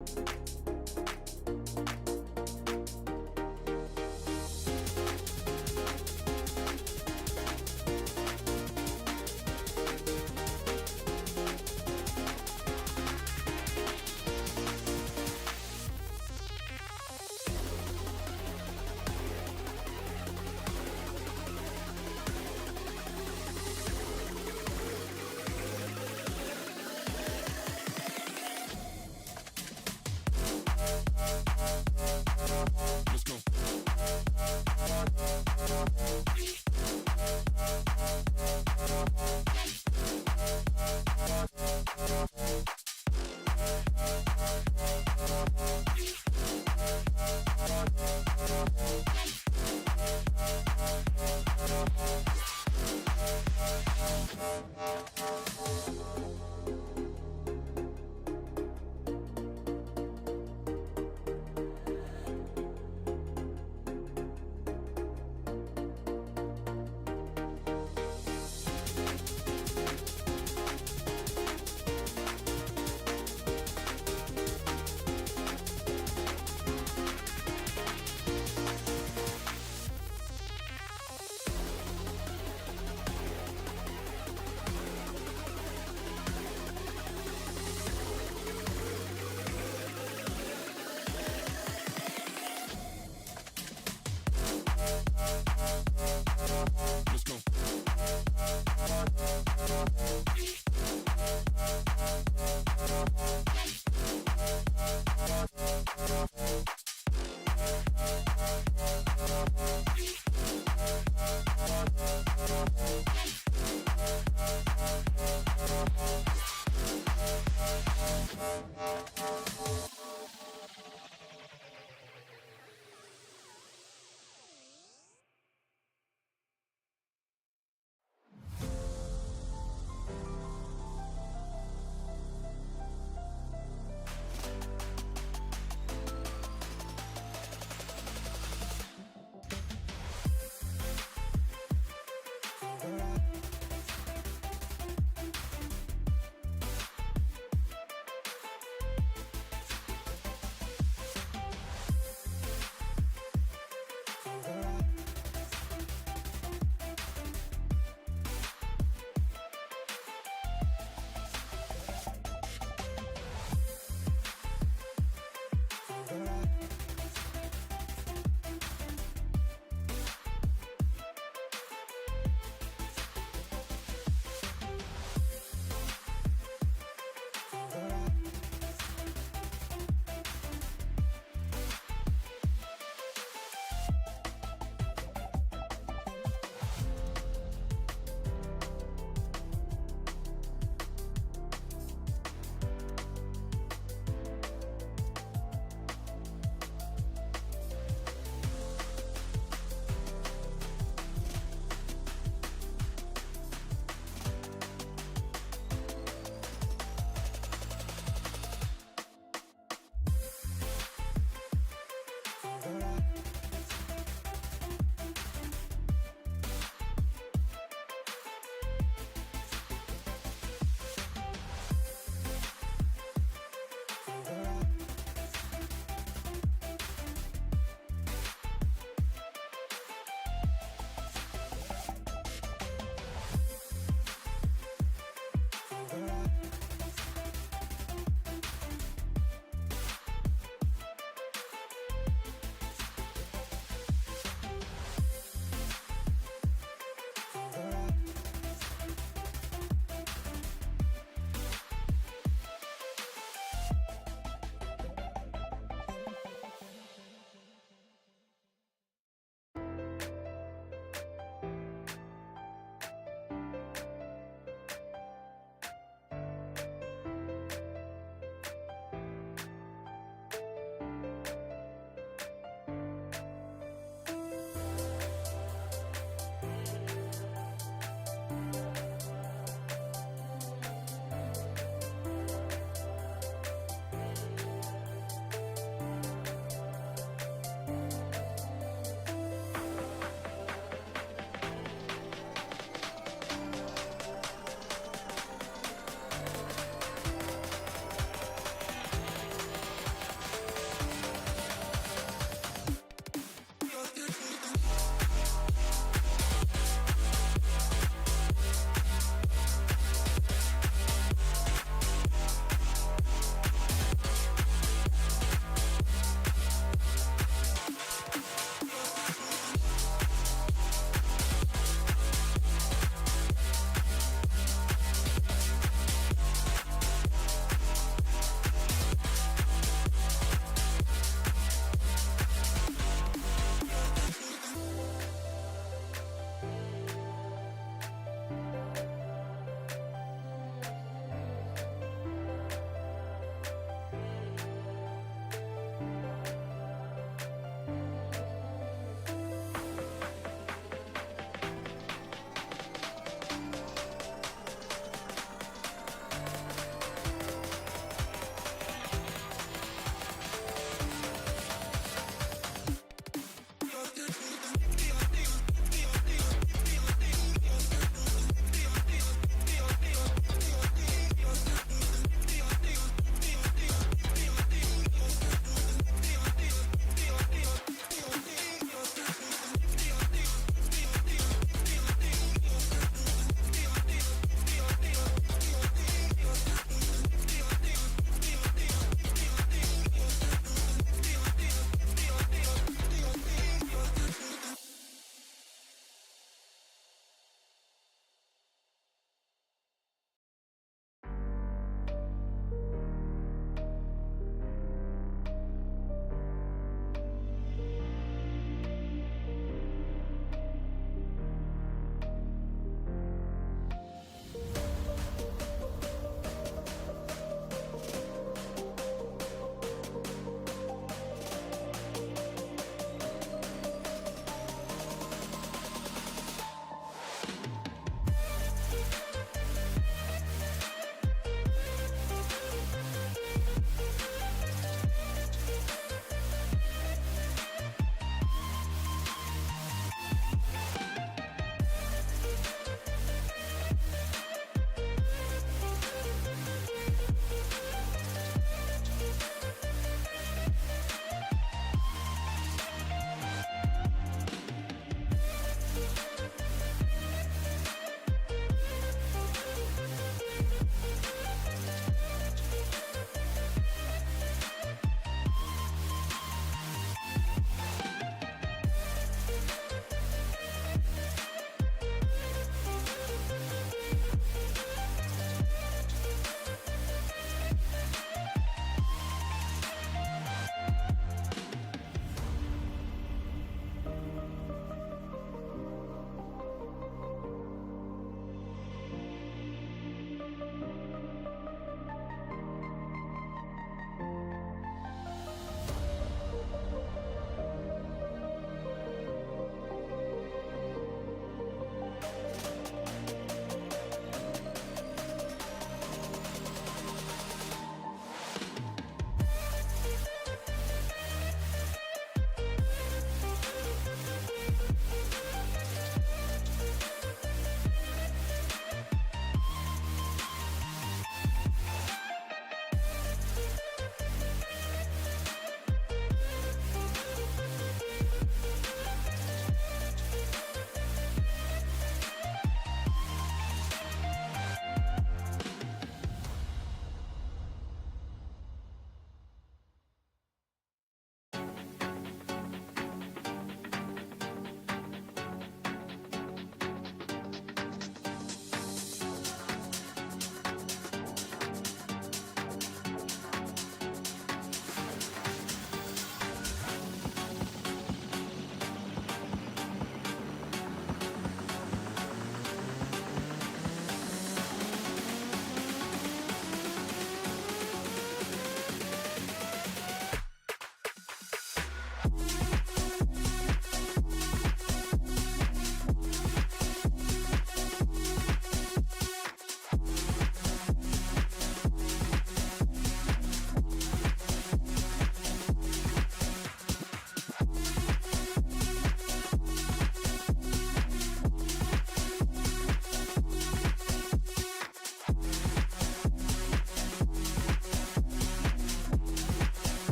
Let's go. Let's go.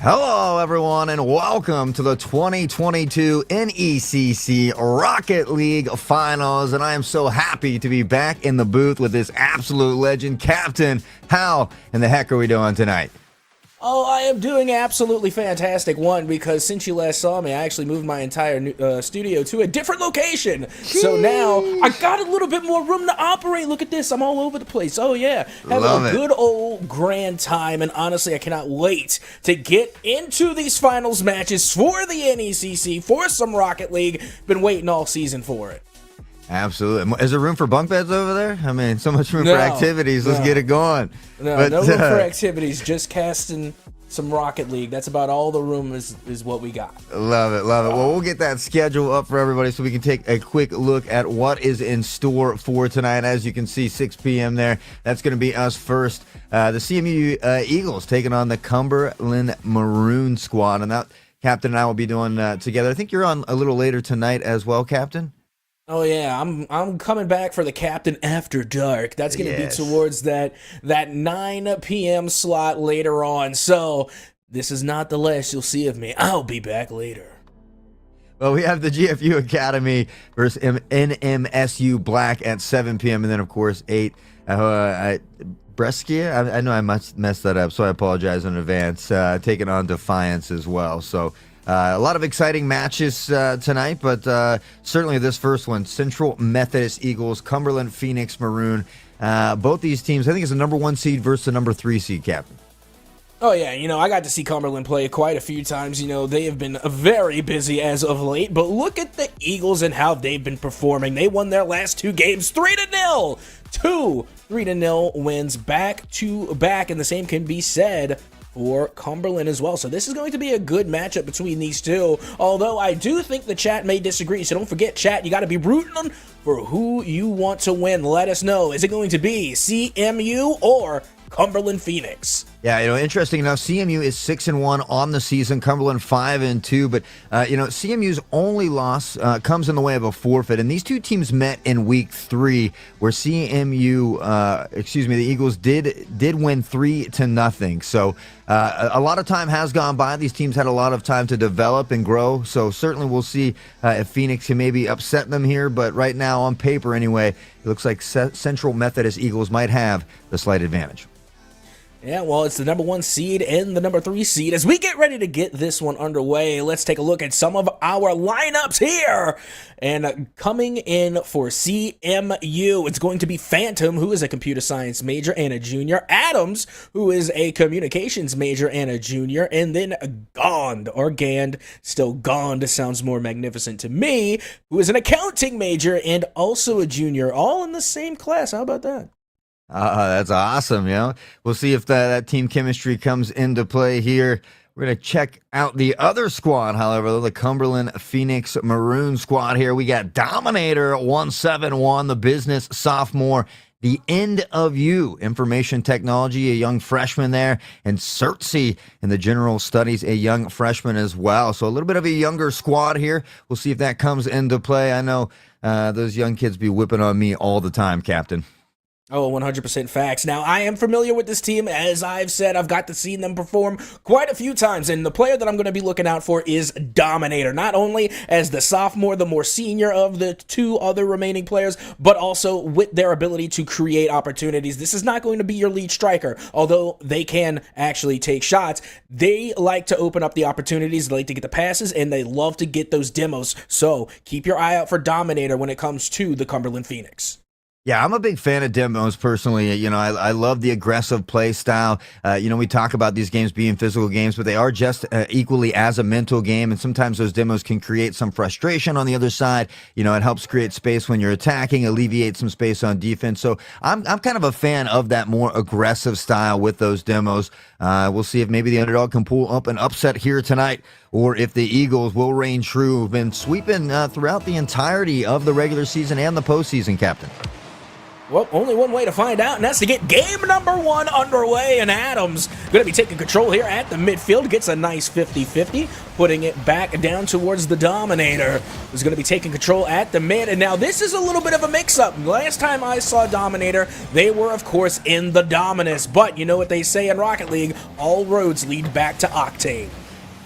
Hello, everyone, and welcome to the 2022 NECC Rocket League Finals. And I am so happy to be back in the booth with this absolute legend, Captain. How in the heck are we doing tonight? Oh, I am doing absolutely fantastic. One, because since you last saw me, I actually moved my entire studio to a different location. Jeez. So now I got a little bit more room to operate. Look at this. I'm all over the place. Oh, yeah. Having a good old grand time. And honestly, I cannot wait to get into these finals matches for the NECC, for some Rocket League. Been waiting all season for it. Absolutely. Is there room for bunk beds over there? I mean, so much room for activities. Let's get it going. No room for activities. Just casting some Rocket League. That's about all the room is what we got. Love it, love it. Well, we'll get that schedule up for everybody so we can take a quick look at what is in store for tonight. As you can see, 6 p.m. there. That's going to be us first. The CMU Eagles taking on the Cumberland Maroon squad. And that Captain and I will be doing together. I think you're on a little later tonight as well, Captain. Oh yeah, I'm coming back for the Captain After Dark. That's going to be towards that 9 p.m. slot later on. So this is not the last you'll see of me. I'll be back later. Well, we have the GFU Academy versus NMSU Black at 7 p.m. And then, of course, 8. Brescia, I know I messed that up, so I apologize in advance. Taking on Defiance as well. So a lot of exciting matches tonight, but certainly this first one, Central Methodist Eagles, Cumberland Phoenix Maroon. Both these teams, I think, is the number 1 seed versus the number 3 seed, Captain. Oh, yeah, I got to see Cumberland play quite a few times. They have been very busy as of late, but look at the Eagles and how they've been performing. They won their last 2 games 3-0. 2 3-0 wins back to back, and the same can be said for Cumberland as well. So this is going to be a good matchup between these two, although I do think the chat may disagree. So don't forget, chat, you got to be rooting for who you want to win. Let us know. Is it going to be CMU or Cumberland Phoenix? Yeah, interesting enough, CMU is 6-1 on the season, Cumberland 5-2, but CMU's only loss comes in the way of a forfeit, and these two teams met in week 3, where the Eagles did win 3-0. So a lot of time has gone by. These teams had a lot of time to develop and grow. So certainly we'll see if Phoenix can maybe upset them here, but right now on paper anyway, it looks like Central Methodist Eagles might have the slight advantage. Yeah, well, it's the number 1 seed and the number 3 seed. As we get ready to get this one underway, let's take a look at some of our lineups here. And coming in for CMU, it's going to be Phantom, who is a computer science major and a junior. Adams, who is a communications major and a junior. And then Gond, or Gand, still Gond sounds more magnificent to me, who is an accounting major and also a junior, all in the same class. How about that? That's awesome. We'll see if that team chemistry comes into play here. We're going to check out the other squad, however, the Cumberland Phoenix Maroon squad here. We got Dominator 171, the business sophomore, the End of You, information technology, a young freshman there, and Certsy in the general studies, a young freshman as well. So a little bit of a younger squad here. We'll see if that comes into play. I know those young kids be whipping on me all the time, Captain. Oh, 100% facts. Now, I am familiar with this team. As I've said, I've got to see them perform quite a few times, and the player that I'm going to be looking out for is Dominator, not only as the sophomore, the more senior of the 2 other remaining players, but also with their ability to create opportunities. This is not going to be your lead striker, although they can actually take shots. They like to open up the opportunities, they like to get the passes, and they love to get those demos. So keep your eye out for Dominator when it comes to the Cumberland Phoenix. Yeah, I'm a big fan of demos personally. I love the aggressive play style. We talk about these games being physical games, but they are just equally as a mental game. And sometimes those demos can create some frustration on the other side. It helps create space when you're attacking, alleviate some space on defense. So I'm kind of a fan of that more aggressive style with those demos. We'll see if maybe the underdog can pull up an upset here tonight, or if the Eagles will reign true. Have been sweeping throughout the entirety of the regular season and the postseason, Captain. Well, only one way to find out, and that's to get game number 1 underway. And Adams going to be taking control here at the midfield. Gets a nice 50-50, putting it back down towards the Dominator, who's going to be taking control at the mid. And now this is a little bit of a mix-up. Last time I saw Dominator, they were, of course, in the Dominus. But you know what they say in Rocket League, all roads lead back to Octane.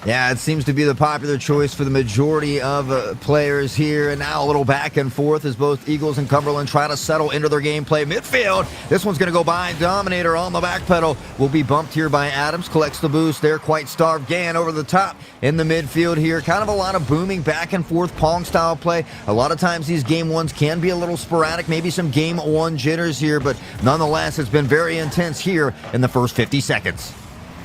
Yeah, it seems to be the popular choice for the majority of players here. And now a little back and forth as both Eagles and Cumberland try to settle into their gameplay. Midfield, this one's going to go by. Dominator on the back pedal will be bumped here by Adams. Collects the boost there, quite starved. Gan over the top in the midfield here. Kind of a lot of booming back and forth Pong-style play. A lot of times these game ones can be a little sporadic. Maybe some game one jitters here, but nonetheless, it's been very intense here in the first 50 seconds.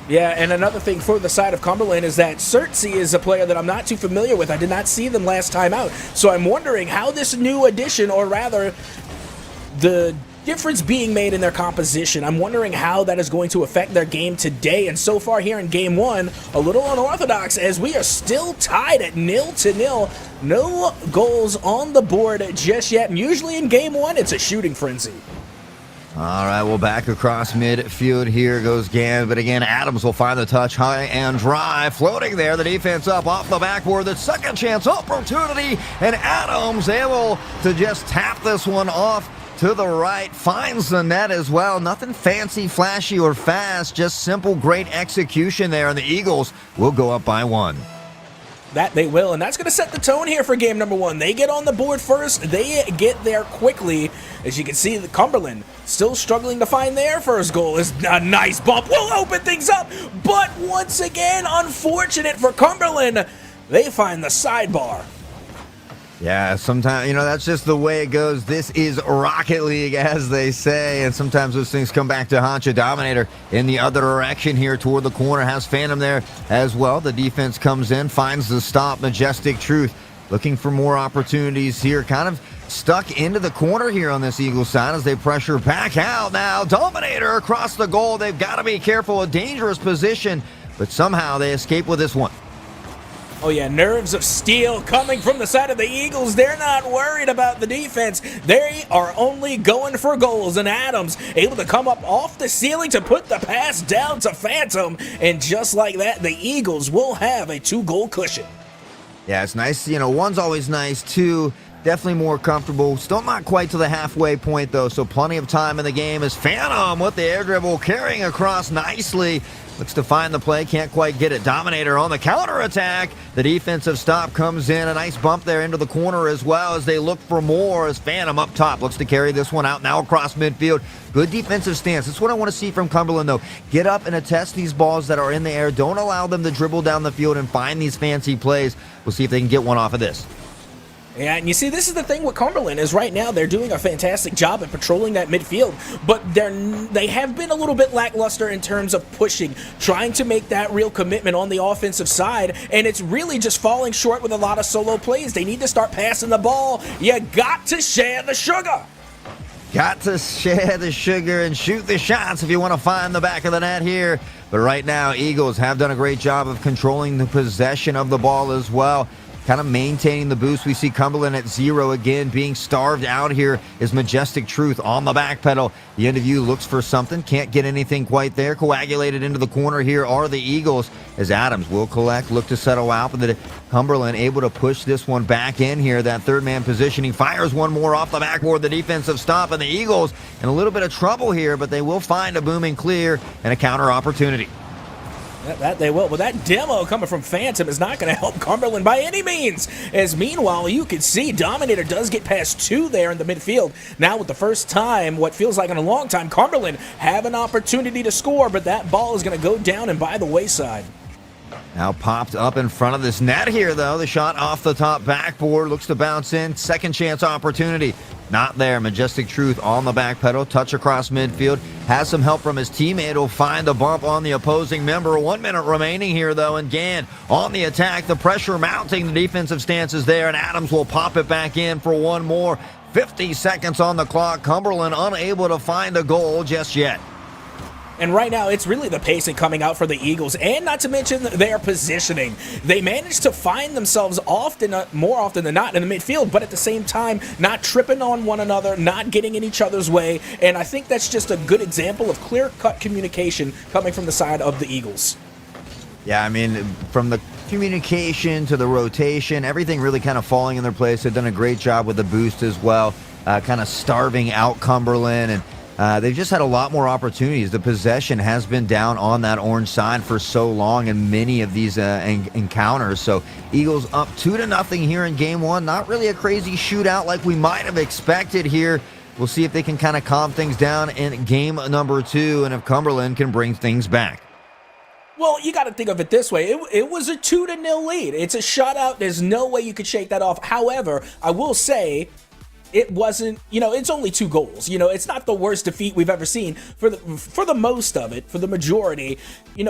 Yeah, and another thing for the side of Cumberland is that NECC is a player that I'm not too familiar with. I did not see them last time out. So I'm wondering how this new addition, or rather the difference being made in their composition, I'm wondering how that is going to affect their game today. And so far here in game 1, a little unorthodox as we are still tied at 0-0. No goals on the board just yet. And usually in game 1, it's a shooting frenzy. All right, well, back across midfield here goes Gan, but again, Adams will find the touch high and dry. Floating there, the defense up off the backboard, the second chance opportunity, and Adams able to just tap this one off to the right, finds the net as well. Nothing fancy, flashy, or fast, just simple, great execution there, and the Eagles will go up by 1. That they will, and that's going to set the tone here for game number 1. They get on the board first. They get there quickly. As you can see, the Cumberland still struggling to find their first goal. Is a nice bump. Will open things up, but once again, unfortunate for Cumberland. They find the sidebar. Yeah, sometimes, that's just the way it goes. This is Rocket League, as they say, and sometimes those things come back to haunt you. Dominator in the other direction here toward the corner, has Phantom there as well. The defense comes in, finds the stop. Majestic Truth looking for more opportunities here, kind of stuck into the corner here on this Eagles side as they pressure back out now. Dominator across the goal. They've got to be careful, a dangerous position, but somehow they escape with this one. Oh yeah, nerves of steel coming from the side of the Eagles. They're not worried about the defense. They are only going for goals. And Adams able to come up off the ceiling to put the pass down to Phantom. And just like that, the Eagles will have a 2-goal cushion. Yeah, it's nice. One's always nice. 2, definitely more comfortable. Still not quite to the halfway point, though, so plenty of time in the game as Phantom with the air dribble carrying across nicely. Looks to find the play, can't quite get it. Dominator on the counterattack. The defensive stop comes in. A nice bump there into the corner as well as they look for more as Phantom up top looks to carry this one out now across midfield. Good defensive stance. That's what I want to see from Cumberland, though. Get up and attest these balls that are in the air. Don't allow them to dribble down the field and find these fancy plays. We'll see if they can get one off of this. Yeah, and you see, this is the thing with Cumberland is right now they're doing a fantastic job at patrolling that midfield, but they have been a little bit lackluster in terms of pushing, trying to make that real commitment on the offensive side, and it's really just falling short with a lot of solo plays. They need to start passing the ball. You got to share the sugar. Got to share the sugar and shoot the shots if you want to find the back of the net here. But right now, Eagles have done a great job of controlling the possession of the ball as well. Kind of maintaining the boost. We see Cumberland at 0 again, being starved out here is Majestic Truth on the back pedal. The end of you looks for something, can't get anything quite there. Coagulated into the corner here are the Eagles as Adams will collect, look to settle out, but the Cumberland able to push this one back in here. That third man positioning fires one more off the backboard. The defensive stop, and the Eagles in a little bit of trouble here, but they will find a booming clear and a counter opportunity. That they will. But that demo coming from Phantom is not going to help Cumberland by any means. As meanwhile, you can see Dominator does get past 2 there in the midfield. Now with the first time, what feels like in a long time, Cumberland have an opportunity to score, but that ball is going to go down and by the wayside. Now popped up in front of this net here, though. The shot off the top backboard looks to bounce in. Second chance opportunity. Not there. Majestic Truth on the back pedal. Touch across midfield. Has some help from his teammate. Will find the bump on the opposing member. 1 minute remaining here, though. And Gan on the attack. The pressure mounting. The defensive stance is there. And Adams will pop it back in for one more. 50 seconds on the clock. Cumberland unable to find a goal just yet. And right now, it's really the pacing coming out for the Eagles, and not to mention their positioning. They manage to find themselves more often than not, in the midfield, but at the same time, not tripping on one another, not getting in each other's way. And I think that's just a good example of clear-cut communication coming from the side of the Eagles. Yeah, I mean, from the communication to the rotation, everything really kind of falling in their place. They've done a great job with the boost as well, kind of starving out Cumberland, and they've just had a lot more opportunities. The possession has been down on that orange side for so long in many of these encounters. So Eagles up 2-0 here in game one. Not really a crazy shootout like we might have expected here. We'll see if they can kind of calm things down in game number two and if Cumberland can bring things back. Well, you got to think of it this way. It was a 2-0 lead. It's a shutout. There's no way you could shake that off. However, I will say, it wasn't, it's only 2 goals. It's not the worst defeat we've ever seen for the most of it, for the majority.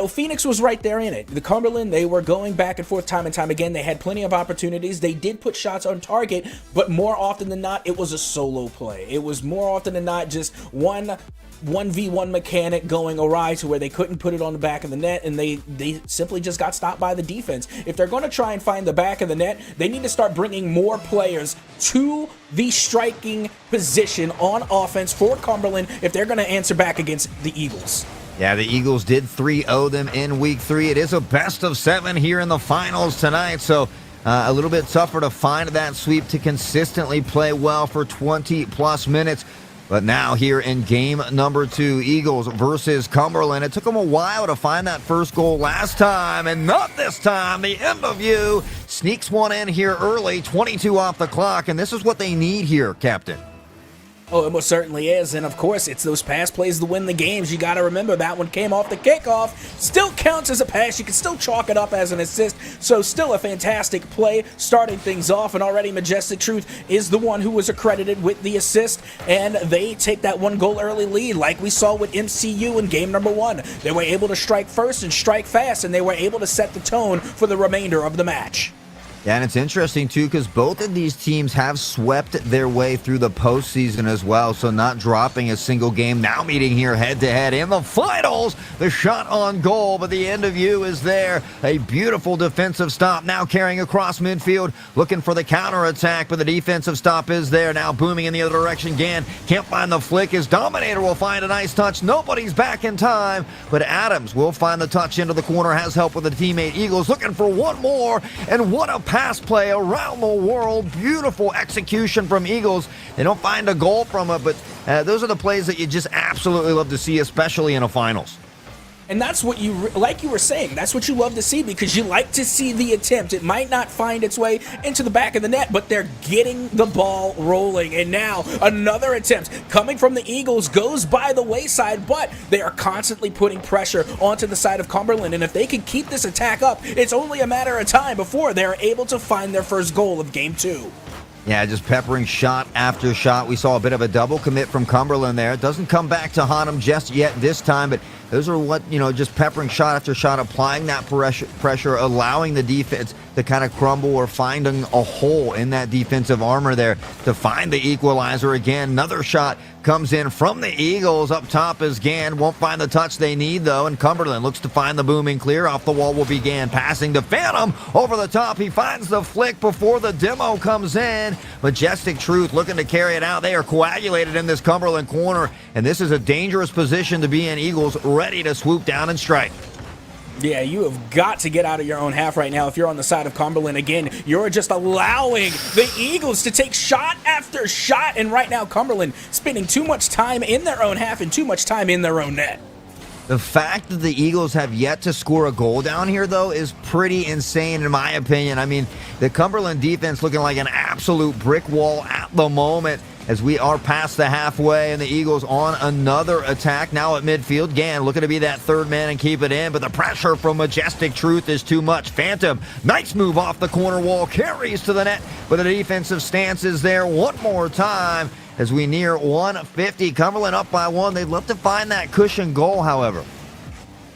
Phoenix was right there in it. The Cumberland, they were going back and forth time and time again. They had plenty of opportunities. They did put shots on target, but more often than not, it was a solo play. It was more often than not just 1v1 mechanic going awry to where they couldn't put it on the back of the net, and they simply just got stopped by the defense. If they're going to try and find the back of the net, they need to start bringing more players to the striking position on offense for Cumberland if they're going to answer back against the Eagles. Yeah, the Eagles did 3-0 them in week 3. It is a best of 7 here in the finals tonight, so a little bit tougher to find that sweep to consistently play well for 20-plus minutes. But now here in game number 2, Eagles versus Cumberland. It took them a while to find that first goal last time, and not this time. The end of you sneaks one in here early, 22 off the clock, and this is what they need here, Captain. Oh, it most certainly is, and of course, it's those pass plays to win the games. You got to remember that one came off the kickoff. Still counts as a pass. You can still chalk it up as an assist, so still a fantastic play starting things off, and already Majestic Truth is the one who was accredited with the assist, and they take that 1-goal early lead like we saw with MCU in game number 1. They were able to strike first and strike fast, and they were able to set the tone for the remainder of the match. Yeah, and it's interesting, too, because both of these teams have swept their way through the postseason as well, so not dropping a single game. Now meeting here head-to-head in the finals. The shot on goal, but the end of you is there. A beautiful defensive stop now carrying across midfield, looking for the counterattack, but the defensive stop is there. Now booming in the other direction again. Can't find the flick. His Dominator will find a nice touch. Nobody's back in time, but Adams will find the touch into the corner. Has help with the teammate. Eagles looking for one more, and what a pass play around the world. Beautiful execution from Eagles. They don't find a goal from it, but those are the plays that you just absolutely love to see, especially in a finals. And that's what like you were saying, that's what you love to see, because you like to see the attempt. It might not find its way into the back of the net, but they're getting the ball rolling. And now another attempt coming from the Eagles goes by the wayside, but they are constantly putting pressure onto the side of Cumberland. And if they can keep this attack up, it's only a matter of time before they're able to find their first goal of game 2. Yeah, just peppering shot after shot. We saw a bit of a double commit from Cumberland there. It doesn't come back to haunt them just yet this time, but those are what, just peppering shot after shot, applying that pressure, allowing the defense to kind of crumble or finding a hole in that defensive armor there to find the equalizer again. Another shot comes in from the Eagles. Up top is Gann. Won't find the touch they need, though, and Cumberland looks to find the booming clear. Off the wall will be Gann. Passing to Phantom. Over the top, he finds the flick before the demo comes in. Majestic Truth looking to carry it out. They are coagulated in this Cumberland corner, and this is a dangerous position to be in. Eagles ready to swoop down and strike. Yeah, you have got to get out of your own half right now if you're on the side of Cumberland. Again, you're just allowing the Eagles to take shot after shot, and right now Cumberland spending too much time in their own half and too much time in their own net. The fact that the Eagles have yet to score a goal down here, though, is pretty insane in my opinion. I mean, the Cumberland defense looking like an absolute brick wall at the moment as we are past the halfway, and the Eagles on another attack now at midfield. Gann looking to be that third man and keep it in, but the pressure from Majestic Truth is too much. Phantom, nice move off the corner wall, carries to the net, but the defensive stance is there one more time as we near 150. Cumberland up by 1. They'd love to find that cushion goal, however.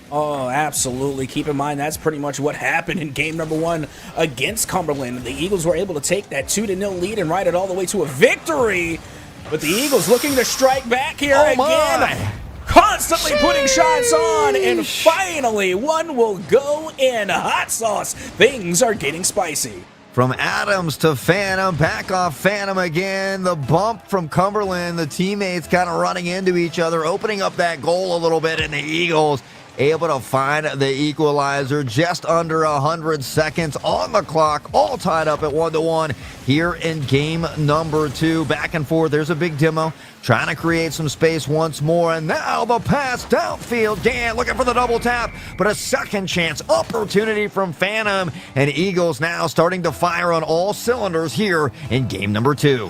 Oh, absolutely. Keep in mind, that's pretty much what happened in game number 1 against Cumberland. The Eagles were able to take that 2-0 lead and ride it all the way to a victory. But the Eagles looking to strike back here again. constantly putting shots on, and finally one will go in. Hot sauce. Things are getting spicy. From Adams to Phantom, back off Phantom again. The bump from Cumberland, the teammates kind of running into each other, opening up that goal a little bit, and the Eagles able to find the equalizer just under 100 seconds on the clock, all tied up at 1-1 here in game number 2. Back and forth, there's a big demo, trying to create some space once more, and now the pass downfield. Dan looking for the double tap, but a second chance opportunity from Phantom, and Eagles now starting to fire on all cylinders here in game number 2.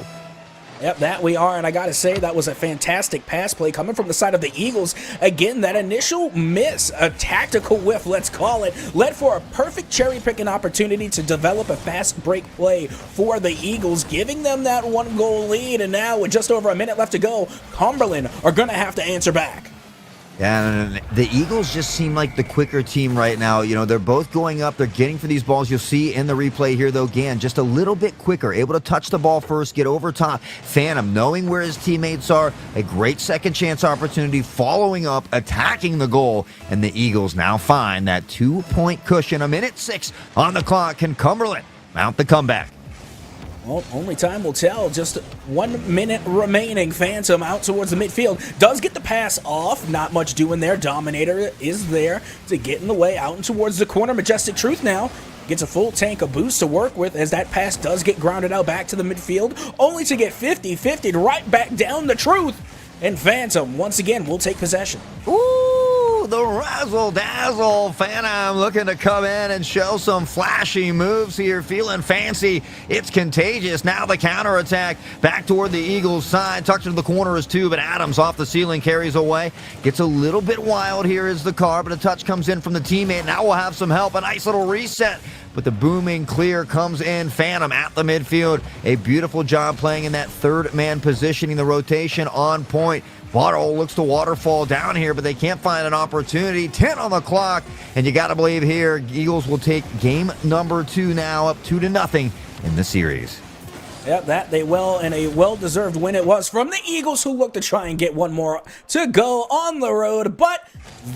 Yep, that we are, and I gotta say, that was a fantastic pass play coming from the side of the Eagles. Again, that initial miss, a tactical whiff, let's call it, led for a perfect cherry-picking opportunity to develop a fast break play for the Eagles, giving them that 1-goal lead, and now with just over a minute left to go, Cumberland are gonna have to answer back. Yeah, and the Eagles just seem like the quicker team right now. You know, they're both going up. They're getting for these balls. You'll see in the replay here, though, Gann, just a little bit quicker. Able to touch the ball first, get over top. Phantom, knowing where his teammates are, a great second chance opportunity, following up, attacking the goal. And the Eagles now find that 2-point cushion. 1:06 on the clock. Can Cumberland mount the comeback? Well, only time will tell. Just 1 minute remaining. Phantom out towards the midfield. Does get the pass off. Not much doing there. Dominator is there to get in the way. Out and towards the corner. Majestic Truth now gets a full tank of boost to work with as that pass does get grounded out back to the midfield. Only to get 50-50'd right back down the Truth. And Phantom, once again, will take possession. Ooh, the razzle-dazzle. Phantom looking to come in and show some flashy moves here, feeling fancy. It's contagious. Now the counterattack back toward the Eagles' side. Tucked into the corner is 2, but Adams off the ceiling carries away. Gets a little bit wild here is the car, but a touch comes in from the teammate. Now we'll have some help. A nice little reset. But the booming clear comes in. Phantom at the midfield. A beautiful job playing in that third man positioning, the rotation on point. Waddle looks to waterfall down here, but they can't find an opportunity. 10 on the clock, and you got to believe here, Eagles will take game number 2 now, up 2-0 in the series. Yep, that they will, and a well-deserved win it was from the Eagles, who look to try and get one more to go on the road, but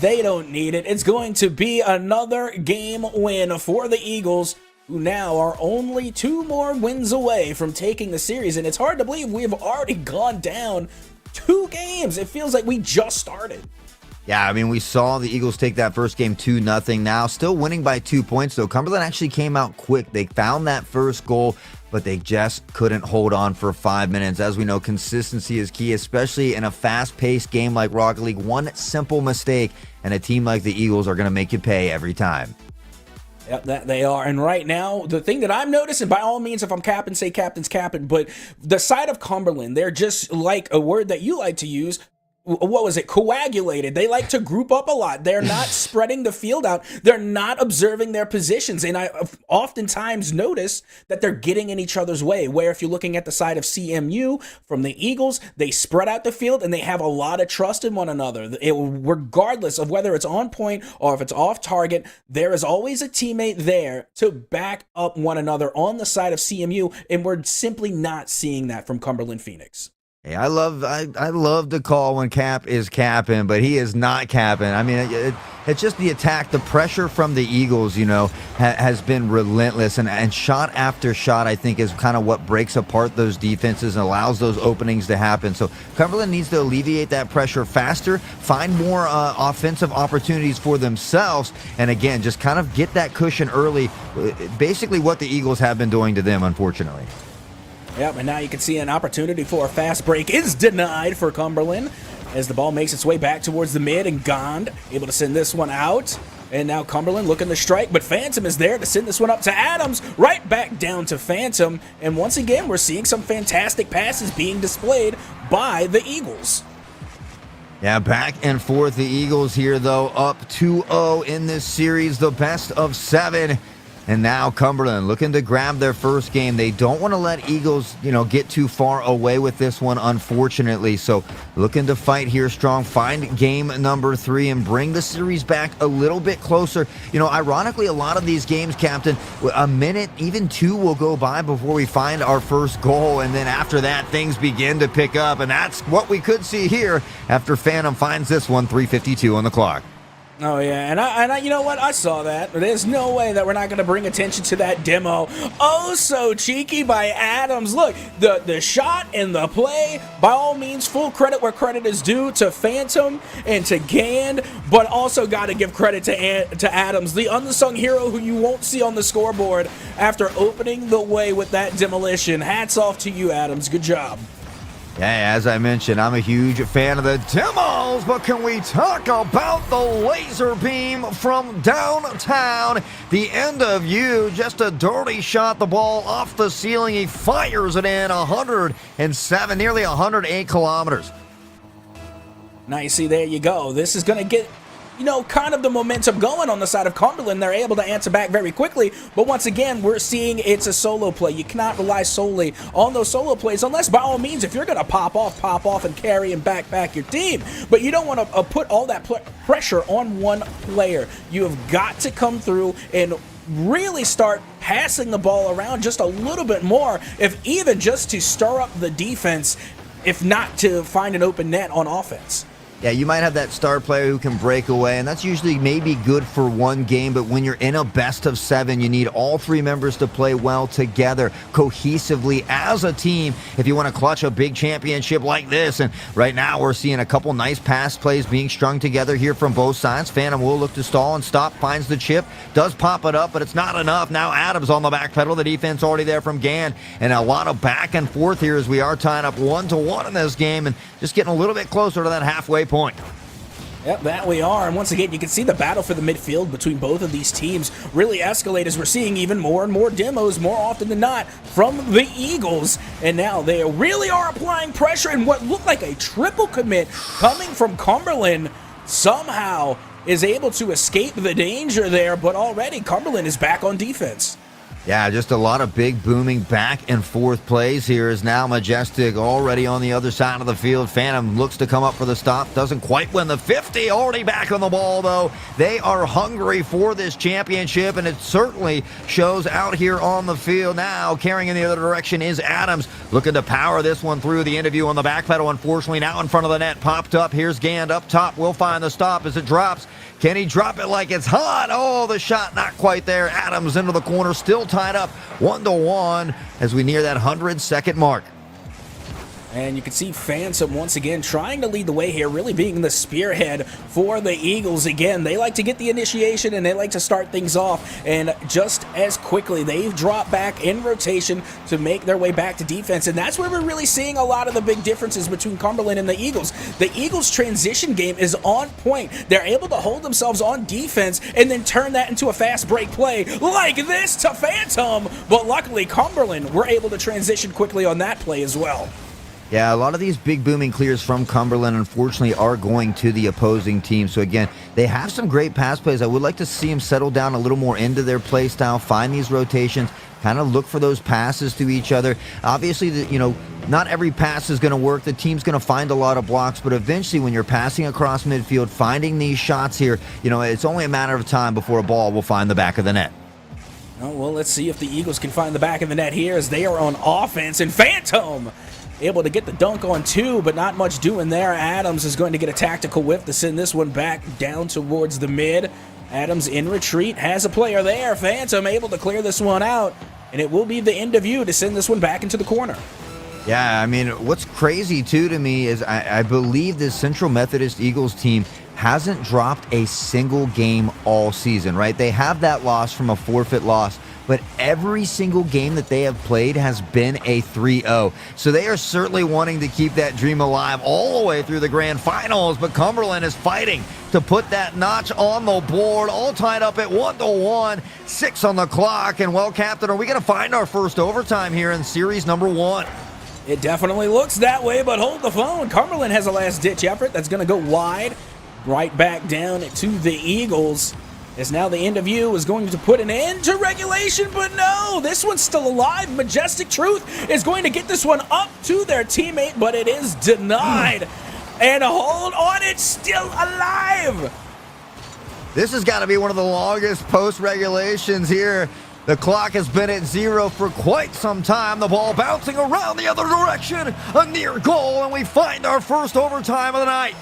they don't need it. It's going to be another game win for the Eagles, who now are only 2 more wins away from taking the series, and it's hard to believe we've already gone down 2 games. It feels like we just started. Yeah, I mean, we saw the Eagles take that first game 2-0. Now, still winning by 2 points, though. Cumberland actually came out quick. They found that first goal, but they just couldn't hold on for 5 minutes. As we know, consistency is key, especially in a fast-paced game like Rocket League. One simple mistake, and a team like the Eagles are going to make you pay every time. Yep, that they are. And right now, the thing that I'm noticing, by all means, if I'm capping, say captain's capping, but the side of Cumberland, they're just like a word that you like to use. What was it? Coagulated. They like to group up a lot. They're not spreading the field out. They're not observing their positions. And I oftentimes notice that they're getting in each other's way, where if you're looking at the side of CMU from the Eagles, they spread out the field and they have a lot of trust in one another. Regardless of whether it's on point or if it's off target, there is always a teammate there to back up one another on the side of CMU. And we're simply not seeing that from Cumberland Phoenix. Hey, I love the call when Cap is capping, but he is not capping. I mean, it's just the attack, the pressure from the Eagles, you know, has been relentless, and shot after shot, I think, is kind of what breaks apart those defenses and allows those openings to happen. So Cumberland needs to alleviate that pressure faster, find more offensive opportunities for themselves, and again, just kind of get that cushion early. Basically what the Eagles have been doing to them, unfortunately. Yep, and now you can see an opportunity for a fast break is denied for Cumberland as the ball makes its way back towards the mid, and Gond able to send this one out. And now Cumberland looking to strike, but Phantom is there to send this one up to Adams, right back down to Phantom. And once again, we're seeing some fantastic passes being displayed by the Eagles. Yeah, back and forth. The Eagles here, though, up 2-0 in this series, the best of 7. And now Cumberland looking to grab their first game. They don't want to let Eagles, get too far away with this one, unfortunately. So looking to fight here strong, find game number 3 and bring the series back a little bit closer. Ironically, a lot of these games, Captain, a minute, even 2 will go by before we find our first goal. And then after that, things begin to pick up. And that's what we could see here after Phantom finds this one, 3:52 on the clock. Oh, yeah, and I, you know what? I saw that. There's no way that we're not going to bring attention to that demo. Oh, so cheeky by Adams. Look, the shot and the play, by all means, full credit where credit is due to Phantom and to Gand, but also got to give credit to Adams, the unsung hero who you won't see on the scoreboard after opening the way with that demolition. Hats off to you, Adams. Good job. Yeah, as I mentioned, I'm a huge fan of the demos, but can we talk about the laser beam from downtown? The end of you, just a dirty shot, the ball off the ceiling. He fires it in 107, nearly 108 kilometers. Now you see, there you go. This is going to get, kind of the momentum going on the side of Cumberland. They're able to answer back very quickly, but once again, we're seeing it's a solo play. You cannot rely solely on those solo plays unless, by all means, if you're going to pop off and carry and back your team. But you don't want to put all that pressure on one player. You have got to come through and really start passing the ball around just a little bit more, if even just to stir up the defense, if not to find an open net on offense. Yeah, you might have that star player who can break away, and that's usually maybe good for one game, but when you're in a best of 7, you need all 3 members to play well together, cohesively as a team if you want to clutch a big championship like this. And right now we're seeing a couple nice pass plays being strung together here from both sides. Phantom will look to stall and stop, finds the chip, does pop it up, but it's not enough. Now Adams on the back pedal, the defense already there from Gand, and a lot of back and forth here as we are tying up 1-1 in this game and just getting a little bit closer to that halfway point. Yep, that we are. And once again, you can see the battle for the midfield between both of these teams really escalate as we're seeing even more and more demos, more often than not, from the Eagles. And now they really are applying pressure, and what looked like a triple commit coming from Cumberland somehow is able to escape the danger there, but already Cumberland is back on defense. Yeah, just a lot of big booming back and forth plays here is now Majestic already on the other side of the field. Phantom looks to come up for the stop, doesn't quite win the 50, already back on the ball though. They are hungry for this championship, and it certainly shows out here on the field. Now carrying in the other direction is Adams, looking to power this one through. The interview on the back pedal, unfortunately now in front of the net, popped up. Here's Gand up top, will find the stop as it drops. Can he drop it like it's hot? Oh, the shot not quite there. Adams into the corner, still tied up 1-1 as we near that 100-second mark. And you can see Phantom once again trying to lead the way here, really being the spearhead for the Eagles again. They like to get the initiation and they like to start things off, and just as quickly they've dropped back in rotation to make their way back to defense, and that's where we're really seeing a lot of the big differences between Cumberland and the Eagles. The Eagles' transition game is on point. They're able to hold themselves on defense and then turn that into a fast break play like this to Phantom, but luckily Cumberland were able to transition quickly on that play as well. Yeah, a lot of these big booming clears from Cumberland, unfortunately, are going to the opposing team. So again, they have some great pass plays. I would like to see them settle down a little more into their play style, find these rotations, kind of look for those passes to each other. Obviously, not every pass is going to work. The team's going to find a lot of blocks, but eventually when you're passing across midfield, finding these shots here, it's only a matter of time before a ball will find the back of the net. Oh, well, let's see if the Eagles can find the back of the net here as they are on offense, and Phantom able to get the dunk on 2, but not much doing there. Adams is going to get a tactical whip to send this one back down towards the mid. Adams in retreat, has a player there. Phantom able to clear this one out, and it will be the end of you to send this one back into the corner. Yeah, I mean, what's crazy too to me is I believe this Central Methodist Eagles team hasn't dropped a single game all season, right? They have that loss from a forfeit loss, but every single game that they have played has been a 3-0. So they are certainly wanting to keep that dream alive all the way through the grand finals, but Cumberland is fighting to put that notch on the board, all tied up at 1-1, 6 on the clock. And well, Captain, are we going to find our first overtime here in series number 1? It definitely looks that way, but hold the phone. Cumberland has a last-ditch effort that's going to go wide, right back down to the Eagles. As now the end of you is going to put an end to regulation, but no, this one's still alive. Majestic Truth is going to get this one up to their teammate, but it is denied. And hold on, it's still alive. This has got to be one of the longest post-regulations here. The clock has been at 0 for quite some time. The ball bouncing around the other direction. A near goal, and we find our first overtime of the night.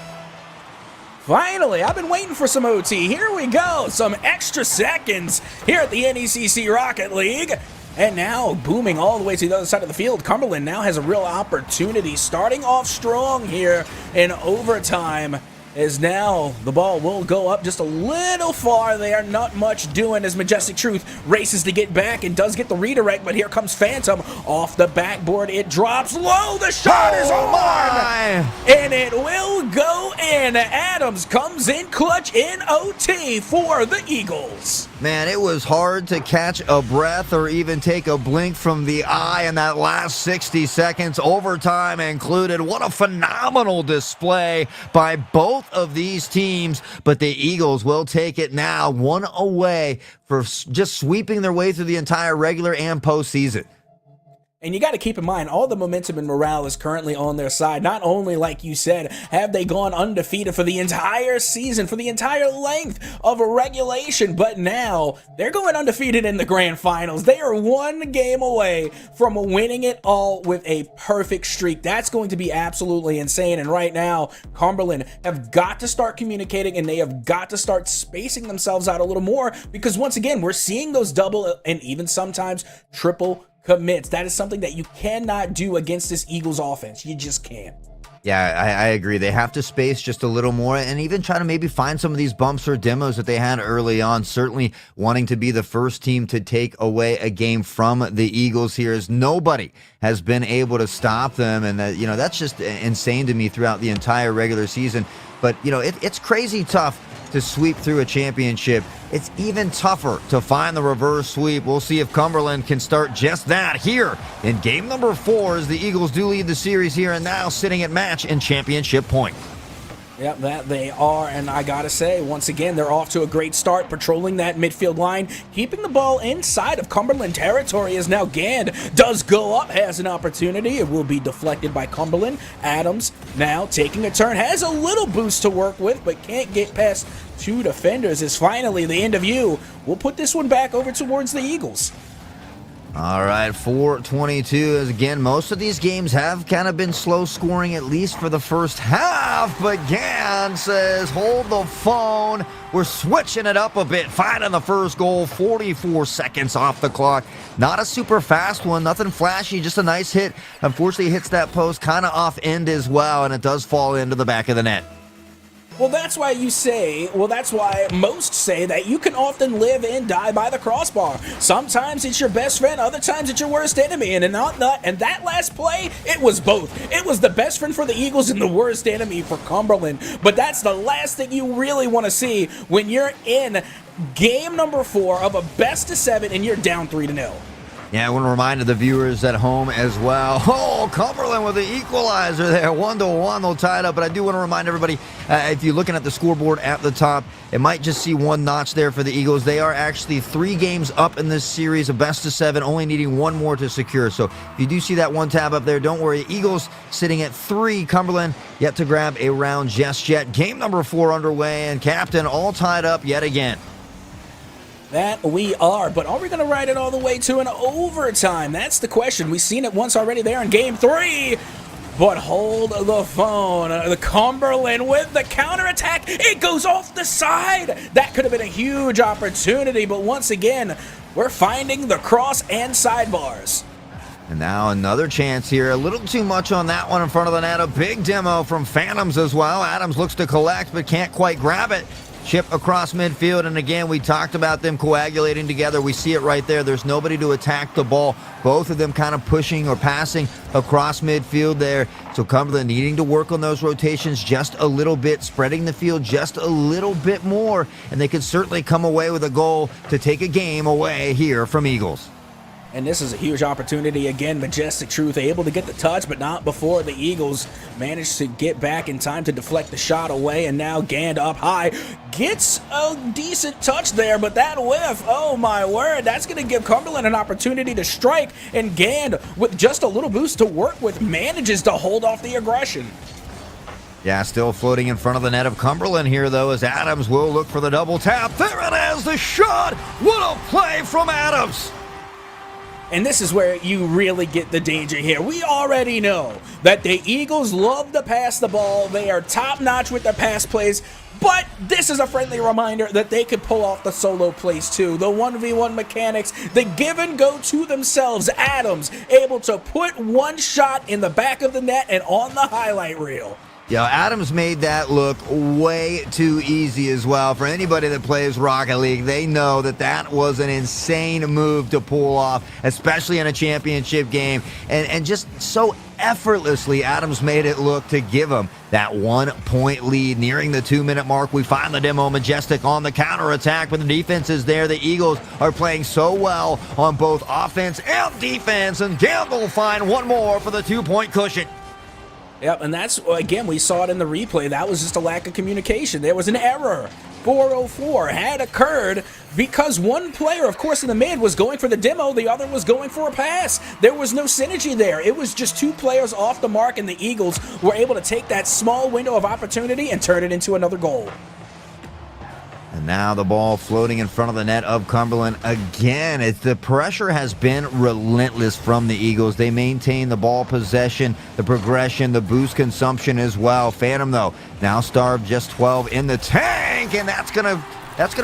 Finally, I've been waiting for some OT. Here we go. Some extra seconds here at the NECC Rocket League. And now, booming all the way to the other side of the field, Cumberland now has a real opportunity. Starting off strong here in overtime. As now the ball will go up just a little far there. Not much doing as Majestic Truth races to get back and does get the redirect, but here comes Phantom off the backboard. It drops low. The shot is on, and it will go in. Adams comes in clutch in OT for the Eagles. Man, it was hard to catch a breath or even take a blink from the eye in that last 60 seconds. Overtime included. What a phenomenal display by both of these teams, but the Eagles will take it now, one away for just sweeping their way through the entire regular and postseason. And you got to keep in mind, all the momentum and morale is currently on their side. Not only, like you said, have they gone undefeated for the entire season, for the entire length of a regulation, but now they're going undefeated in the grand finals. They are one game away from winning it all with a perfect streak. That's going to be absolutely insane. And right now, Cumberland have got to start communicating, and they have got to start spacing themselves out a little more, because once again, we're seeing those double and even sometimes triple commits. That is something that you cannot do against this Eagles offense. You just can't. Yeah, I agree. They have to space just a little more and even try to maybe find some of these bumps or demos that they had early on. Certainly wanting to be the first team to take away a game from the Eagles here, as nobody has been able to stop them. And that's just insane to me throughout the entire regular season. But, it's crazy tough to sweep through a championship. It's even tougher to find the reverse sweep. We'll see if Cumberland can start just that here in game number 4 as the Eagles do lead the series here and now sitting at match and championship point. Yep, that they are, and I gotta say, once again, they're off to a great start, patrolling that midfield line, keeping the ball inside of Cumberland territory as now Gand does go up, has an opportunity. It will be deflected by Cumberland. Adams now taking a turn, has a little boost to work with, but can't get past 2 defenders as finally the end of you. We'll put this one back over towards the Eagles. All right, 4:22 as again, most of these games have kind of been slow scoring, at least for the first half, but Gann says, hold the phone. We're switching it up a bit, finding the first goal, 44 seconds off the clock. Not a super fast one, nothing flashy, just a nice hit. Unfortunately, hits that post kind of off end as well, and it does fall into the back of the net. Well, that's why most say that you can often live and die by the crossbar. Sometimes it's your best friend, other times it's your worst enemy. And that last play, it was both. It was the best friend for the Eagles and the worst enemy for Cumberland. But that's the last thing you really want to see when you're in game number 4 of a best-of-7 and you're down 3-0. Yeah, I want to remind the viewers at home as well. Oh, Cumberland with the equalizer there, 1-1. They'll tie it up. But I do want to remind everybody, if you're looking at the scoreboard at the top, it might just see one notch there for the Eagles. They are actually 3 games up in this series, a best-of-7, only needing 1 more to secure. So if you do see that 1 tab up there, don't worry. Eagles sitting at 3. Cumberland yet to grab a round just yet. Game number 4 underway, and Captain all tied up yet again. That we are, but are we going to ride it all the way to an overtime? That's the question. We've seen it once already there in game 3, but hold the phone. The Cumberland with the counterattack. It goes off the side. That could have been a huge opportunity, but once again, we're finding the cross and sidebars. And now another chance here. A little too much on that one in front of the net. A big demo from Phantoms as well. Adams looks to collect, but can't quite grab it. Chip across midfield, and again, we talked about them coagulating together. We see it right there. There's nobody to attack the ball. Both of them kind of pushing or passing across midfield there. So Cumberland needing to work on those rotations just a little bit, spreading the field just a little bit more, and they could certainly come away with a goal to take a game away here from Eagles. And this is a huge opportunity. Again, Majestic Truth able to get the touch, but not before the Eagles managed to get back in time to deflect the shot away. And now Gand up high gets a decent touch there, but that whiff, oh my word, that's going to give Cumberland an opportunity to strike. And Gand, with just a little boost to work with, manages to hold off the aggression. Yeah, still floating in front of the net of Cumberland here, though, as Adams will look for the double tap. There it is, the shot! What a play from Adams! And this is where you really get the danger here. We already know that the Eagles love to pass the ball. They are top-notch with their pass plays. But this is a friendly reminder that they could pull off the solo plays too. The 1v1 mechanics, the give and go to themselves. Adams able to put one shot in the back of the net and on the highlight reel. Yeah, Adams made that look way too easy as well. For anybody that plays Rocket League, they know that that was an insane move to pull off, especially in a championship game. And just so effortlessly, Adams made it look to give him that 1 point lead. Nearing the 2-minute mark, we find the demo Majestic on the counterattack, but the defense is there. The Eagles are playing so well on both offense and defense, and Gamble will find one more for the 2-point cushion. Yep, and that's, again, we saw it in the replay. That was just a lack of communication. There was an error. 404 had occurred because one player, of course, in the mid was going for the demo. The other was going for a pass. There was no synergy there. It was just two players off the mark, and the Eagles were able to take that small window of opportunity and turn it into another goal. And now the ball floating in front of the net of Cumberland again. The pressure has been relentless from the Eagles. They maintain the ball possession, the progression, the boost consumption as well. Phantom, though, now starved, just 12 in the tank, and that's gonna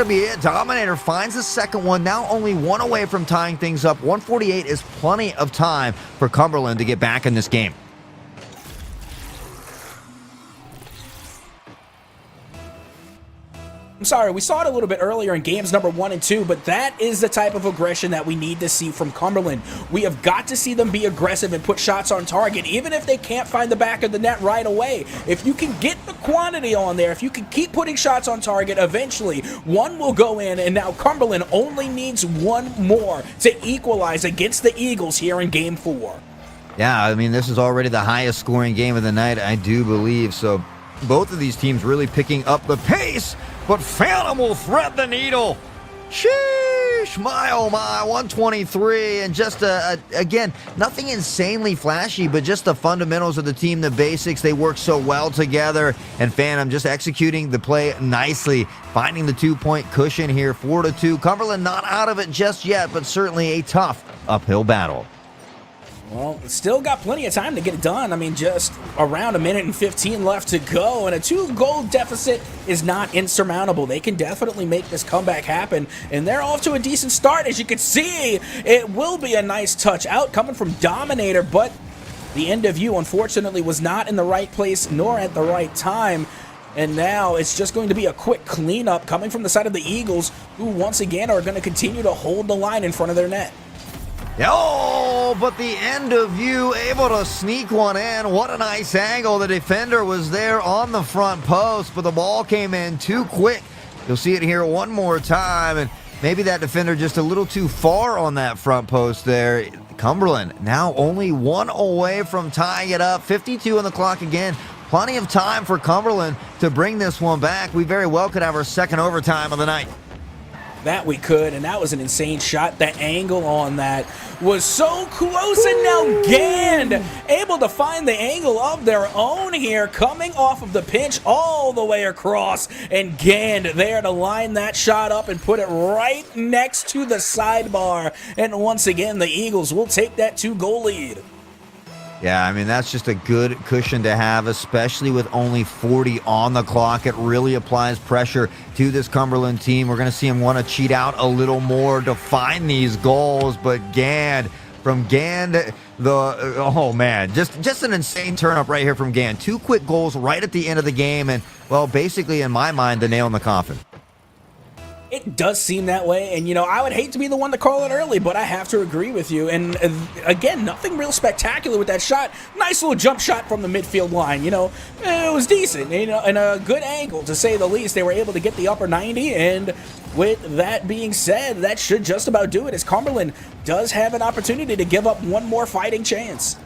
be it. Dominator finds the second one, now only one away from tying things up. 148 is plenty of time for Cumberland to get back in this game. I'm sorry, we saw it a little bit earlier in games number 1 and 2, but that is the type of aggression that we need to see from Cumberland. We have got to see them be aggressive and put shots on target, even if they can't find the back of the net right away. If you can get the quantity on there, if you can keep putting shots on target, eventually one will go in, and now Cumberland only needs one more to equalize against the Eagles here in game 4. Yeah, I mean, this is already the highest scoring game of the night, I do believe, so both of these teams really picking up the pace. But Phantom will thread the needle. Sheesh, my oh my, 123, and just, again, nothing insanely flashy, but just the fundamentals of the team, the basics, they work so well together, and Phantom just executing the play nicely, finding the 2-point cushion here, 4-2. Cumberland not out of it just yet, but certainly a tough uphill battle. Well, still got plenty of time to get it done. I mean, just around 1:15 left to go, and a 2-goal deficit is not insurmountable. They can definitely make this comeback happen, and they're off to a decent start. As you can see, it will be a nice touch out coming from Dominator, but the end of view, unfortunately, was not in the right place nor at the right time. And now it's just going to be a quick cleanup coming from the side of the Eagles, who once again are going to continue to hold the line in front of their net. Oh, but the end of view able to sneak one in. What a nice angle. The defender was there on the front post, but the ball came in too quick. You'll see it here one more time, and maybe that defender just a little too far on that front post there. Cumberland now only one away from tying it up. 52 on the clock again. Plenty of time for Cumberland to bring this one back. We very well could have our second overtime of the night. That we could, and that was an insane shot. The angle on that was so close, and now Gand able to find the angle of their own here, coming off of the pinch all the way across, and Gand there to line that shot up and put it right next to the sidebar. And once again, the Eagles will take that 2-goal lead. Yeah, I mean, that's just a good cushion to have, especially with only 40 on the clock. It really applies pressure to this Cumberland team. We're going to see him want to cheat out a little more to find these goals, but Gand, oh man, just an insane turn up right here from Gand. 2 quick goals right at the end of the game, and, well, basically, in my mind, the nail in the coffin. It does seem that way, and, you know, I would hate to be the one to call it early, but I have to agree with you. And, again, nothing real spectacular with that shot. Nice little jump shot from the midfield line, you know. It was decent, you know, and a good angle, to say the least. They were able to get the upper 90, and with that being said, that should just about do it, as Cumberland does have an opportunity to give up one more fighting chance.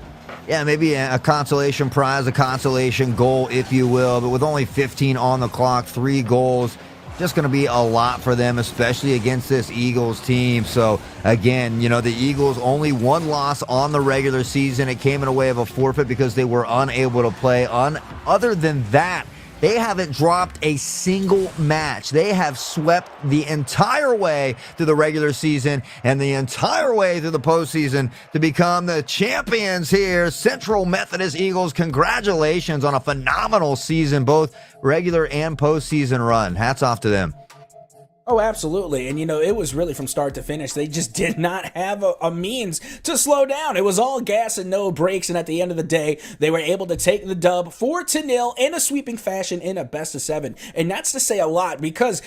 Yeah, maybe a consolation prize, a consolation goal, if you will. But with only 15 on the clock, 3 goals, just going to be a lot for them, especially against this Eagles team. So, again, the Eagles only 1 loss on the regular season. It came in a way of a forfeit because they were unable to play. Other than that, they haven't dropped a single match. They have swept the entire way through the regular season and the entire way through the postseason to become the champions here. Central Methodist Eagles, congratulations on a phenomenal season, both regular and postseason run. Hats off to them. Oh, absolutely. And, it was really from start to finish. They just did not have a means to slow down. It was all gas and no brakes. And at the end of the day, they were able to take the dub 4-0 in a sweeping fashion in a best of 7. And that's to say a lot because,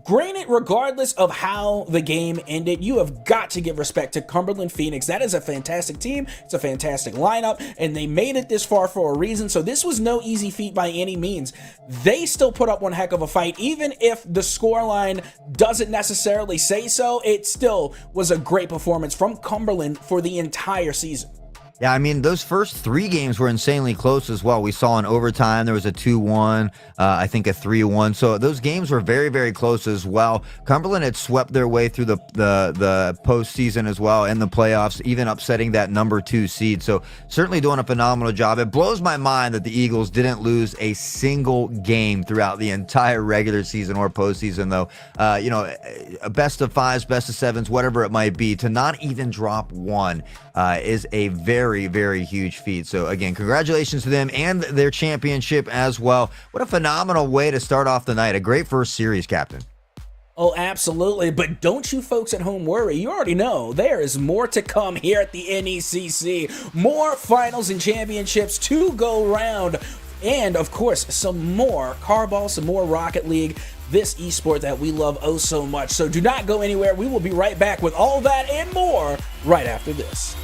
granted, regardless of how the game ended, you have got to give respect to Cumberland Phoenix. That is a fantastic team. It's a fantastic lineup. And they made it this far for a reason. So this was no easy feat by any means. They still put up one heck of a fight, even if the scoreline doesn't necessarily say so. It still was a great performance from Cumberland for the entire season. Yeah, I mean, those first 3 games were insanely close as well. We saw in overtime, there was a 2-1, I think a 3-1. So those games were very, very close as well. Cumberland had swept their way through the postseason as well and the playoffs, even upsetting that number 2 seed. So certainly doing a phenomenal job. It blows my mind that the Eagles didn't lose a single game throughout the entire regular season or postseason, though. A best of 5s, best of 7s, whatever it might be, to not even drop one is a very, very huge feat. So again, congratulations to them and their championship as well. What a phenomenal way to start off the night. A great first series, Captain. Oh, absolutely. But don't you folks at home worry. You already know there is more to come here at the NECC. More finals and championships to go round. And, of course, some more Carball, some more Rocket League, this esport that we love oh so much. So do not go anywhere. We will be right back with all that and more right after this.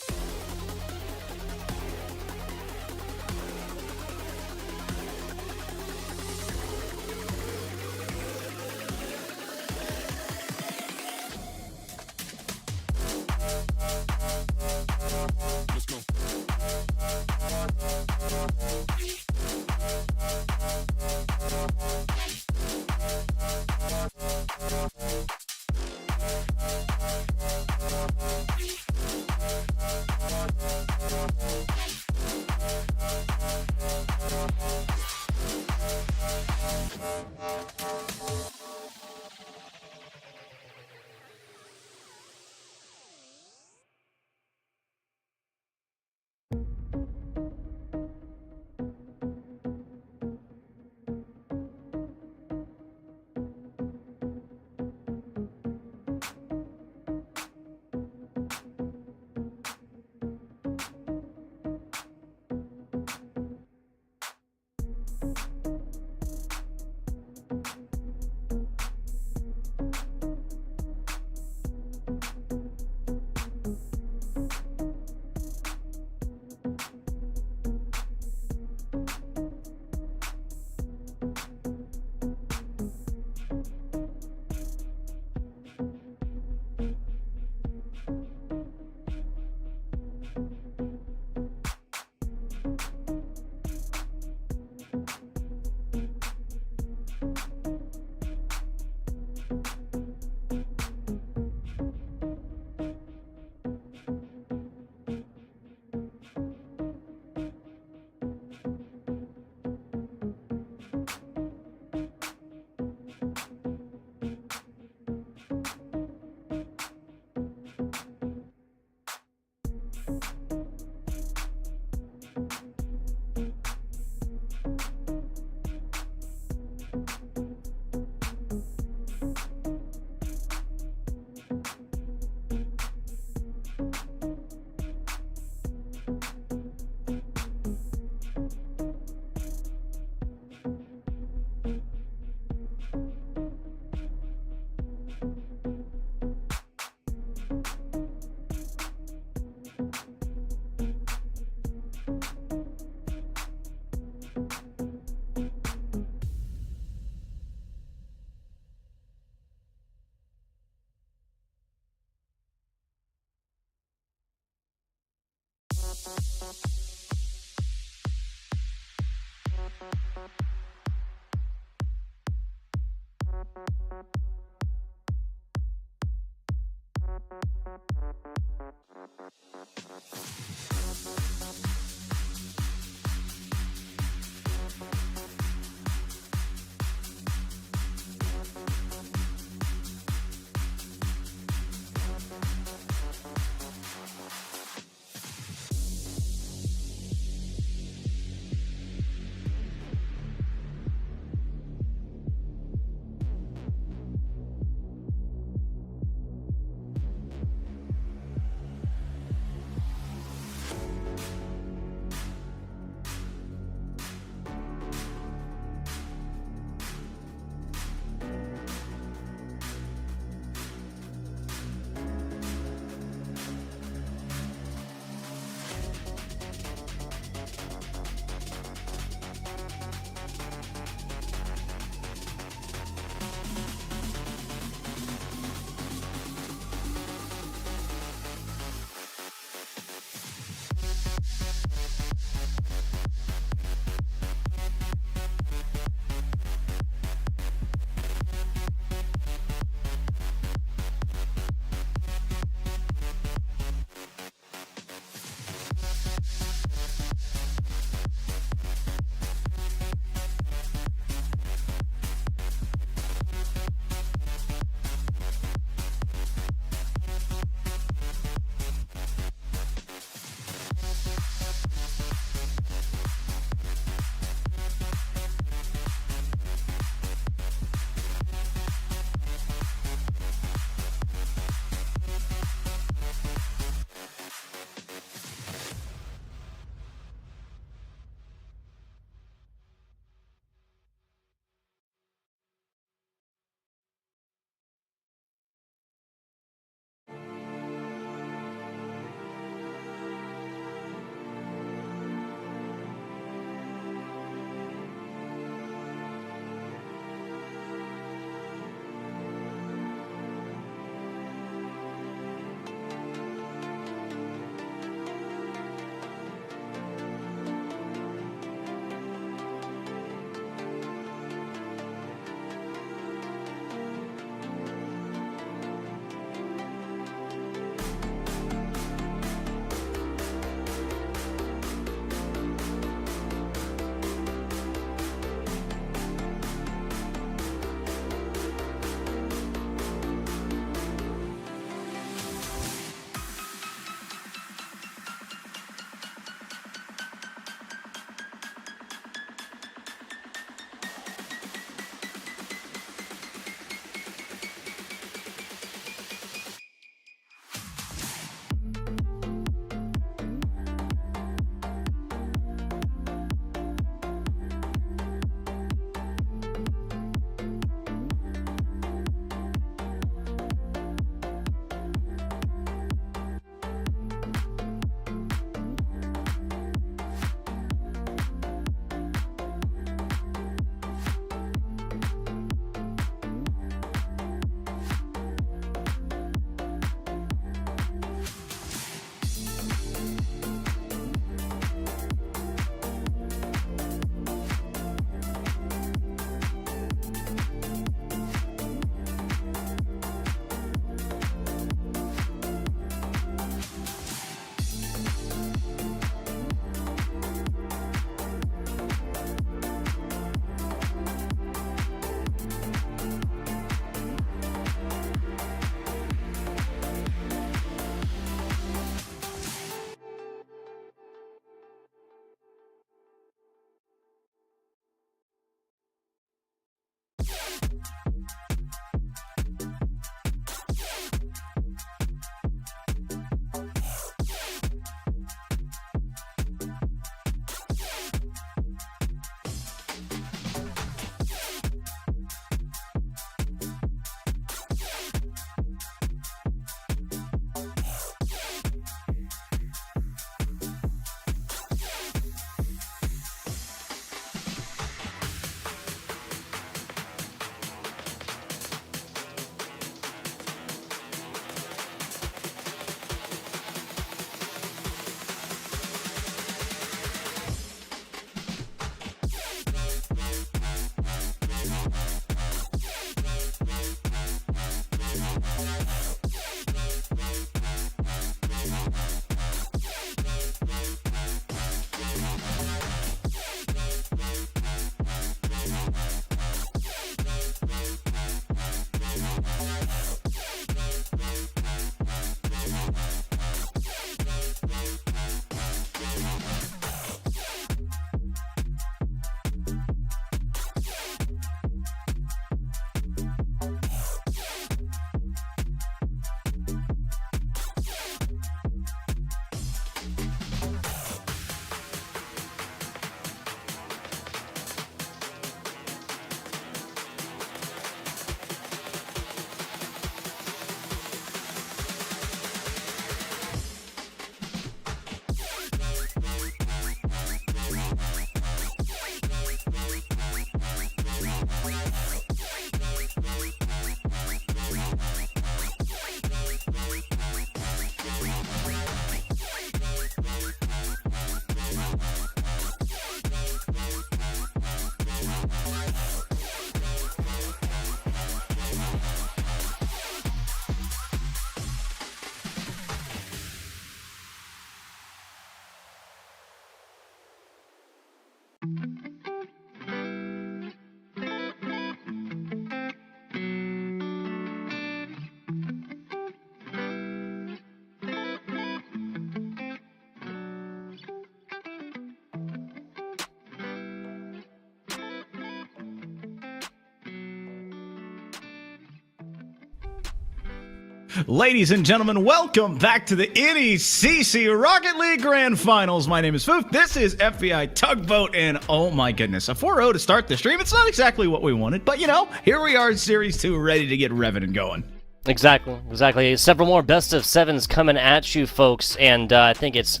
Ladies and gentlemen, welcome back to the NECC Rocket League Grand Finals. My name is Foof. This is FBI Tugboat, and oh my goodness, a 4-0 to start the stream. It's not exactly what we wanted, but here we are in Series 2, ready to get revving and going. Exactly. Several more best of sevens coming at you, folks, and I think it's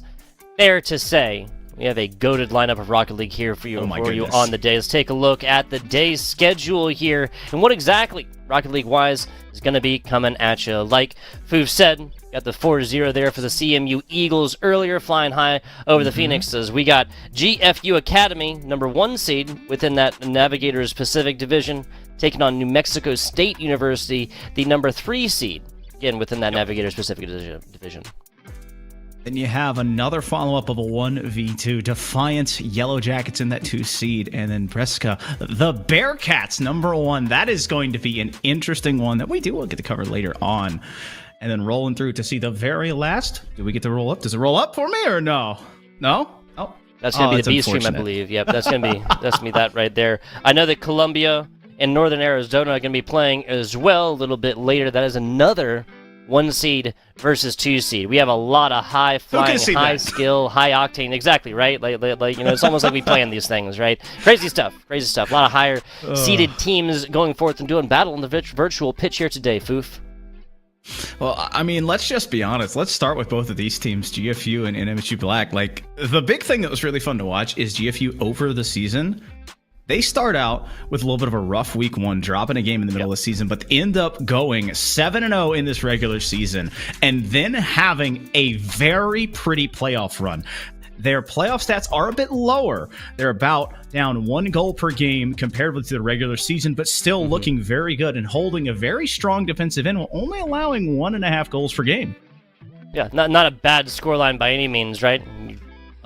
fair to say we have a goated lineup of Rocket League here for you, you on the day. Let's take a look at the day's schedule here and what exactly Rocket League-wise is going to be coming at you. Like Foof said, got the 4-0 there for the CMU Eagles earlier, flying high over the Phoenixes. We got GFU Academy, number 1 seed within that Navigators Pacific Division, taking on New Mexico State University, the number 3 seed, again within that Navigators Pacific Division. Then you have another follow-up of a 1v2. Defiance, Yellow Jackets in that 2 seed. And then Bresca, the Bearcats, number 1. That is going to be an interesting one that we will get to cover later on. And then rolling through to see the very last. Do we get to roll up? Does it roll up for me or no? No? Oh. That's going to be the B stream, I believe. Yep, that's going to be that right there. I know that Columbia and Northern Arizona are going to be playing as well a little bit later. That is another 1 seed versus 2 seed. We have a lot of high flying, high skill, high octane. Exactly, right? Like it's almost like we plan these things, right? Crazy stuff. A lot of higher seeded teams going forth and doing battle in the virtual pitch here today, Foof. Well, I mean, let's just be honest. Let's start with both of these teams, GFU and NMSU Black. Like, the big thing that was really fun to watch is GFU over the season. They start out with a little bit of a rough week 1, dropping a game in the middle of the season, but end up going 7-0 in this regular season, and then having a very pretty playoff run. Their playoff stats are a bit lower. They're about down 1 goal per game compared with the regular season, but still looking very good and holding a very strong defensive end, while only allowing 1.5 goals per game. Yeah, not a bad scoreline by any means, right?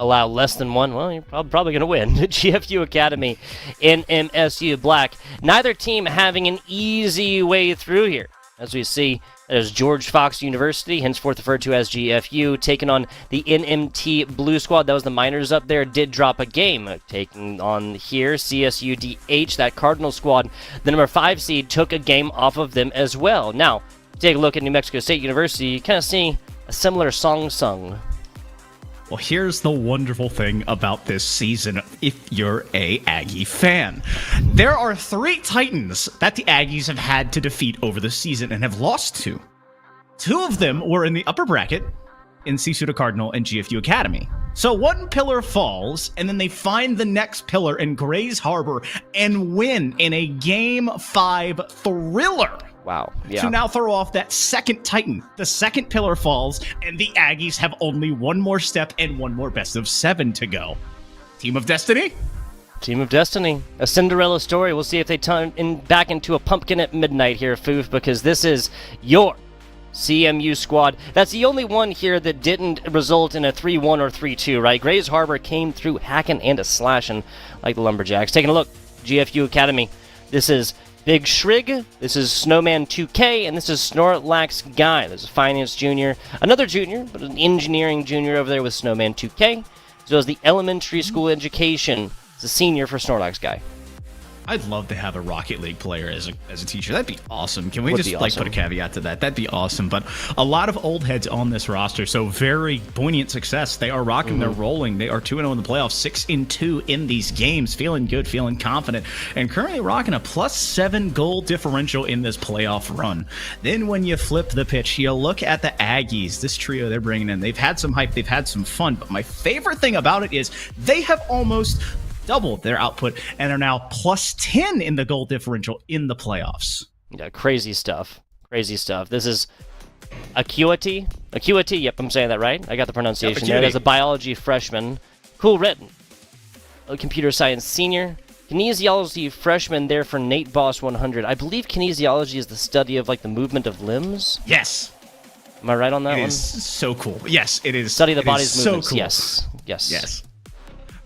Allow less than 1, well, you're probably going to win. GFU Academy and MSU Black. Neither team having an easy way through here. As we see, there's George Fox University, henceforth referred to as GFU, taking on the NMT Blue Squad. That was the Miners up there, did drop a game. Taking on here, CSUDH, that Cardinal squad. The number 5 seed took a game off of them as well. Now, take a look at New Mexico State University. You kind of see a similar song sung. Well, here's the wonderful thing about this season, if you're a Aggie fan. There are 3 Titans that the Aggies have had to defeat over the season and have lost to. 2 of them were in the upper bracket in CSUDA Cardinal and GFU Academy. So 1 pillar falls, and then they find the next pillar in Grays Harbor and win in a Game 5 thriller. Wow. Yeah. To now throw off that second Titan. The second pillar falls, and the Aggies have only 1 more step and 1 more best of 7 to go. Team of Destiny? Team of Destiny. A Cinderella story. We'll see if they turn back into a pumpkin at midnight here, Foof, because this is your CMU squad. That's the only one here that didn't result in a 3-1 or 3-2, right? Grays Harbor came through hacking and a slashing like the Lumberjacks. Taking a look, GFU Academy. This is Big Shrig, this is Snowman 2K, and this is Snorlax Guy. There's a finance junior, another junior, but an engineering junior over there with Snowman 2K, as well as the elementary school education. It's a senior for Snorlax Guy. I'd love to have a Rocket League player as a teacher. That'd be awesome. Can we Would just be like awesome. put a caveat to that? That'd be awesome. But a lot of old heads on this roster, so very poignant success. They are rocking, they're rolling. They are 2-0 in the playoffs, 6-2 in these games, feeling good, feeling confident, and currently rocking a +7 goal differential in this playoff run. Then when you flip the pitch, you look at the Aggies, this trio they're bringing in. They've had some hype, they've had some fun, but my favorite thing about it is they have almost doubled their output and are now +10 in the goal differential in the playoffs. Yeah, crazy stuff. This is Acuity, yep, I'm saying that right. I got the pronunciation there. There's a biology freshman. Cool written. A computer science senior. Kinesiology freshman there for Nate Boss 100. I believe kinesiology is the study of like the movement of limbs. Yes. Am I right on that one? It is so cool. Yes, it is. Study the body's movements. So cool. Yes.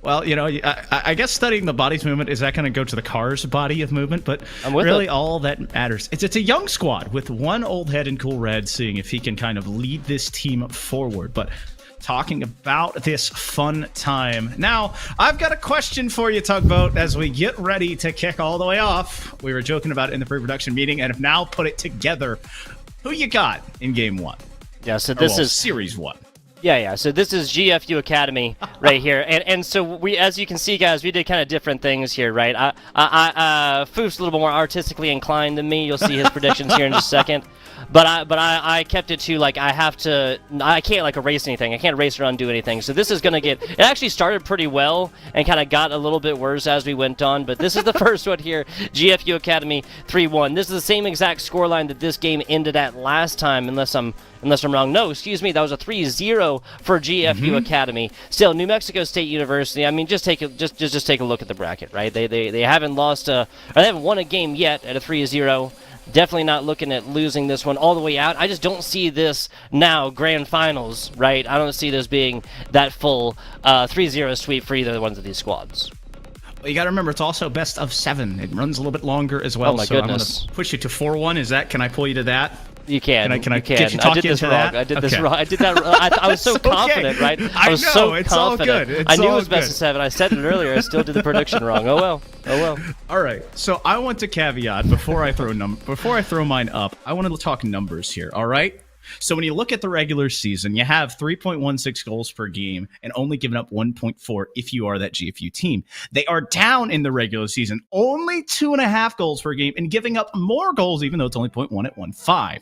Well, I guess studying the body's movement, is that going to go to the car's body of movement? But I'm really all that matters, it's a young squad with 1 old head in Cool Red, seeing if he can kind of lead this team forward. But talking about this fun time. Now, I've got a question for you, Tugboat, as we get ready to kick all the way off. We were joking about it in the pre-production meeting and have now put it together. Who you got in game 1? Yeah, so this is series 1. Yeah. So this is GFU Academy right here, and so we, as you can see, guys, we did kind of different things here, right? Foof's a little bit more artistically inclined than me. You'll see his predictions here in just a second. But I kept it to, like, I can't, like, erase anything. I can't erase or undo anything. So this is going to it actually started pretty well and kind of got a little bit worse as we went on. But this is the first one here, GFU Academy 3-1. This is the same exact scoreline that this game ended at last time, unless I'm wrong. No, excuse me, that was a 3-0 for GFU Academy. Still, New Mexico State University, I mean, just take a look at the bracket, right? They haven't lost or they haven't won a game yet at a 3-0. Definitely not looking at losing this one all the way out. I just don't see this now grand finals, right? I don't see this being that full 3-0 sweep for either one of these squads. Well, you got to remember, it's also best of 7. It runs a little bit longer as well. Oh my so goodness. I'm going to push you to 4-1. Can I pull you to that? You can. Can I get you talking I did this into wrong. that? I did this Okay. wrong. I did that. I was so confident, right? I was so it's all confident. good. I knew it was best of 7. I said it earlier. I still did the prediction wrong. Oh well. All right. So I want to caveat before I throw mine up. I want to talk numbers here. All right. So when you look at the regular season, you have 3.16 goals per game and only giving up 1.4 if you are that GFU team. They are down in the regular season, only 2.5 goals per game and giving up more goals, even though it's only 0.1 at 1.5.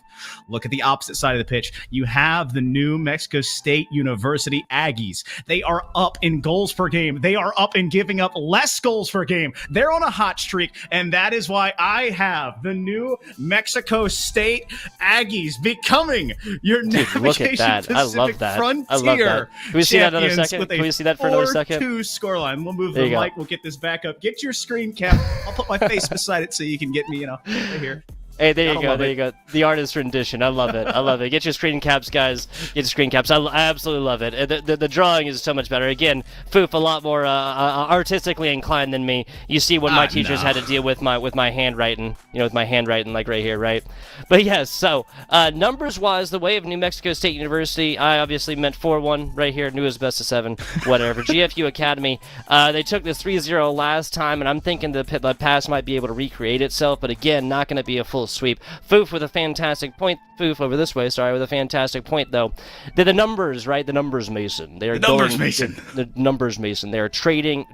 Look at the opposite side of the pitch. You have the New Mexico State University Aggies. They are up in goals per game. They are up in giving up less goals per game. They're on a hot streak, and that is why I have the New Mexico State Aggies becoming your Navigation look at that. Pacific I love that. Frontier I love that. Can we see that another champions second? with a Can we see that for another second? 4-2 scoreline. We'll move There the you go. mic. We'll get this back up. Get your screen cap. I'll put my face beside it so you can get me, right here. Hey, there you I go. love There it. you go. The artist rendition. I love it. I love it. Get your screen caps, guys. Get your screen caps. I absolutely love it. The drawing is so much better. Again, Foof a lot more artistically inclined than me. You see what my teachers had to deal with my handwriting. With my handwriting, like right here, right? But yes. So numbers-wise, the way of New Mexico State University, I obviously meant 4-1 right here. Knew it was best of 7. Whatever. GFU Academy. They took this 3-0 last time, and I'm thinking the pass might be able to recreate itself. But again, not going to be a full sweep. Foof with a fantastic point. Foof over this way, sorry, with a fantastic point, though. They're the numbers, right? The numbers mason. They are The numbers mason. The numbers mason. They are trending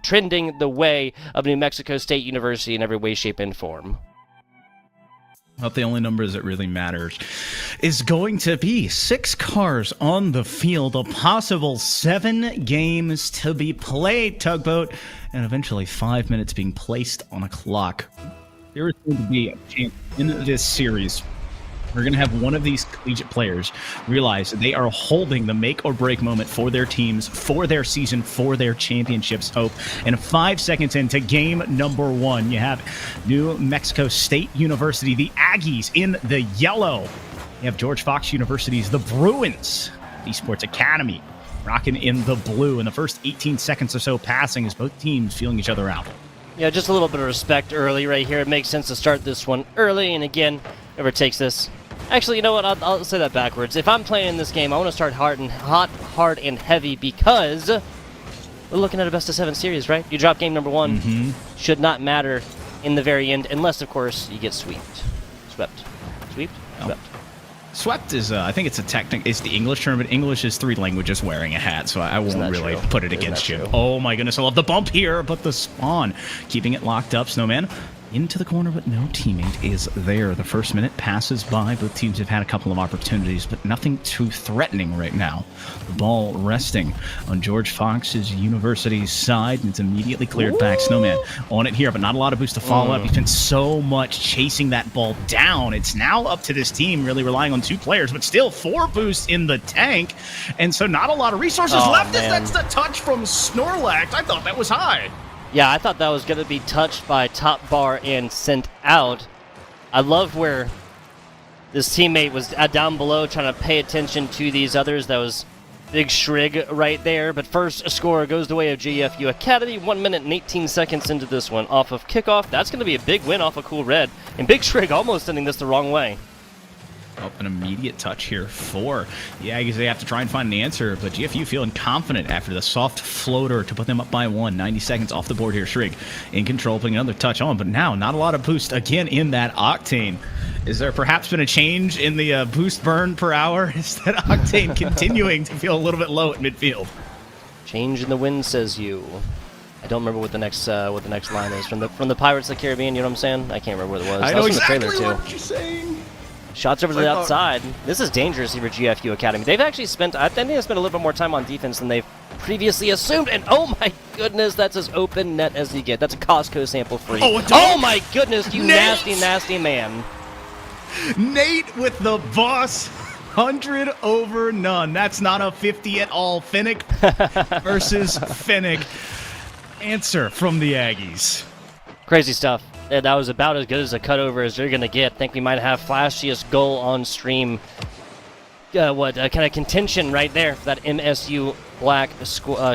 the way of New Mexico State University in every way, shape, and form. Not the only numbers that really matters is going to be 6 cars on the field, a possible 7 games to be played, Tugboat, and eventually 5 minutes being placed on a clock. There is going to be a chance in this series we're going to have one of these collegiate players realize that they are holding the make or break moment for their teams, for their season, for their championships hope. And 5 seconds into game number 1, you have New Mexico State University, the Aggies in the yellow. You have George Fox University's the Bruins, Esports Academy, rocking in the blue. In the first 18 seconds or so passing as both teams feeling each other out. Yeah, just a little bit of respect early right here. It makes sense to start this one early. And again, whoever takes this. Actually, you know what? I'll say that backwards. If I'm playing this game, I want to start hard and heavy because we're looking at a best of 7 series, right? You drop game number 1, should not matter in the very end, unless of course you get swept. Swept. Swept is, I think it's it's the English term, but English is 3 languages wearing a hat, so I won't really put it against you. Oh my goodness, I love the bump here, but the spawn, keeping it locked up. Snowman into the corner, but no teammate is there. The first minute passes by. Both teams have had a couple of opportunities, but nothing too threatening right now. The ball resting on George Fox's University's side, and it's immediately cleared back. Snowman on it here, but not a lot of boost to follow up. He's been so much chasing that ball down. It's now up to this team, really relying on 2 players, but still 4 boosts in the tank, and so not a lot of resources left. Man. That's the touch from Snorlax. I thought that was high. Yeah, I thought that was going to be touched by top bar and sent out. I love where this teammate was down below trying to pay attention to these others. That was big Shrig right there. But first score goes the way of GFU Academy. 1 minute and 18 seconds into this one off of kickoff. That's going to be a big win off of Cool Red. And Big Shrig almost sending this the wrong way. Oh, an immediate touch here for the Aggies. They have to try and find an answer, but GFU feeling confident after the soft floater to put them up by 1. 90 seconds off the board here. Shrig in control, putting another touch on, but now not a lot of boost again in that Octane. Is there perhaps been a change in the boost burn per hour? Is that Octane continuing to feel a little bit low at midfield? Change in the wind, says you. I don't remember what the next line is from the Pirates of the Caribbean. You know what I'm saying? I can't remember what it was. I That know was from exactly the trailer what too. you're saying. Shots over to the outside. This is dangerous here for GFU Academy. They've actually spent, I think they've spent a little bit more time on defense than they've previously assumed. And oh my goodness, that's as open net as you get. That's a Costco sample for you. Oh my goodness, you nasty, nasty man. Nate with the boss. 100 over none. That's not a 50 at all. Finnick versus Finnick. Answer from the Aggies. Crazy stuff. Yeah, that was about as good as a cutover as you're going to get. I think we might have flashiest goal on stream. Kind of contention right there for that MSU Black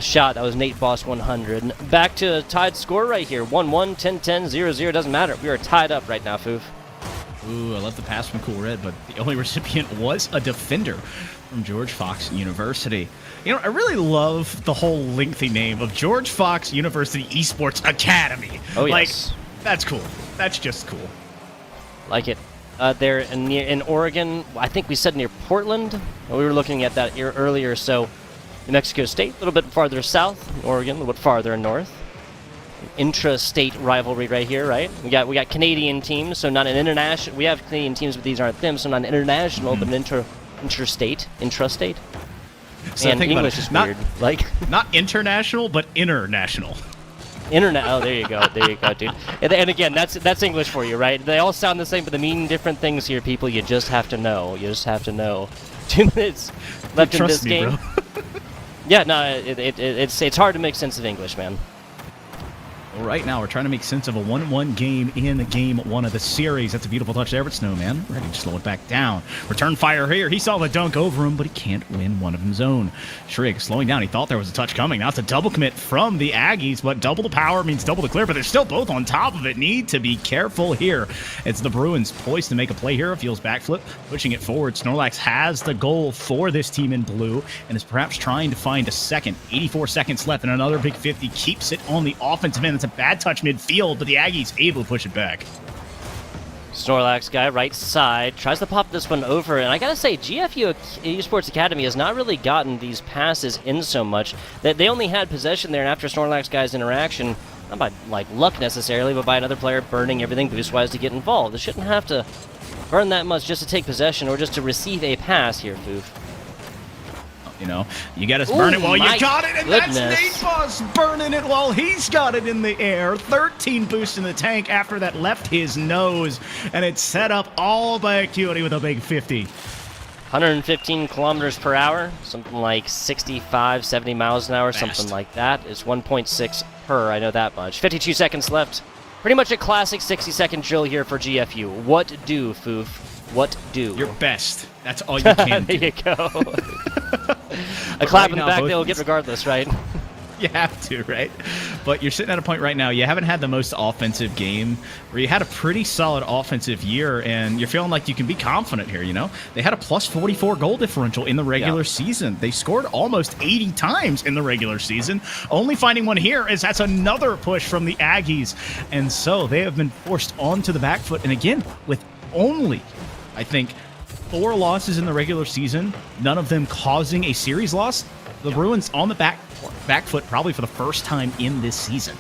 shot. That was Nate Boss 100. Back to a tied score right here. 1-1, 10-10, 0-0. Doesn't matter. We are tied up right now, Foof. Ooh, I love the pass from Cool Red, but the only recipient was a defender from George Fox University. You know, I really love the whole lengthy name of George Fox University Esports Academy. Oh, yes. Like, that's cool. That's just cool. Like it. They're in Oregon. I think we said near Portland. We were looking at that earlier. So, New Mexico State, a little bit farther south. Oregon, a little bit farther north. Intra-state rivalry right here, right? We got Canadian teams, so not an international. We have Canadian teams, but these aren't them, so not an international, but an intrastate. So and think English about it. is Not, weird. Like not international, but international. internet. Oh, there you go, dude. And again, that's English for you, right? They all sound the same, but they mean different things here, people. You just have to know. 2 minutes left in this game. Bro. Yeah, no, it's hard to make sense of English, man. Well, right now, we're trying to make sense of a 1-1 game in game 1 of the series. That's a beautiful touch there, but Snowman ready to slow it back down. Return fire here. He saw the dunk over him, but he can't win one of his own. Shrig slowing down. He thought there was a touch coming. Now it's a double commit from the Aggies, but double the power means double the clear, but they're still both on top of it. Need to be careful here. It's the Bruins poised to make a play here. Feels backflip, pushing it forward. Snorlax has the goal for this team in blue and is perhaps trying to find a second. 84 seconds left, and another big 50 keeps it on the offensive end. It's a bad touch midfield, but the Aggies able to push it back. Snorlax guy, right side, tries to pop this one over, and I gotta say, GFU Esports Academy has not really gotten these passes in so much. That they only had possession there, and after Snorlax guy's interaction, not by like luck necessarily, but by another player burning everything boost-wise to get involved. They shouldn't have to burn that much just to take possession or just to receive a pass here, Foof. You know, you got to burn it while you got it, and goodness. that's Nate Boss burning it while he's got it in the air. 13 boosts in the tank after that left his nose, and it's set up all by Acuity with a big 50. 115 kilometers per hour, something like 65, 70 miles an hour, Fast. something like that. It's 1.6 per, I know that much. 52 seconds left. Pretty much a classic 60-second drill here for GFU. What do, Foof? What do? Your best. That's all you can There do. you go. A clap right in the now, back both they'll of get these- regardless, right? You have to, right? But you're sitting at a point right now, you haven't had the most offensive game, where you had a pretty solid offensive year, and you're feeling like you can be confident here, you know? They had a plus 44 goal differential in the regular season. They scored almost 80 times in the regular season. Only finding one here is that's another push from the Aggies. And so they have been forced onto the back foot. And again, with only, I think, 4 losses in the regular season, none of them causing a series loss, the Bruins on the back foot probably for the first time in this season.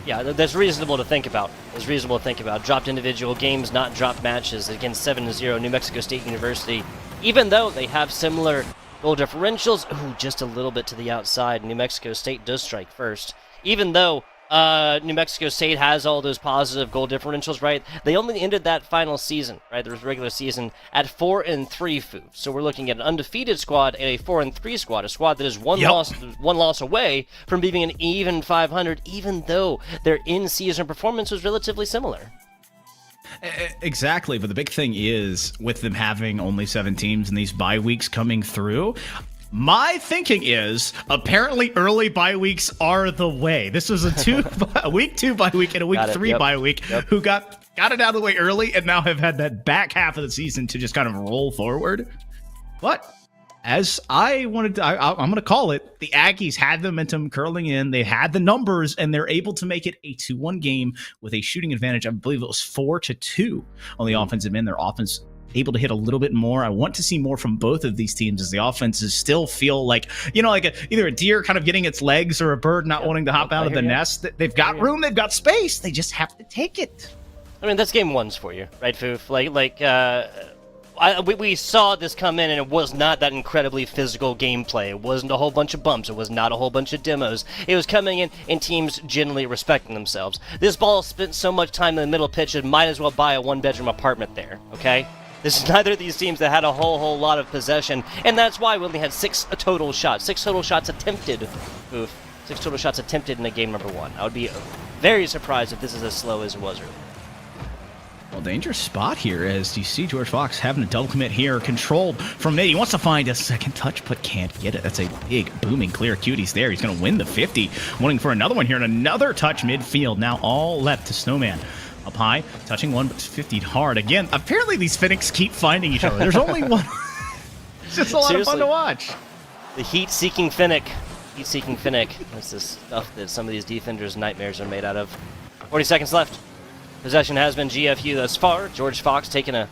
Yeah, that's reasonable to think about. It's reasonable to think about. Dropped individual games, not dropped matches. Against 7-0, New Mexico State University. Even though they have similar goal differentials, ooh, just a little bit to the outside. New Mexico State does strike first. Even though New Mexico State has all those positive goal differentials, right? They only ended that final season, right? The regular season at 4-3, Foof. So we're looking at an undefeated squad and a 4-3 squad, a squad that is one loss away from being an even 500, even though their in-season performance was relatively similar. Exactly, but the big thing is, with them having only 7 teams and these bye weeks coming through, my thinking is, apparently early bye weeks are the way. This was a week 2 bye week and a week 3 bye week who got got it out of the way early and now have had that back half of the season to just kind of roll forward. But as I wanted to, I'm going to call it, the Aggies had the momentum curling in. They had the numbers, and they're able to make it a 2-1 game with a shooting advantage. I believe it was 4-2 on the offensive end. Their offense able to hit a little bit more. I want to see more from both of these teams as the offenses still feel like, either a deer kind of getting its legs or a bird not wanting to hop out of the nest. They've got room, they've got space. They just have to take it. I mean, that's game ones for you, right, Foof? We saw this come in, and it was not that incredibly physical gameplay. It wasn't a whole bunch of bumps. It was not a whole bunch of demos. It was coming in and teams generally respecting themselves. This ball spent so much time in the middle pitch, it might as well buy a one-bedroom apartment there, okay? This is neither of these teams that had a whole lot of possession, and that's why we only had 6 total shots. 6 total shots attempted. Oof. 6 total shots attempted in the game number 1. I would be very surprised if this is as slow as it was earlier. Well, dangerous spot here as you see George Fox having a double commit here, controlled from mid. He wants to find a second touch, but can't get it. That's a big, booming clear. Cutie's there. He's going to win the 50. Wanting for another one here, and another touch midfield. Now all left to Snowman. Up high, touching one, but 50'd hard. Again, apparently these Phoenix keep finding each other. There's only one. It's just a lot of fun to watch. The heat-seeking Finnick. Heat-seeking Finnick. That's the stuff that some of these defenders' nightmares are made out of. 40 seconds left. Possession has been GFU thus far. George Fox taking a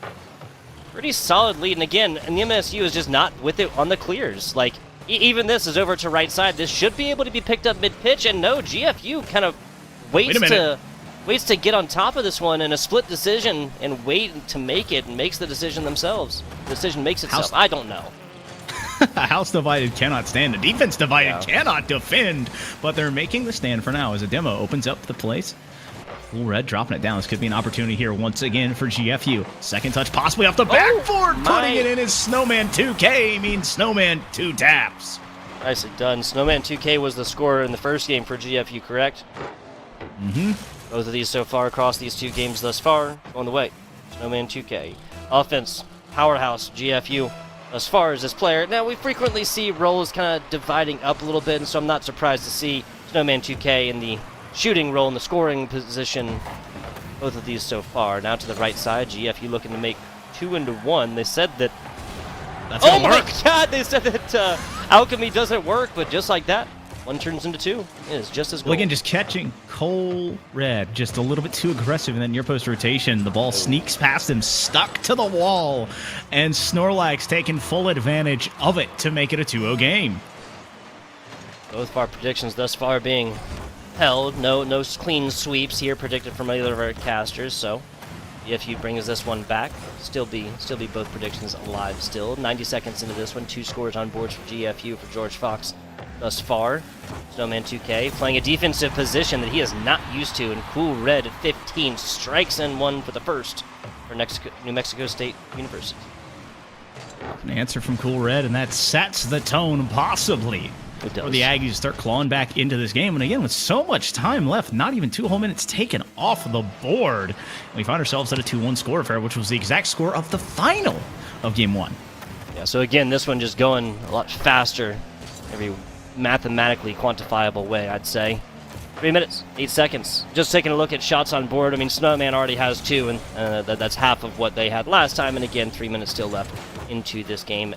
pretty solid lead. And again, and the MSU is just not with it on the clears. Like, even this is over to right side. This should be able to be picked up mid-pitch. And no, GFU kind of waits to get on top of this one in a split decision and wait to make it and makes the decision themselves. The decision makes itself. I don't know. A house divided cannot stand. A defense divided cannot defend. But they're making the stand for now as a demo opens up the place. Cool Red dropping it down. This could be an opportunity here once again for GFU. Second touch possibly off the backboard. Putting it in his Snowman 2K means Snowman 2 taps. Nicely done. Snowman 2K was the scorer in the first game for GFU, correct? Mm-hmm. Both of these so far across these 2 games thus far on the way. Snowman 2K. Offense, powerhouse, GFU. As far as this player, now we frequently see roles kind of dividing up a little bit, and so I'm not surprised to see Snowman 2K in the shooting role in the scoring position. Both of these so far. Now to the right side, GFU looking to make 2 into 1. They said that. That's gonna work. My God! They said that alchemy doesn't work, but just like that, 1 turns into 2. It is just as good. Well, again, just catching Cole Red just a little bit too aggressive in that near post rotation. The ball sneaks past him, stuck to the wall, and Snorlax taking full advantage of it to make it a 2-0 game. Both of our predictions thus far being held. No clean sweeps here predicted from either of our casters, so GFU brings this one back. Still be both predictions alive still. 90 seconds into this one, 2 scores on boards for GFU for George Fox thus far. Snowman 2K playing a defensive position that he is not used to, and Cool Red 15 strikes in 1 for the first for New Mexico State University. An answer from Cool Red, and that sets the tone possibly for the Aggies to start clawing back into this game. And again, with so much time left, not even 2 whole minutes taken off the board, we find ourselves at a 2-1 score affair, which was the exact score of the final of Game 1. Yeah, so again, this one just going a lot faster, every mathematically quantifiable way, I'd say. 3 minutes, 8 seconds. Just taking a look at shots on board. I mean, Snowman already has 2, and that's half of what they had last time. And again, 3 minutes still left into this game.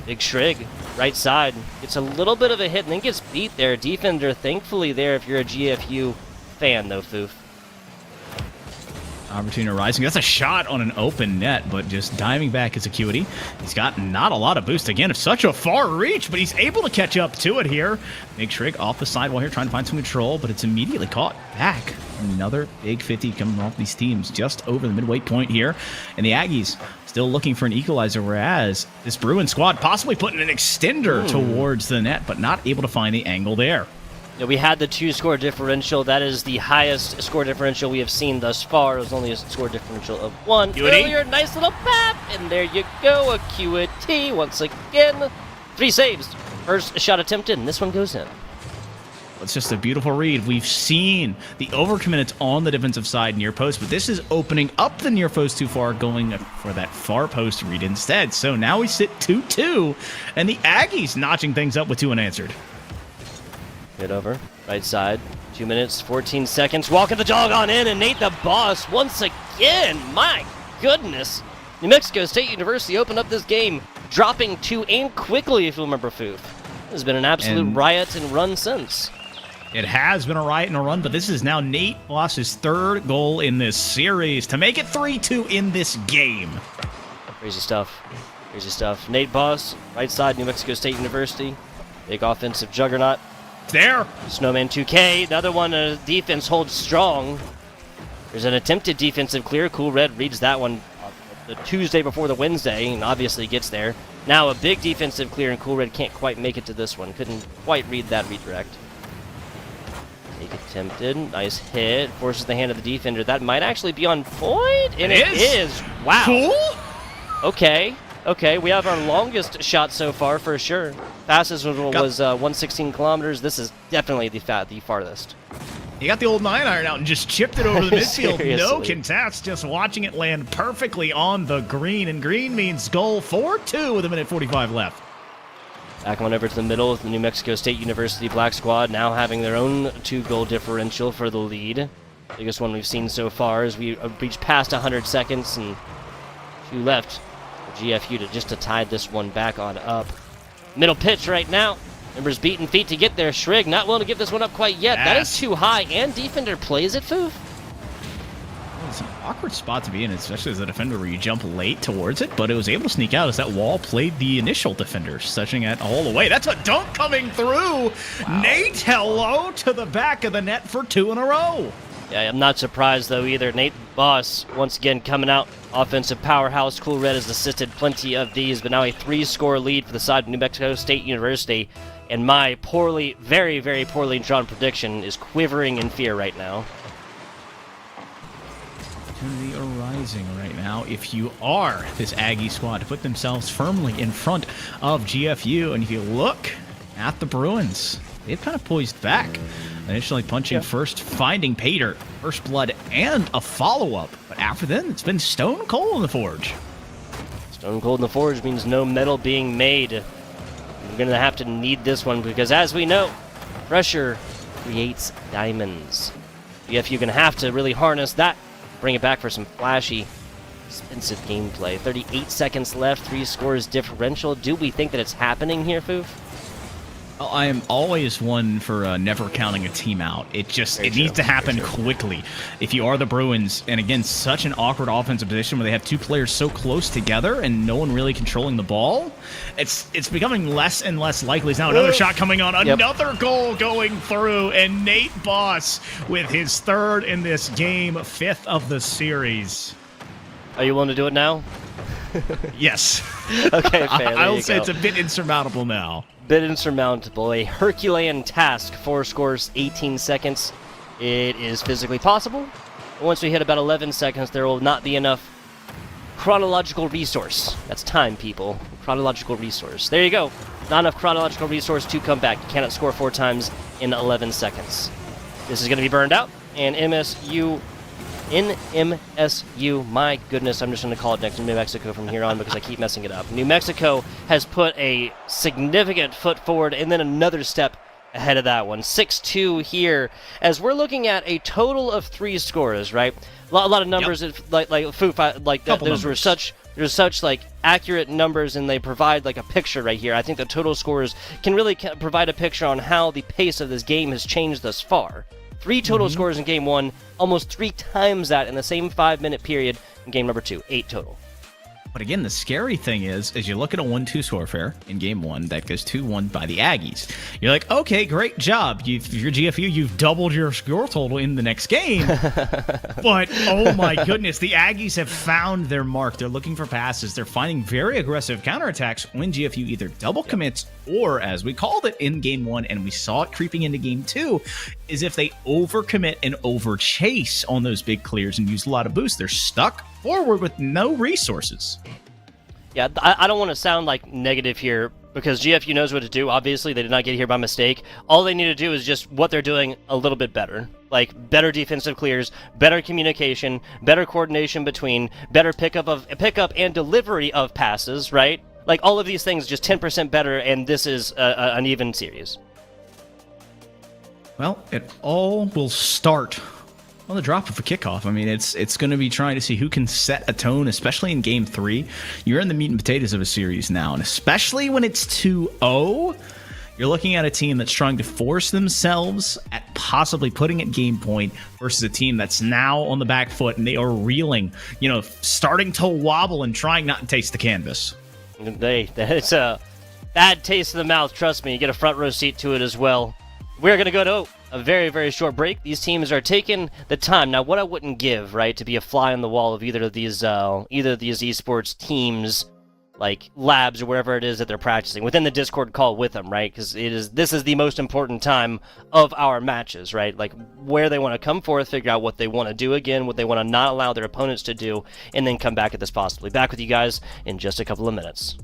Big Shrig, right side, gets a little bit of a hit and then gets beat there. Defender, thankfully there if you're a GFU fan, though, Foof. Opportunity rising. That's a shot on an open net, but just diving back is Acuity. He's got not a lot of boost. Again, it's such a far reach, but he's able to catch up to it here. Big Shrig off the sidewall here, trying to find some control, but it's immediately caught back. Another big 50 coming off these teams just over the midway point here. And the Aggies still looking for an equalizer, whereas this Bruin squad possibly putting an extender towards the net, but not able to find the angle there. Yeah, we had the 2-score differential. That is the highest score differential we have seen thus far. It was only a score differential of 1 earlier. Nice little pap, and there you go. Acuity once again. 3 saves. First shot attempted, and this one goes in. It's just a beautiful read. We've seen the overcommitments on the defensive side near post, but this is opening up the near post too far, going for that far post read instead. So now we sit 2-2, and the Aggies notching things up with 2 unanswered. Hit over, right side. 2 minutes, 14 seconds. Walking the dog on in, and Nate the Boss once again. My goodness. New Mexico State University opened up this game, dropping 2 and quickly, if you remember, Foof. There's been an absolute riot and run since. It has been a riot and a run, but this is now Nate Boss's 3rd goal in this series to make it 3-2 in this game. Crazy stuff. Crazy stuff. Nate Boss, right side, New Mexico State University. Big offensive juggernaut. There. Snowman 2K. The other one, defense holds strong. There's an attempted defensive clear. Cool Red reads that one the Tuesday before the Wednesday and obviously gets there. Now a big defensive clear, and Cool Red can't quite make it to this one. Couldn't quite read that redirect. Take attempted. Nice hit. Forces the hand of the defender. That might actually be on point. And it is. Wow. Cool. Okay. Okay, we have our longest shot so far for sure. Fastest was 116 kilometers. This is definitely the farthest. He got the old 9-iron out and just chipped it over the midfield. No Seriously. contest, just watching it land perfectly on the green. And green means goal 4-2 with 1:45 left. Back on over to the middle of the New Mexico State University Black Squad, now having their own 2-goal differential for the lead. Biggest one we've seen so far as we reached past 100 seconds and 2 left. GFU to tie this one back on up. Middle pitch right now. Members beating feet to get there. Shrigg not willing to give this one up quite yet. That is too high, and defender plays it, Foof. Well, it's an awkward spot to be in, especially as a defender where you jump late towards it, but it was able to sneak out as that wall played the initial defender, touching it all the way. That's a dunk coming through. Wow. Nate, hello to the back of the net for 2 in a row. Yeah, I'm not surprised, though, either. Nate Boss, once again, coming out. Offensive powerhouse. Cool Red has assisted plenty of these, but now a 3-score lead for the side of New Mexico State University. And my very, very poorly drawn prediction is quivering in fear right now. Opportunity arising right now if you are this Aggie squad to put themselves firmly in front of GFU. And if you look at the Bruins, they've kind of poised back. Initially punching first, finding Pater, first blood, and a follow-up. But after then, it's been stone cold in the forge. Stone cold in the forge means no metal being made. We're going to have to need this one because, as we know, pressure creates diamonds. GFU going to have to really harness that, bring it back for some flashy, expensive gameplay. 38 seconds left, 3 scores differential. Do we think that it's happening here, Foof? Well, I am always one for never counting a team out. It needs to happen quickly. If you are the Bruins, and again, such an awkward offensive position where they have 2 players so close together and no one really controlling the ball, it's becoming less and less likely. Now another shot coming on, another goal going through, and Nate Boss with his 3rd in this game, 5th of the series. Are you willing to do it now? Yes. Okay, fair. I'll say it's a bit insurmountable now. Bit insurmountable. A Herculean task. 4 scores, 18 seconds. It is physically possible. Once we hit about 11 seconds, there will not be enough chronological resource. That's time, people. Chronological resource. There you go. Not enough chronological resource to come back. You cannot score 4 times in 11 seconds. This is going to be burned out, and NMSU, my goodness, I'm just going to call it next to New Mexico from here on because I keep messing it up. New Mexico has put a significant foot forward and then another step ahead of that one. 6-2 here, as we're looking at a total of 3 scores, right? A lot of numbers, like Foof, like that. There's such like accurate numbers, and they provide like a picture right here. I think the total scores can really provide a picture on how the pace of this game has changed thus far. 3 total scores in Game 1, almost 3 times that in the same 5-minute period in Game number 2. 8 total. But again, the scary thing is you look at a 1-2 score fair in Game 1 that goes 2-1 by the Aggies. You're like, okay, great job. If you're GFU, you've doubled your score total in the next game. But, oh my goodness, the Aggies have found their mark. They're looking for passes. They're finding very aggressive counterattacks when GFU either double commits or, as we called it in Game 1, and we saw it creeping into Game 2, is if they overcommit and overchase on those big clears and use a lot of boost, they're stuck forward with no resources. Yeah, I don't want to sound like negative here because GFU knows what to do. Obviously, they did not get here by mistake. All they need to do is just what they're doing a little bit better. Like better defensive clears, better communication, better coordination between, better pickup and delivery of passes, right? Like all of these things just 10% better, and this is an even series. Well, it all will start on the drop of a kickoff. I mean, it's going to be trying to see who can set a tone, especially in Game 3. You're in the meat and potatoes of a series now, and especially when it's 2-0, you're looking at a team that's trying to force themselves at possibly putting at game point versus a team that's now on the back foot, and they are reeling, starting to wobble and trying not to taste the canvas. It's a bad taste in the mouth, trust me. You get a front row seat to it as well. We're going to go to a very, very short break. These teams are taking the time. Now, what I wouldn't give, right, to be a fly on the wall of either of these esports teams, like labs or wherever it is that they're practicing, within the Discord call with them, right? Because this is the most important time of our matches, right? Like where they want to come forth, figure out what they want to do again, what they want to not allow their opponents to do, and then come back at this possibly. Back with you guys in just a couple of minutes.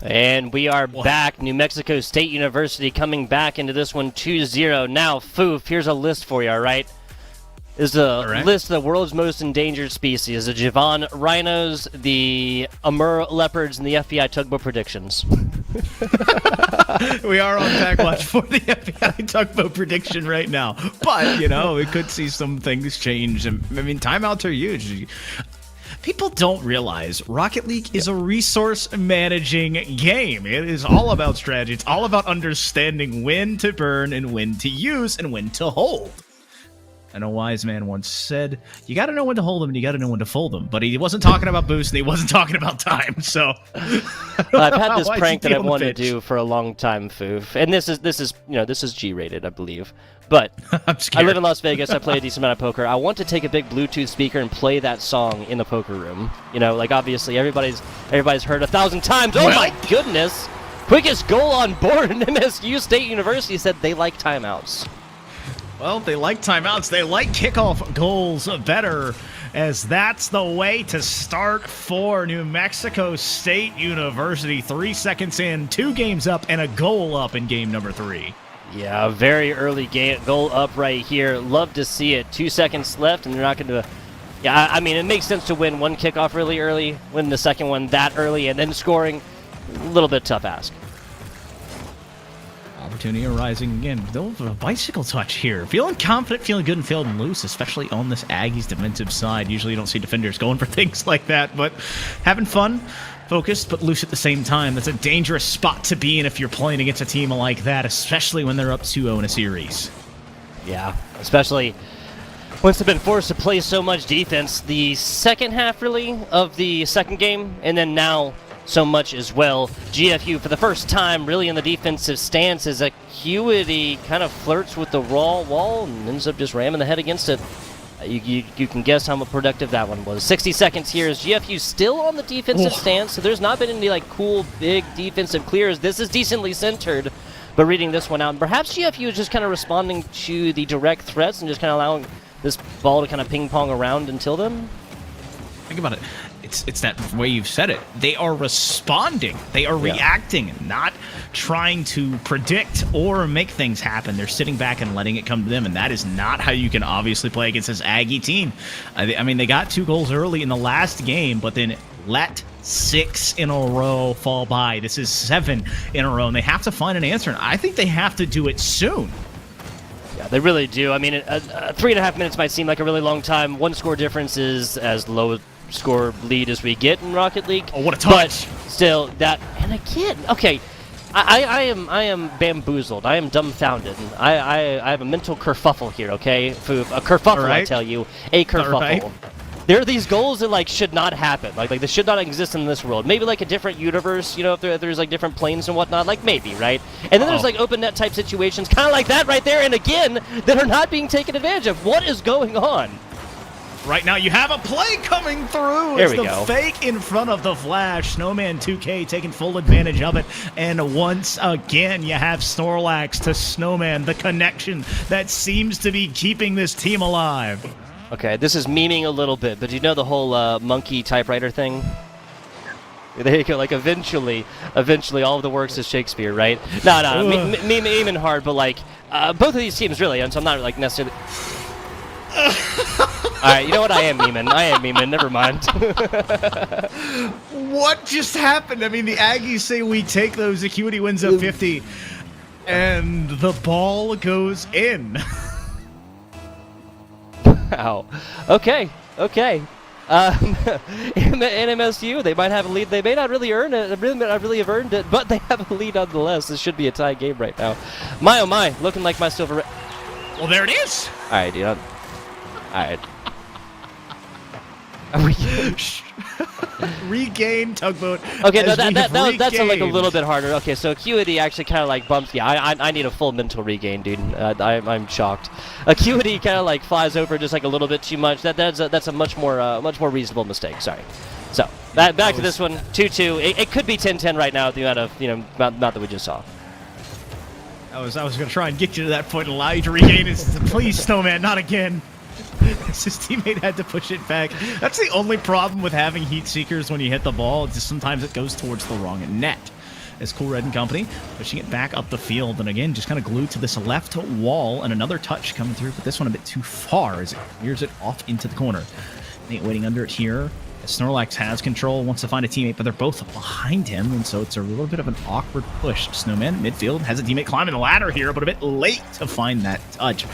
And we are back. New Mexico State University coming back into this one 2-0. Now, Foof, here's a list for you, all right? This is a list of the world's most endangered species. The Javon rhinos, the Amur leopards, and the FBI tugboat predictions. We are on backwatch for the FBI tugboat prediction right now. But, we could see some things change. I mean, timeouts are huge. People don't realize Rocket League is a resource managing game. It is all about strategy. It's all about understanding when to burn and when to use and when to hold. And a wise man once said, you got to know when to hold them and you got to know when to fold them. But he wasn't talking about boost and he wasn't talking about time. So I've had this prank that I've wanted to do for a long time, Foof. And this is G-rated, I believe. But I live in Las Vegas. I play a decent amount of poker. I want to take a big Bluetooth speaker and play that song in the poker room. Obviously everybody's heard 1,000 times. Oh my goodness! Quickest goal on board in MSU State University said they like timeouts. Well, they like timeouts. They like kickoff goals better, as that's the way to start for New Mexico State University. 3 seconds in, 2 games up, and a goal up in game number 3. Yeah, very early goal up right here. Love to see it. 2 seconds left, and they're not going to... Yeah, I mean, it makes sense to win one kickoff really early, win the second one that early, and then scoring. A little bit tough ask. Opportunity arising again. Though a bicycle touch here. Feeling confident, feeling good, and feeling loose, especially on this Aggies defensive side. Usually you don't see defenders going for things like that, but having fun, focused, but loose at the same time. That's a dangerous spot to be in if you're playing against a team like that, especially when they're up 2-0 in a series. Yeah, especially once they've been forced to play so much defense the second half, really, of the second game, and then now so much as well. GFU, for the first time, really in the defensive stance, as Acuity kind of flirts with the raw wall and ends up just ramming the head against it. You can guess how productive that one was. 60 seconds here as GFU still on the defensive stance, so there's not been any like cool, big defensive clears. This is decently centered, but reading this one out, and perhaps GFU is just kind of responding to the direct threats and just kind of allowing this ball to kind of ping-pong around until them. Think about it. It's that way you've said it. They are responding. They are reacting, not trying to predict or make things happen. They're sitting back and letting it come to them, and that is not how you can obviously play against this Aggie team. I mean, they got 2 goals early in the last game, but then let 6 in a row fall by. This is 7 in a row, and they have to find an answer, and I think they have to do it soon. Yeah, they really do. I mean, 3.5 minutes might seem like a really long time. 1 score difference is as low score lead as we get in Rocket League. Oh, what a touch! But still, that, and again, okay, I am bamboozled. I am dumbfounded. I have a mental kerfuffle here. Okay, a kerfuffle, right. I tell you, a kerfuffle. Right. There are these goals that like should not happen. Like they should not exist in this world. Maybe like a different universe, you know, if there's like different planes and whatnot. Like maybe, right? And then there's like open net type situations, kind of like that right there. And again, that are not being taken advantage of. What is going on? Right now, you have a play coming through. There it's we the go. Fake in front of the flash. Snowman 2K taking full advantage of it. And once again, you have Snorlax to Snowman, the connection that seems to be keeping this team alive. Okay, this is memeing a little bit, but do you know the whole monkey typewriter thing? There you go. Like eventually, all of the works is Shakespeare, right? No, memeing hard, but like both of these teams really. And so I'm not like necessarily. Alright, you know what? I am memeing. Never mind. What just happened? I mean, the Aggies say we take those. Acuity wins up 50. And the ball goes in. Wow. Okay. NMSU, they might have a lead. They may not really earn it. They may not really have earned it, but they have a lead nonetheless. This should be a tie game right now. My oh my, looking like my silver. Well, there it is. Alright, dude. Alright. Regain tugboat. Okay, no, that's like a little bit harder. Okay, so Acuity actually kind of like bumps. Yeah, I need a full mental regain, dude. I'm shocked. Acuity kind of like flies over just like a little bit too much. That's a much more reasonable mistake. Sorry. So back to this one. 2-2. It could be 10-10 right now with the amount that we just saw. I was going to try and get you to that point and allow you to regain it. Please, Snowman, not again. His teammate had to push it back. That's the only problem with having heat seekers when you hit the ball. It's just sometimes it goes towards the wrong net. As Cool Red and company pushing it back up the field, and again just kind of glued to this left wall, and another touch coming through, but this one a bit too far as it veers it off into the corner. Nate waiting under it here. Snorlax has control, wants to find a teammate, but they're both behind him, and so it's a little bit of an awkward push. Snowman, midfield, has a teammate climbing the ladder here, but a bit late to find that touch.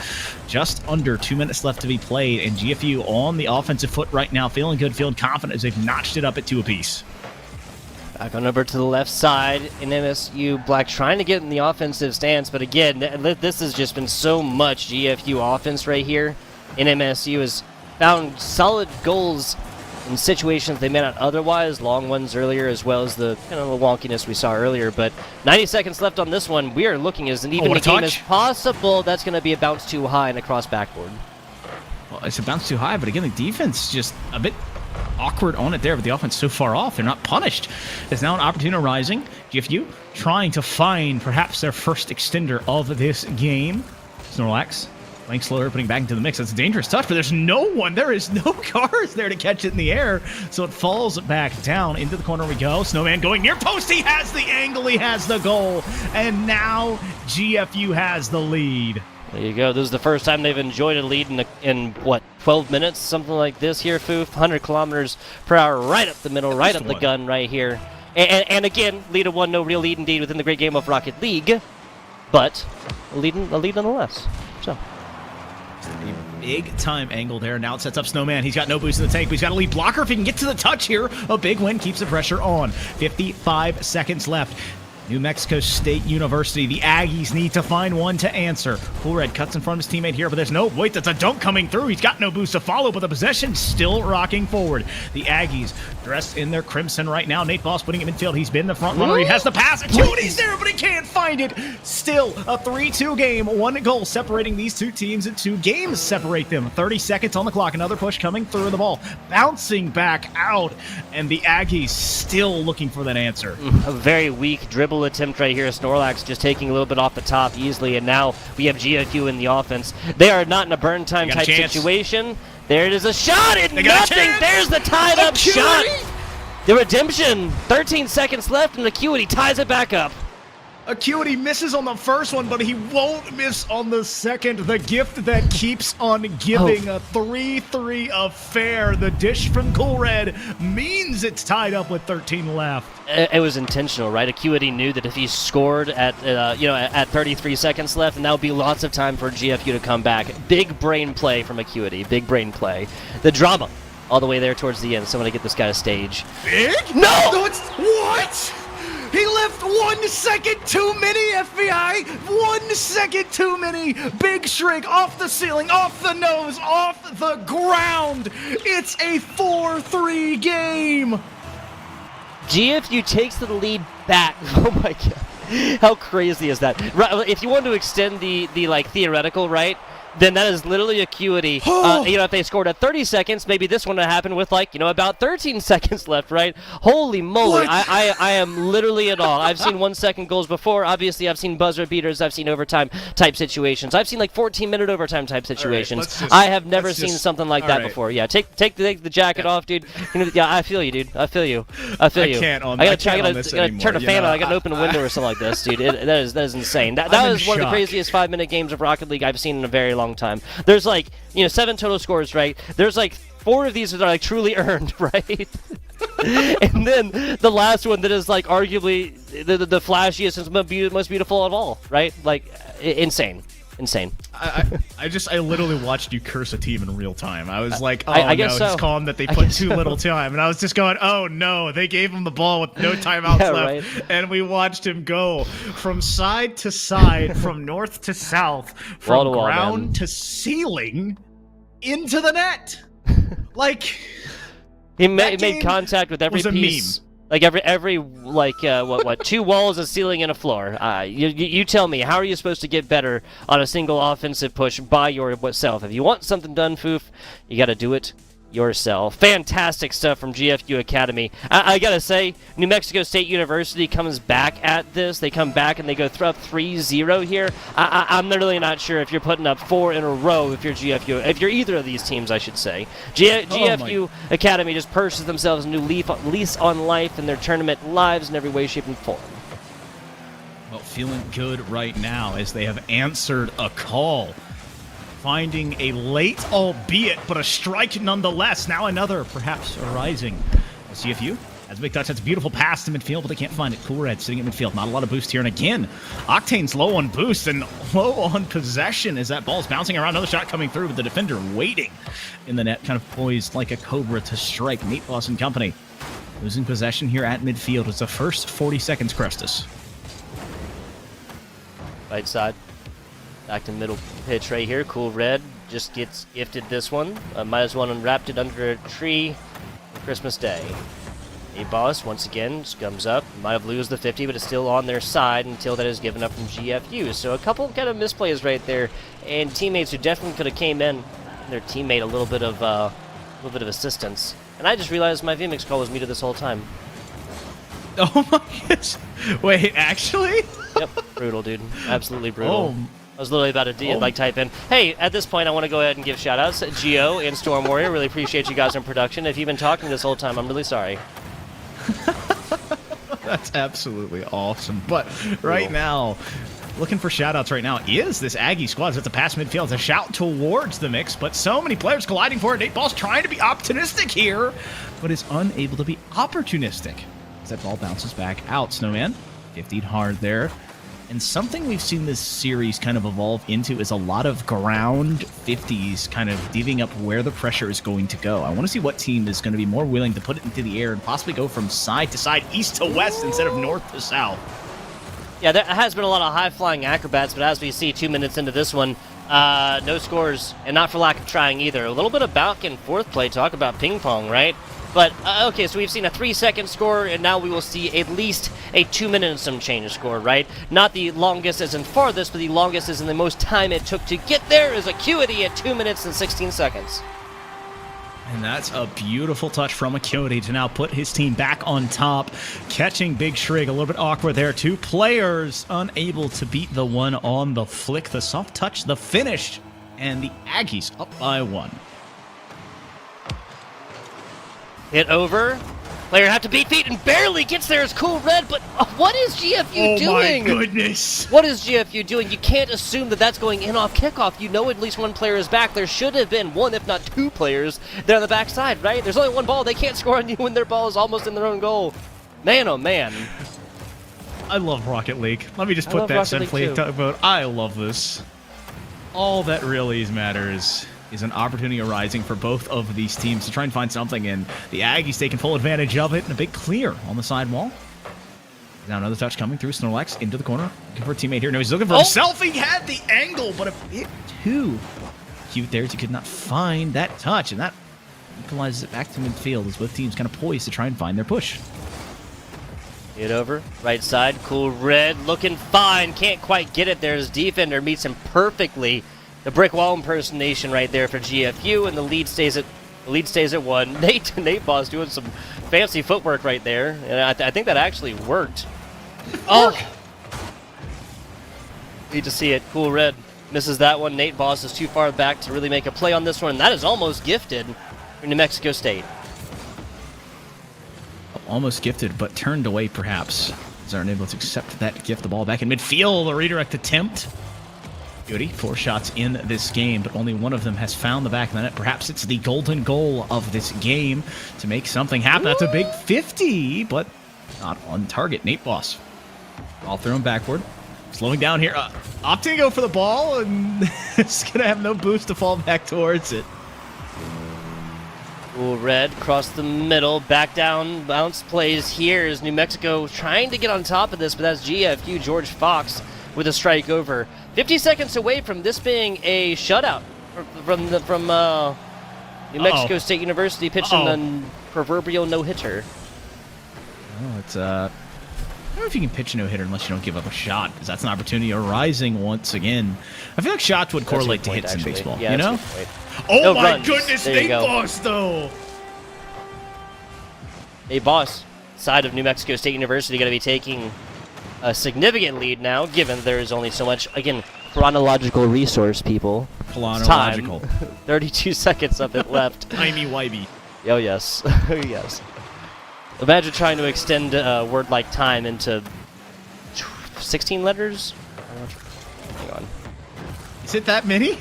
Just under 2 minutes left to be played, and GFU on the offensive foot right now, feeling good, feeling confident as they've notched it up at 2 apiece. Back on over to the left side in MSU Black, trying to get in the offensive stance, but again, this has just been so much GFU offense right here. MSU has found solid goals in situations they may not otherwise, long ones earlier, as well as the kind of the wonkiness we saw earlier. But 90 seconds left on this one. We are looking as an even game as possible. That's going to be a bounce too high and a cross backboard. Well, it's a bounce too high, but again, the defense just a bit awkward on it there, but the offense so far off. They're not punished. There's now an opportunity rising. GFU trying to find perhaps their first extender of this game. Snorlax Playing slower, putting back into the mix. That's a dangerous touch, but there's no one. There is no cars there to catch it in the air. So it falls back down. Into the corner we go. Snowman going near post. He has the angle. He has the goal. And now GFU has the lead. There you go. This is the first time they've enjoyed a lead in what, 12 minutes? Something like this here, Foof. 100 kilometers per hour right up the middle, right up the gun right here. And again, lead of 1, no real lead indeed within the great game of Rocket League. But a lead nonetheless. So. A big-time angle there. Now it sets up Snowman. He's got no boost in the tank, but he's got a lead blocker. If he can get to the touch here, a big win keeps the pressure on. 55 seconds left. New Mexico State University. The Aggies need to find one to answer. Cool Red cuts in front of his teammate here, but there's no... Wait, that's a dunk coming through. He's got no boost to follow, but the possession still rocking forward. The Aggies dressed in their crimson right now. Nate Boss putting it in midfield. He's been the front runner. He has the pass. Acuity's there, but he can't find it. Still a 3-2 game. 1 goal separating these two teams, and 2 games separate them. 30 seconds on the clock. Another push coming through the ball. Bouncing back out, and the Aggies still looking for that answer. A very weak dribble attempt right here. Snorlax just taking a little bit off the top easily, and now we have GFU in the offense. They are not in a burn time type situation. There it is, a shot and nothing. There's the tied up shot. The redemption. 13 seconds left, and Acuity ties it back up. Acuity misses on the first one, but he won't miss on the second. The gift that keeps on giving. A 3-3 affair. The dish from Cool Red means it's tied up with 13 left. It was intentional, right? Acuity knew that if he scored at 33 seconds left, and that would be lots of time for GFU to come back. Big brain play from Acuity. Big brain play. The drama all the way there towards the end. Somebody get this guy a stage. Big? No! No, it's... What? He left 1 second too many, FBI! 1 second too many! Big shrink off the ceiling, off the nose, off the ground! It's a 4-3 game! GFU takes the lead back. Oh my god. How crazy is that? Right, if you want to extend the like theoretical, right? Then that is literally Acuity. If they scored at 30 seconds, maybe this one would happen with about 13 seconds left, right? Holy moly, I am literally in awe. I've seen 1 second goals before. Obviously, I've seen buzzer beaters. I've seen overtime type situations. I've seen 14-minute overtime type situations. Right, I have never seen something like that before. Yeah, take the jacket off, dude. Yeah, I feel you, dude. I feel you. I can't gotta turn a fan on. I gotta open a window or something like this, dude. That is insane. That was one of the craziest 5-minute games of Rocket League I've seen in a very long time. There's 7 total scores, right? There's 4 of these that are truly earned, right? And then the last one that is arguably the flashiest and most beautiful of all, right? Insane. I literally watched you curse a team in real time. I was like, I guess so. It's calm that they put too little time. And I was just going, oh no, they gave him the ball with no timeouts left. Right. And we watched him go from side to side, from north to south, from ground to ceiling into the net. He made contact with every piece. Every 2 walls, a ceiling, and a floor. You tell me, how are you supposed to get better on a single offensive push by yourself? If you want something done, Foof, you got to do it yourself. Fantastic stuff from GFU Academy. I gotta say, New Mexico State University comes back at this. They come back and they go up 3-0 here. I'm literally not sure if you're putting up 4 in a row if you're GFU. If you're either of these teams, I should say. GFU Academy just purchases themselves a new lease on life in their tournament lives in every way, shape, and form. Well, feeling good right now as they have answered a call. Finding a late, albeit, but a strike nonetheless. Now another, perhaps, arising. CFU has a big touch. That's a beautiful pass to midfield, but they can't find it. Cool Red sitting at midfield. Not a lot of boost here. And again, Octane's low on boost and low on possession as that ball's bouncing around. Another shot coming through, but the defender waiting in the net, kind of poised like a cobra to strike. Nate Boss and company losing possession here at midfield. It's the first 40 seconds, Crestus. Right side. Back to middle pitch right here. Cool Red just gets gifted this one. Might as well unwrapped it under a tree on Christmas Day. A-Boss, once again, comes up. Might have lose the 50, but it's still on their side until that is given up from GFU. So a couple kind of misplays right there, and teammates who definitely could have came in, their teammate a little bit of assistance. And I just realized my VMix call was muted this whole time. Oh my gosh. Wait, actually? Yep, brutal, dude. Absolutely brutal. I was literally about to type in, hey, at this point I want to go ahead and give shout-outs. Geo and Storm Warrior, really appreciate you guys in production. If you've been talking this whole time, I'm really sorry. That's absolutely awesome. But right now, looking for shout-outs right now is this Aggie squad. It's a pass midfield. It's a shout towards the mix, but so many players colliding for it. Nate Ball's trying to be optimistic here, but is unable to be opportunistic. As that ball bounces back out. Snowman, 50'd hard there. And something we've seen this series kind of evolve into is a lot of ground 50s kind of divvying up where the pressure is going to go. I want to see what team is going to be more willing to put it into the air and possibly go from side to side, east to west, instead of north to south. Yeah, there has been a lot of high-flying acrobats, but as we see 2 minutes into this one, no scores, and not for lack of trying either. A little bit of back and forth play, talk about ping pong, right? But, okay, so we've seen a 3-second score, and now we will see at least a 2-minute and some change score, right? Not the longest as in farthest, but the longest as in the most time it took to get there is Acuity at 2 minutes and 16 seconds. And that's a beautiful touch from Acuity to now put his team back on top. Catching Big Shrig, a little bit awkward there. 2 players unable to beat the one on the flick. The soft touch, the finish, and the Aggies up by 1. Hit over. Player have to beat feet and barely gets there as Cool Red, but what is GFU doing? Oh my goodness. What is GFU doing? You can't assume that that's going in off kickoff. You know at least one player is back. There should have been 1, if not 2 players there on the backside, right? There's only 1 ball. They can't score on you when their ball is almost in their own goal. Man, oh man. I love Rocket League. Let me just put that simply. I love this. All that really matters is an opportunity arising for both of these teams to try and find something, and the Aggies taking full advantage of it, and a big clear on the side wall. Now another touch coming through. Snorlax into the corner, looking for a teammate here. No, he's looking for himself. He had the angle, but a bit too cute there as he could not find that touch, and that equalizes it back to midfield as both teams kind of poised to try and find their push. Hit over, right side, Cool Red looking fine, can't quite get it there. His defender meets him perfectly. The brick wall impersonation right there for GFU, and the lead stays at 1. Nate Boss doing some fancy footwork right there, and I think that actually worked. Oh! Need to see it. Cool Red misses that one. Nate Boss is too far back to really make a play on this one, and that is almost gifted for New Mexico State. Almost gifted, but turned away perhaps. As aren't able to accept that gift. The ball back in midfield. The redirect attempt. Goody, 4 shots in this game, but only one of them has found the back of the net. Perhaps it's the golden goal of this game to make something happen. That's a big 50, but not on target. Nate Boss. Ball thrown backward. Slowing down here. Opting to go for the ball, and it's going to have no boost to fall back towards it. Cool Red across the middle, back down, bounce plays here as New Mexico trying to get on top of this, but that's GFU, George Fox, with a strike over. 50 seconds away from this being a shutout from New Mexico State University pitching the proverbial no-hitter. Oh, it's I don't know if you can pitch a no-hitter unless you don't give up a shot, because that's an opportunity arising once again. I feel like shots would correlate to hits in baseball, yeah, you know? Oh no my goodness, Nate Boss, though! Hey, Boss, side of New Mexico State University going to be taking a significant lead now, given there is only so much, again, chronological resource, people. Chronological. 32 seconds of it left. Timey-wimey. Oh, yes. Yes. Imagine trying to extend a word like time into 16 letters? Hang on. Is it that many?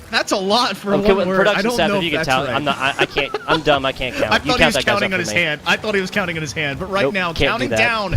That's a lot for one word. Production I don't staff, know if you if can that's tell, right. I can't. I'm dumb. I can't count. I thought you he count was that guy's counting up on his for me. hand. I thought he was counting on his hand, but right Nope, now, can't counting do that. down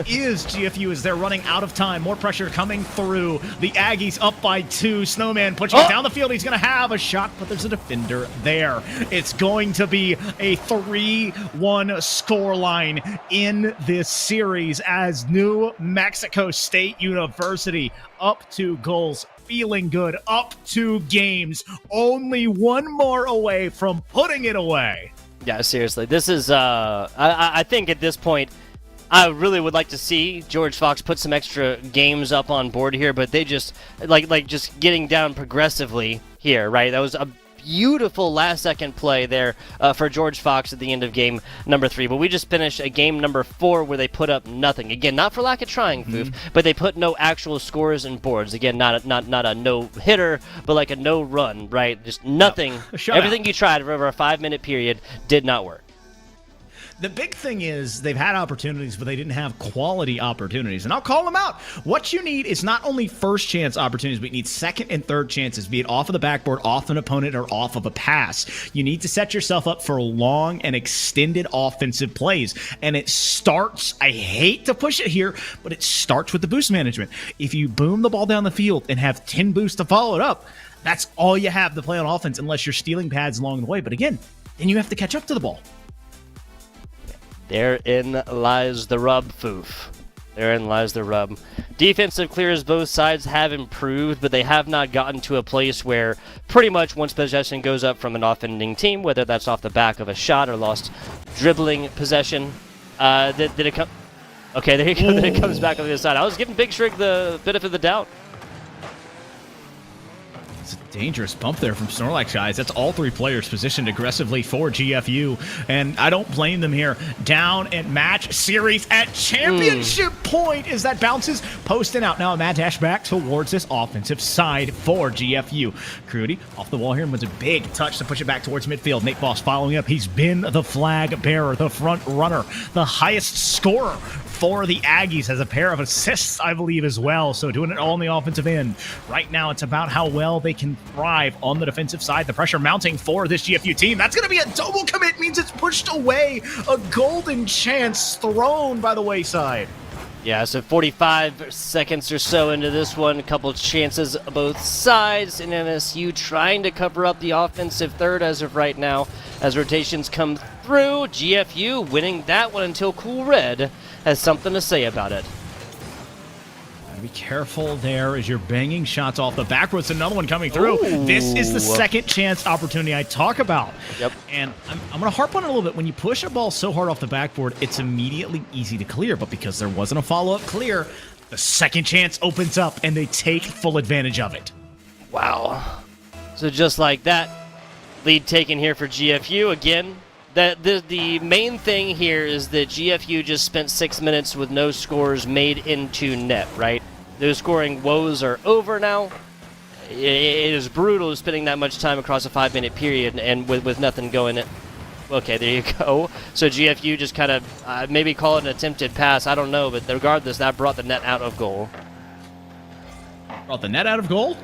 is GFU as they're running out of time. More pressure coming through. The Aggies up by 2. Snowman pushing it down the field. He's going to have a shot, but there's a defender there. It's going to be a 3-1 scoreline in this series as New Mexico State University up 2 goals. Feeling good, up 2 games, only 1 more away from putting it away. Yeah, seriously, this is, I think at this point, I really would like to see George Fox put some extra games up on board here, but they just, like just getting down progressively here, right? That was a beautiful last-second play there for George Fox at the end of game number 3. But we just finished a game number 4 where they put up nothing. Again, not for lack of trying, Foof, but they put no actual scores and boards. Again, not a no-hitter, but like a no-run, right? Just nothing. Everything you tried over a 5-minute period did not work. The big thing is they've had opportunities, but they didn't have quality opportunities. And I'll call them out. What you need is not only first chance opportunities, but you need second and third chances, be it off of the backboard, off an opponent, or off of a pass. You need to set yourself up for long and extended offensive plays. And it starts, I hate to push it here, but it starts with the boost management. If you boom the ball down the field and have 10 boosts to follow it up, that's all you have to play on offense unless you're stealing pads along the way. But again, then you have to catch up to the ball. Therein lies the rub, Foof. Therein lies the rub. Defensive clears, both sides have improved, but they have not gotten to a place where pretty much once possession goes up from an offending team, whether that's off the back of a shot or lost dribbling possession, did it come? Okay, there you go. Then it comes back on the other side. I was giving Big Shrig the benefit of the doubt. It's a dangerous bump there from Snorlax, guys. That's all 3 players positioned aggressively for GFU, and I don't blame them here. Down and match series at championship point as that bounces post and out. Now a mad dash back towards this offensive side for GFU. Crudy off the wall here with a big touch to push it back towards midfield. Nate Boss following up. He's been the flag bearer, the front runner, the highest scorer for the Aggies, has a pair of assists, I believe, as well. So doing it all on the offensive end. Right now, it's about how well they can thrive on the defensive side. The pressure mounting for this GFU team. That's going to be a double commit, means it's pushed away. A golden chance thrown by the wayside. Yeah, so 45 seconds or so into this one, a couple chances both sides, and NSU trying to cover up the offensive third as of right now as rotations come through. GFU winning that one until Cool Red has something to say about it. Be careful there as you're banging shots off the backwards. Another one coming through. Ooh. This is the second chance opportunity I talk about. Yep. And I'm going to harp on it a little bit. When you push a ball so hard off the backboard, it's immediately easy to clear. But because there wasn't a follow-up clear, the second chance opens up and they take full advantage of it. Wow. So just like that, lead taken here for GFU. Again, the main thing here is that GFU just spent 6 minutes with no scores made into net, right? Those scoring woes are over now. It is brutal spending that much time across a 5-minute period and with nothing going in. Okay, there you go. So GFU just kind of maybe call it an attempted pass. I don't know, but regardless, that brought the net out of goal. Brought the net out of goal?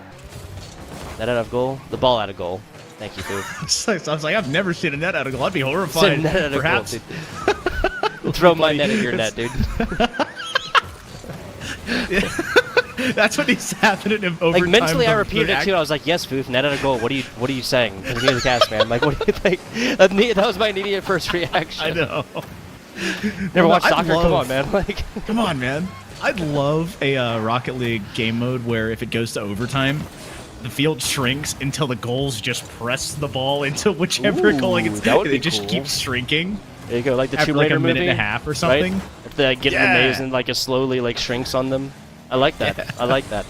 Net out of goal? The ball out of goal. Thank you, Foof. I was like, I've never seen a net out of goal. I'd be horrified. Net out of Perhaps. Goal, throw my net at your net, dude. That's what needs to happen in overtime. Like mentally, I repeated it too. I was like, "Yes, Foof, net out of goal. What are you saying?" Because you're the cast man. Like, what do you think? That was my immediate first reaction. I know. Never watched soccer? Come on, man. Like, come on, man. I'd love a Rocket League game mode where if it goes to overtime, the field shrinks until the goals just press the ball into whichever goal it gets. It just keeps shrinking. There you go, like the Tomb Raider movie. After like a minute movie, and a half or something. Right? If they get in the maze and like it slowly like shrinks on them. I like that. Yeah. I like that.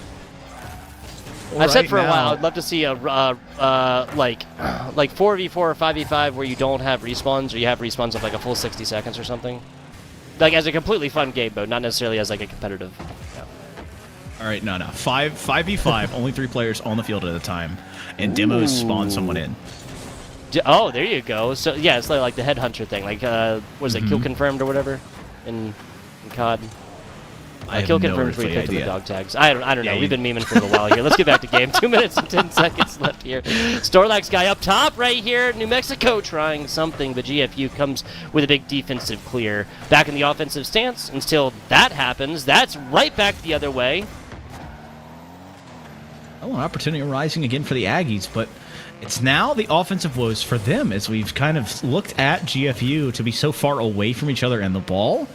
I've said for a while I'd love to see a like 4v4 or 5v5 where you don't have respawns, or you have respawns of like a full 60 seconds or something. Like as a completely fun game mode, not necessarily as like a competitive. Yeah. All right, no. 5v5, only 3 players on the field at a time, and demos spawn someone in. Oh, there you go. So yeah, it's like the headhunter thing. Like was it kill confirmed or whatever in COD? Kill confirmed where you picked up the dog tags. I don't know. We've been memeing for a little while here. Let's get back to game. 2 minutes and 10 seconds left here. Snorlax guy up top right here. New Mexico trying something, but GFU comes with a big defensive clear. Back in the offensive stance until that happens. That's right back the other way. Oh, an opportunity arising again for the Aggies, but it's now the offensive woes for them as we've kind of looked at GFU to be so far away from each other and the ball.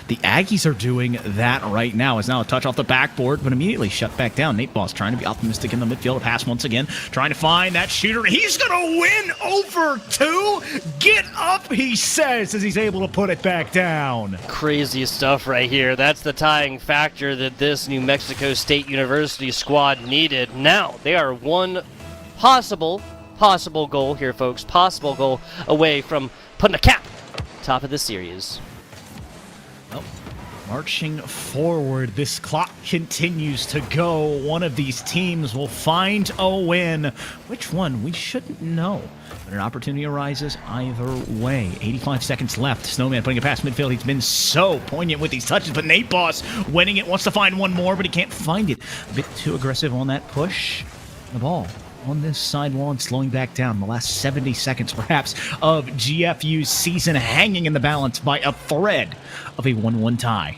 The Aggies are doing that right now. It's now a touch off the backboard, but immediately shut back down. Nate Boss trying to be optimistic in the midfield. A pass once again, trying to find that shooter. He's going to win over 2. Get up, he says, as he's able to put it back down. Crazy stuff right here. That's the tying factor that this New Mexico State University squad needed. Now, they are one possible possible goal here, folks. Possible goal away from putting a cap top of the series. Well, marching forward, this clock continues to go. One of these teams will find a win. Which one? We shouldn't know. But an opportunity arises either way. 85 seconds left. Snowman putting it past midfield. He's been so poignant with these touches, but Nate Boss winning it, wants to find one more, but he can't find it. A bit too aggressive on that push. The ball on this sidewall and slowing back down. The last 70 seconds, perhaps, of GFU's season hanging in the balance by a thread of a 1-1 tie.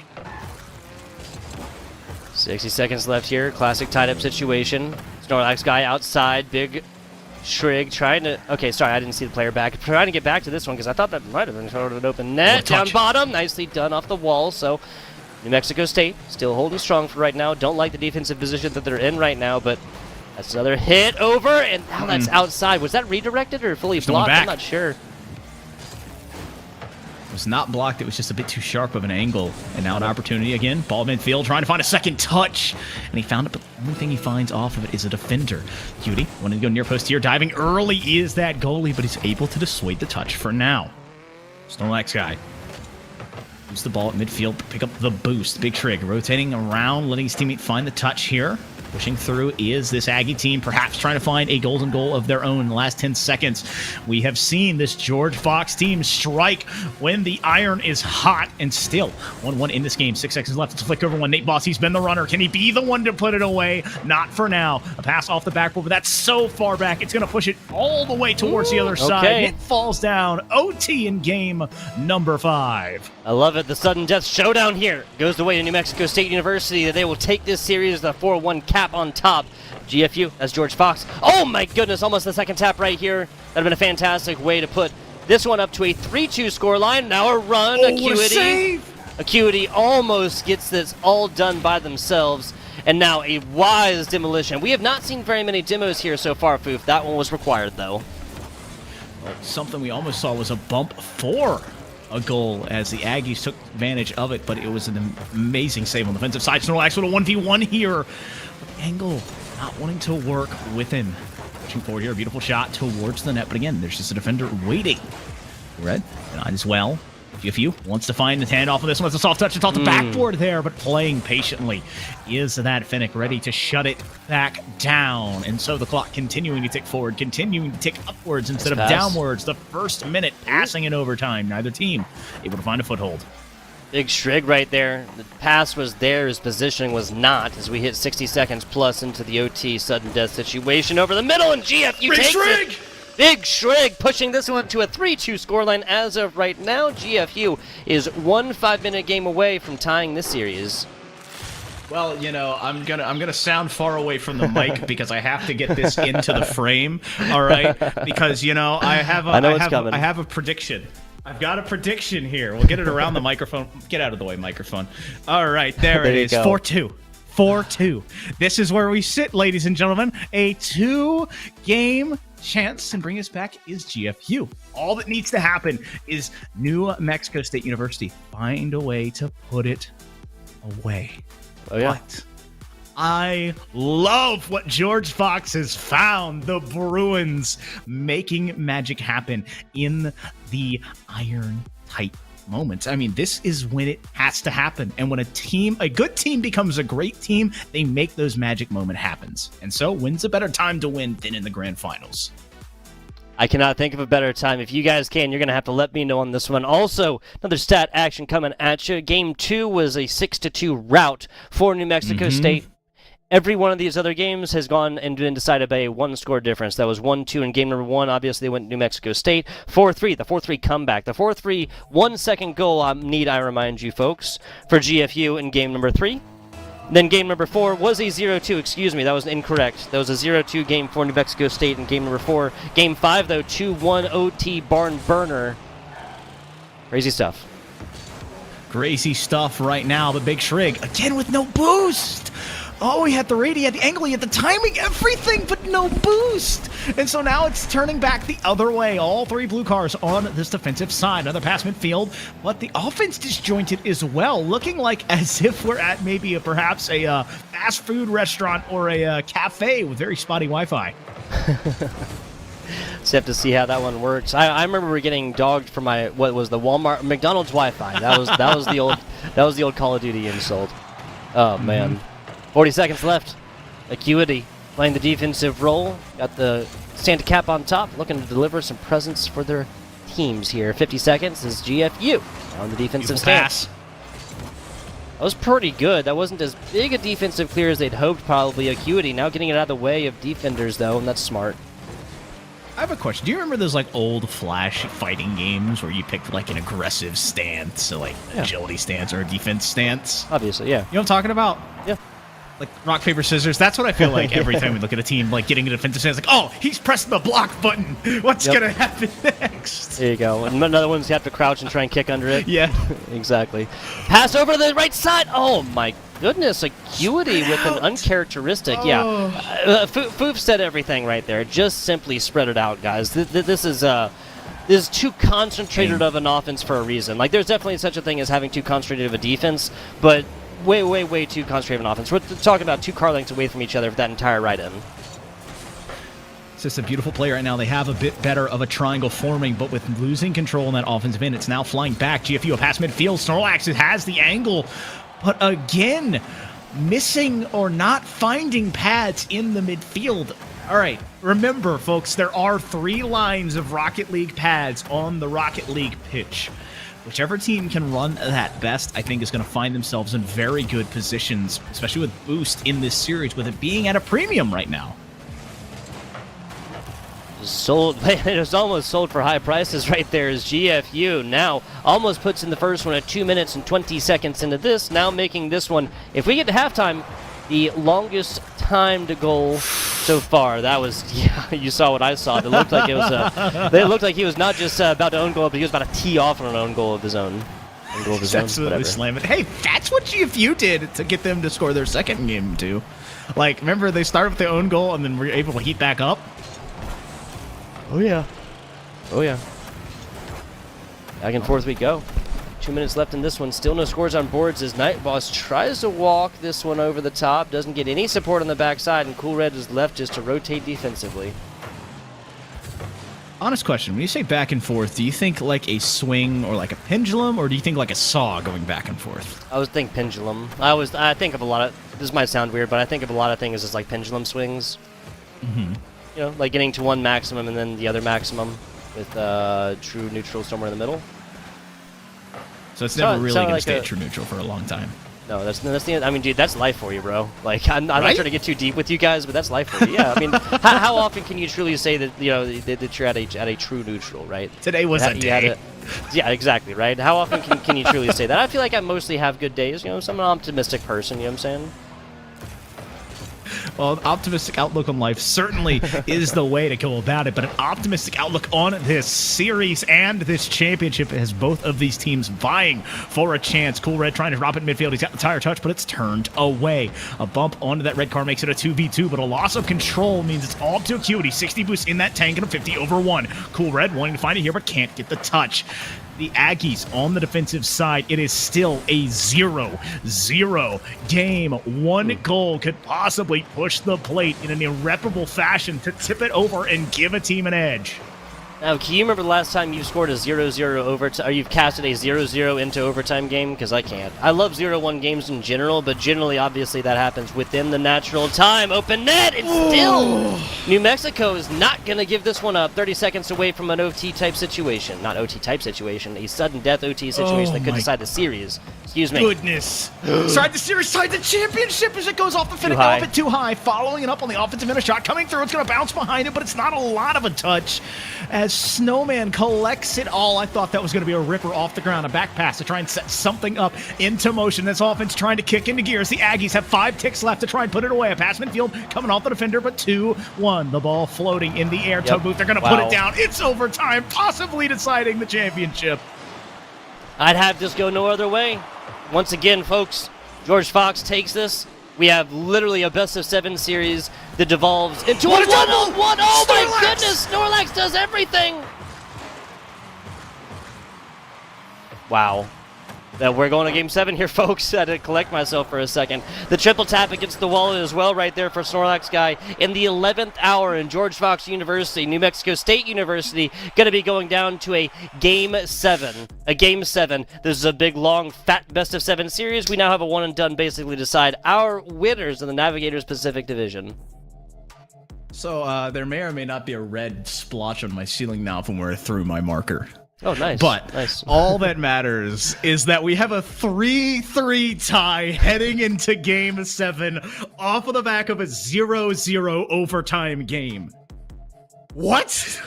60 seconds left here. Classic tied-up situation. Snorlax guy outside. Big Shrig trying to... Okay, sorry, I didn't see the player back. Trying to get back to this one because I thought that might have been sort of an open net. Down bottom. Nicely done off the wall. So New Mexico State still holding strong for right now. Don't like the defensive position that they're in right now, but that's another hit over, and now that's outside. Was that redirected or fully blocked? I'm not sure. It was not blocked. It was just a bit too sharp of an angle. And now an opportunity again. Ball midfield, trying to find a second touch. And he found it, but the only thing he finds off of it is a defender. Cutie wanted to go near post here. Diving early is that goalie, but he's able to dissuade the touch for now. Snorlax guy. Use the ball at midfield, pick up the boost. Big Shrig rotating around, letting his teammate find the touch here. Pushing through is this Aggie team, perhaps trying to find a golden goal of their own in the last 10 seconds. We have seen this George Fox team strike when the iron is hot, and still 1-1 in this game. 6 seconds left. It's a flick over one. Nate Boss, he's been the runner. Can he be the one to put it away? Not for now. A pass off the backboard, but that's so far back. It's going to push it all the way towards the other side. It falls down. OT in game number 5. I love it. The sudden death showdown here goes the way to New Mexico State University. That they will take this series, the 4-1 cap on top. GFU, that's George Fox. Oh my goodness, almost the second tap right here. That would have been a fantastic way to put this one up to a 3-2 scoreline. Now a run, Acuity. Acuity almost gets this all done by themselves. And now a wise demolition. We have not seen very many demos here so far, Foof. That one was required, though. Well, something we almost saw was a bump for a goal as the Aggies took advantage of it, but it was an amazing save on the defensive side. Snorlax with a 1v1 here. But the angle not wanting to work with him. Pushing forward here, beautiful shot towards the net, but again, there's just a defender waiting. Red, denied as well. GFU wants to find the handoff of this one. It's a soft touch. It's off the backboard there, but playing patiently is that Finnick ready to shut it back down. And so the clock continuing to tick forward, continuing to tick upwards instead of downwards. The first minute passing in overtime. Neither team able to find a foothold. Big Shrig right there. The pass was there. His positioning was not as we hit 60 seconds plus into the OT sudden death situation over the middle, and GFU takes it. Big Shrig pushing this one to a 3-2 scoreline as of right now. GFU is 1 5-minute game away from tying this series. Well, you know, I'm gonna sound far away from the mic because I have to get this into the frame. All right, because you know I have a prediction. I've got a prediction here. We'll get it around the microphone. Get out of the way, microphone. All right, there it is. 4-2. 4-2. This is where we sit, ladies and gentlemen. A 2-game chance, and bring us back is GFU. All that needs to happen is New Mexico State University find a way to put it away. Oh yeah. But I love what George Fox has found. The Bruins making magic happen in the iron tight moments. I mean, this is when it has to happen. And when a good team becomes a great team, they make those magic moment happens. And so when's a better time to win than in the grand finals? I cannot think of a better time. If you guys can, you're going to have to let me know on this one. Also, another stat action coming at you. Game 2 was a 6-2 rout for New Mexico State. Every one of these other games has gone and been decided by a one-score difference. That was 1-2 in game number 1. Obviously, they went to New Mexico State. 4-3, the 4-3 comeback. The 4-3 1-second goal, I remind you folks, for GFU in game number 3. Then game number 4 was a 0-2. Excuse me, that was incorrect. That was a 0-2 game for New Mexico State in game number 4. Game 5, though, 2-1 OT barn burner. Crazy stuff. Crazy stuff right now, but Big Shrig, again with no boost. Oh, he had the rate, he had the angle, he had the timing, everything, but no boost. And so now it's turning back the other way. All 3 blue cars on this defensive side. Another pass midfield, but the offense disjointed as well, looking like as if we're at maybe perhaps a fast food restaurant or a cafe with very spotty Wi-Fi. So you have to see how that one works. I remember getting dogged for my what was the McDonald's Wi-Fi. That was the old Call of Duty insult. Oh man, 40 seconds left. Acuity playing the defensive role. Got the Santa cap on top, looking to deliver some presents for their teams here. 50 seconds is GFU on the defensive stance. That was pretty good. That wasn't as big a defensive clear as they'd hoped, probably. Acuity now getting it out of the way of defenders, though, and that's smart. I have a question. Do you remember those like old Flash fighting games where you picked like an aggressive stance, so like agility stance or a defense stance? Obviously, yeah. You know what I'm talking about? Yeah. Like rock, paper, scissors. That's what I feel like every time we look at a team like getting a defensive stance. Like, oh, he's pressing the block button. What's gonna happen next? There you go. And another one's you have to crouch and try and kick under it. Yeah. Exactly. Pass over to the right side. Oh my goodness, Acuity with an uncharacteristic. Oh. Yeah. Foof said everything right there. Just simply spread it out, guys. This is too concentrated of an offense for a reason. Like, there's definitely such a thing as having too concentrated of a defense, but way too concentrated of an offense. We're talking about 2 car lengths away from each other for that entire right end. It's just a beautiful play right now. They have a bit better of a triangle forming, but with losing control in that offensive end, it's now flying back. GFU a pass midfield. Snorlax has the angle, but again, missing or not finding pads in the midfield. All right, remember, folks, there are 3 lines of Rocket League pads on the Rocket League pitch. Whichever team can run that best, I think, is going to find themselves in very good positions, especially with Boost in this series, with it being at a premium right now. Sold. It was almost sold for high prices right there as GFU now almost puts in the first one at 2 minutes and 20 seconds into this, now making this one, if we get to halftime, the longest timed goal so far. That was, yeah, you saw what I saw. It looked like it was it looked like he was not just about to own goal, but he was about to tee off on an own goal of his own. Absolutely slam it. Hey, that's what GFU did to get them to score their second game too. Like, remember they started with their own goal and then were able to heat back up? Oh yeah. Oh yeah. Back and forth we go. 2 minutes left in this one. Still no scores on boards as Night Boss tries to walk this one over the top. Doesn't get any support on the backside, and Cool Red is left just to rotate defensively. Honest question. When you say back and forth, do you think like a swing or like a pendulum, or do you think like a saw going back and forth? I would think pendulum. I think of a lot of, this might sound weird, but I think of a lot of things as like pendulum swings. Mm-hmm. You know, like getting to one maximum and then the other maximum with true neutral somewhere in the middle. So it's never really going to stay true neutral for a long time. No, that's the. I mean, dude, that's life for you, bro. Like, I'm not trying to get too deep with you guys, but that's life for you. Yeah, I mean, how often can you truly say that that you're at a true neutral, right? Today was a day. Yeah, exactly, right. How often can you truly say that? I feel like I mostly have good days. You know, I'm an optimistic person. You know what I'm saying? Well, an optimistic outlook on life certainly is the way to go about it, but an optimistic outlook on this series and this championship has both of these teams vying for a chance. Cool Red trying to drop it in midfield. He's got the tire touch, but it's turned away. A bump onto that red car makes it a 2v2, but a loss of control means it's all up to Acuity. 60 boosts in that tank and a 50 over 1. Cool Red wanting to find it here, but can't get the touch. The Aggies on the defensive side, it is still a 0-0 game. One goal could possibly push the plate in an irreparable fashion to tip it over and give a team an edge. Now, can you remember the last time you scored a 0-0 overtime, or you've casted a 0-0 into overtime game? Because I can't. I love 0-1 games in general, but generally, obviously, that happens within the natural time. Open net, and still, New Mexico is not going to give this one up. 30 seconds away from an OT-type situation. Not OT-type situation, a sudden death OT situation that could decide the series. Excuse me. Goodness. Side the series, side the championship as it goes off the finish. A little bit too high. Following it up on the offensive end, a shot coming through. It's going to bounce behind it, but it's not a lot of a touch. As Snowman collects it all, I thought that was going to be a ripper off the ground, a back pass to try and set something up into motion. This offense trying to kick into gears. The Aggies have 5 ticks left to try and put it away. A pass midfield coming off the defender, but 2-1. The ball floating in the air. Tug booth, they're going to put it down. It's overtime, possibly deciding the championship. I'd have this go no other way. Once again, folks, George Fox takes this. We have literally a best-of-7 series that devolves into a 1-on-1. Oh, my goodness! Snorlax does everything! Wow. We're going to Game 7 here, folks. I had to collect myself for a second. The triple tap against the wall as well right there for Snorlax guy in the 11th hour in George Fox University, New Mexico State University, going to be going down to a Game 7. A Game 7. This is a big, long, fat best-of-7 series. We now have a one-and-done basically decide our winners in the Navigators Pacific Division. So there may or may not be a red splotch on my ceiling now from where I threw my marker. Oh, nice. But nice. all that matters is that we have a 3-3 tie heading into Game 7 off of the back of a 0-0 overtime game. What?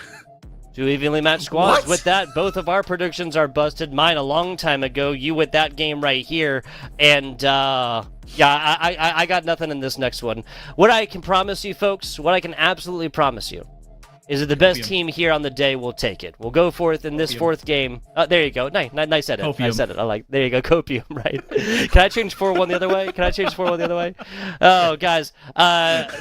Two evenly matched squads. What? With that, both of our predictions are busted. Mine a long time ago. You with that game right here. And, yeah, I got nothing in this next one. What I can promise you, folks, what I can absolutely promise you, is that the best team here on the day will take it. We'll go forth in this fourth game. There you go. Nice edit. Copium. Nice edit. I like. There you go. Copium. Right. Can I change 4-1 the other way? Oh, guys.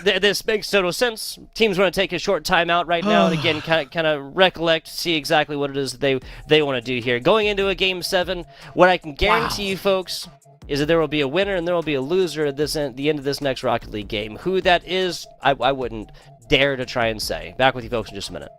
This makes total sense. Teams want to take a short timeout right now, and again, kind of recollect, see exactly what it is that they want to do here. Going into a Game 7, what I can guarantee you, folks, is that there will be a winner and there will be a loser at the end of this next Rocket League game. Who that is, I wouldn't dare to try and say. Back with you folks in just a minute.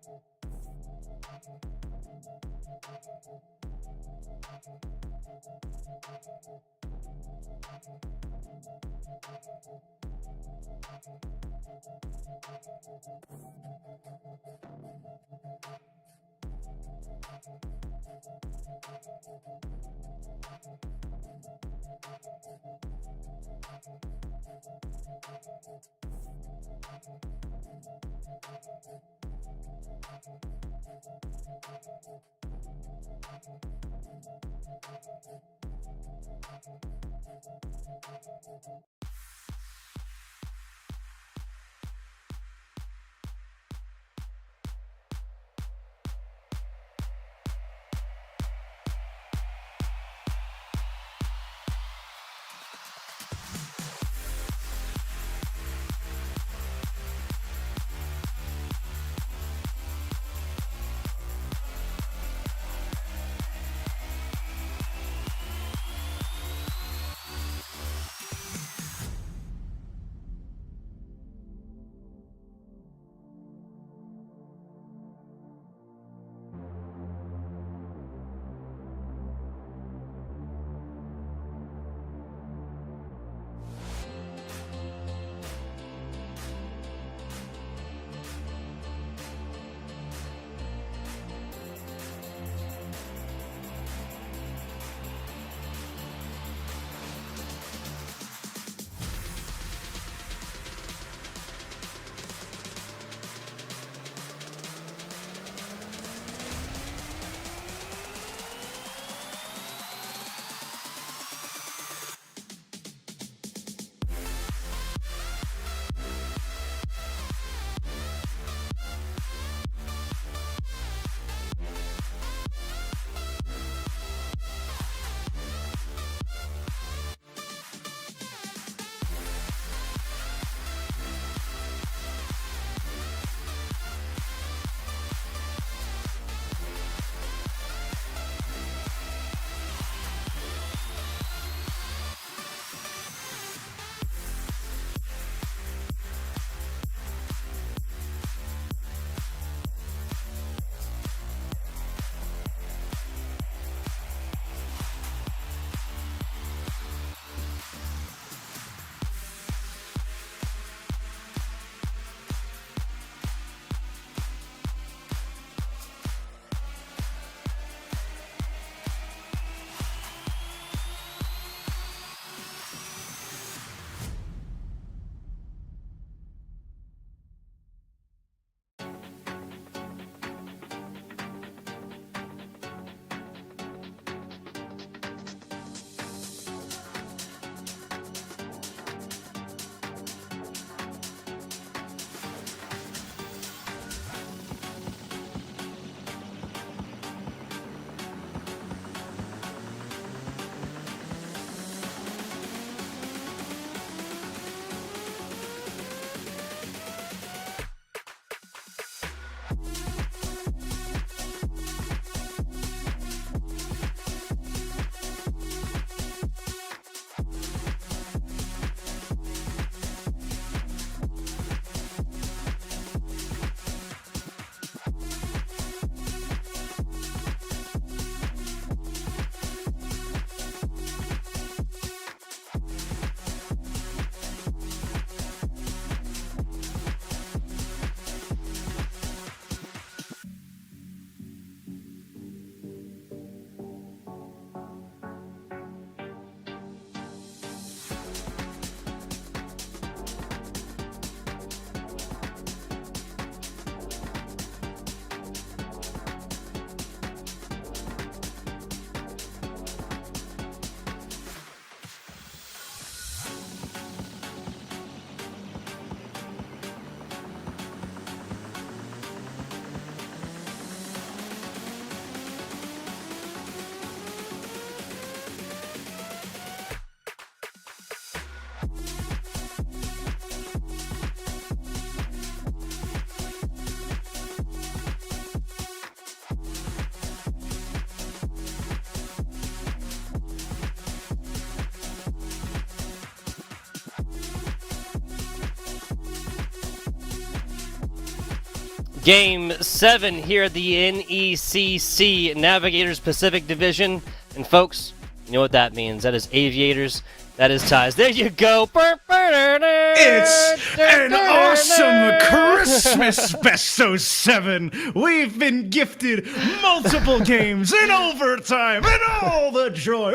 Game 7 here at the NECC Navigators Pacific Division. And folks, you know what that means. That is Aviators. That is Ties. There you go. It's an awesome Christmas Best of 7. We've been gifted multiple games in overtime and all the joy.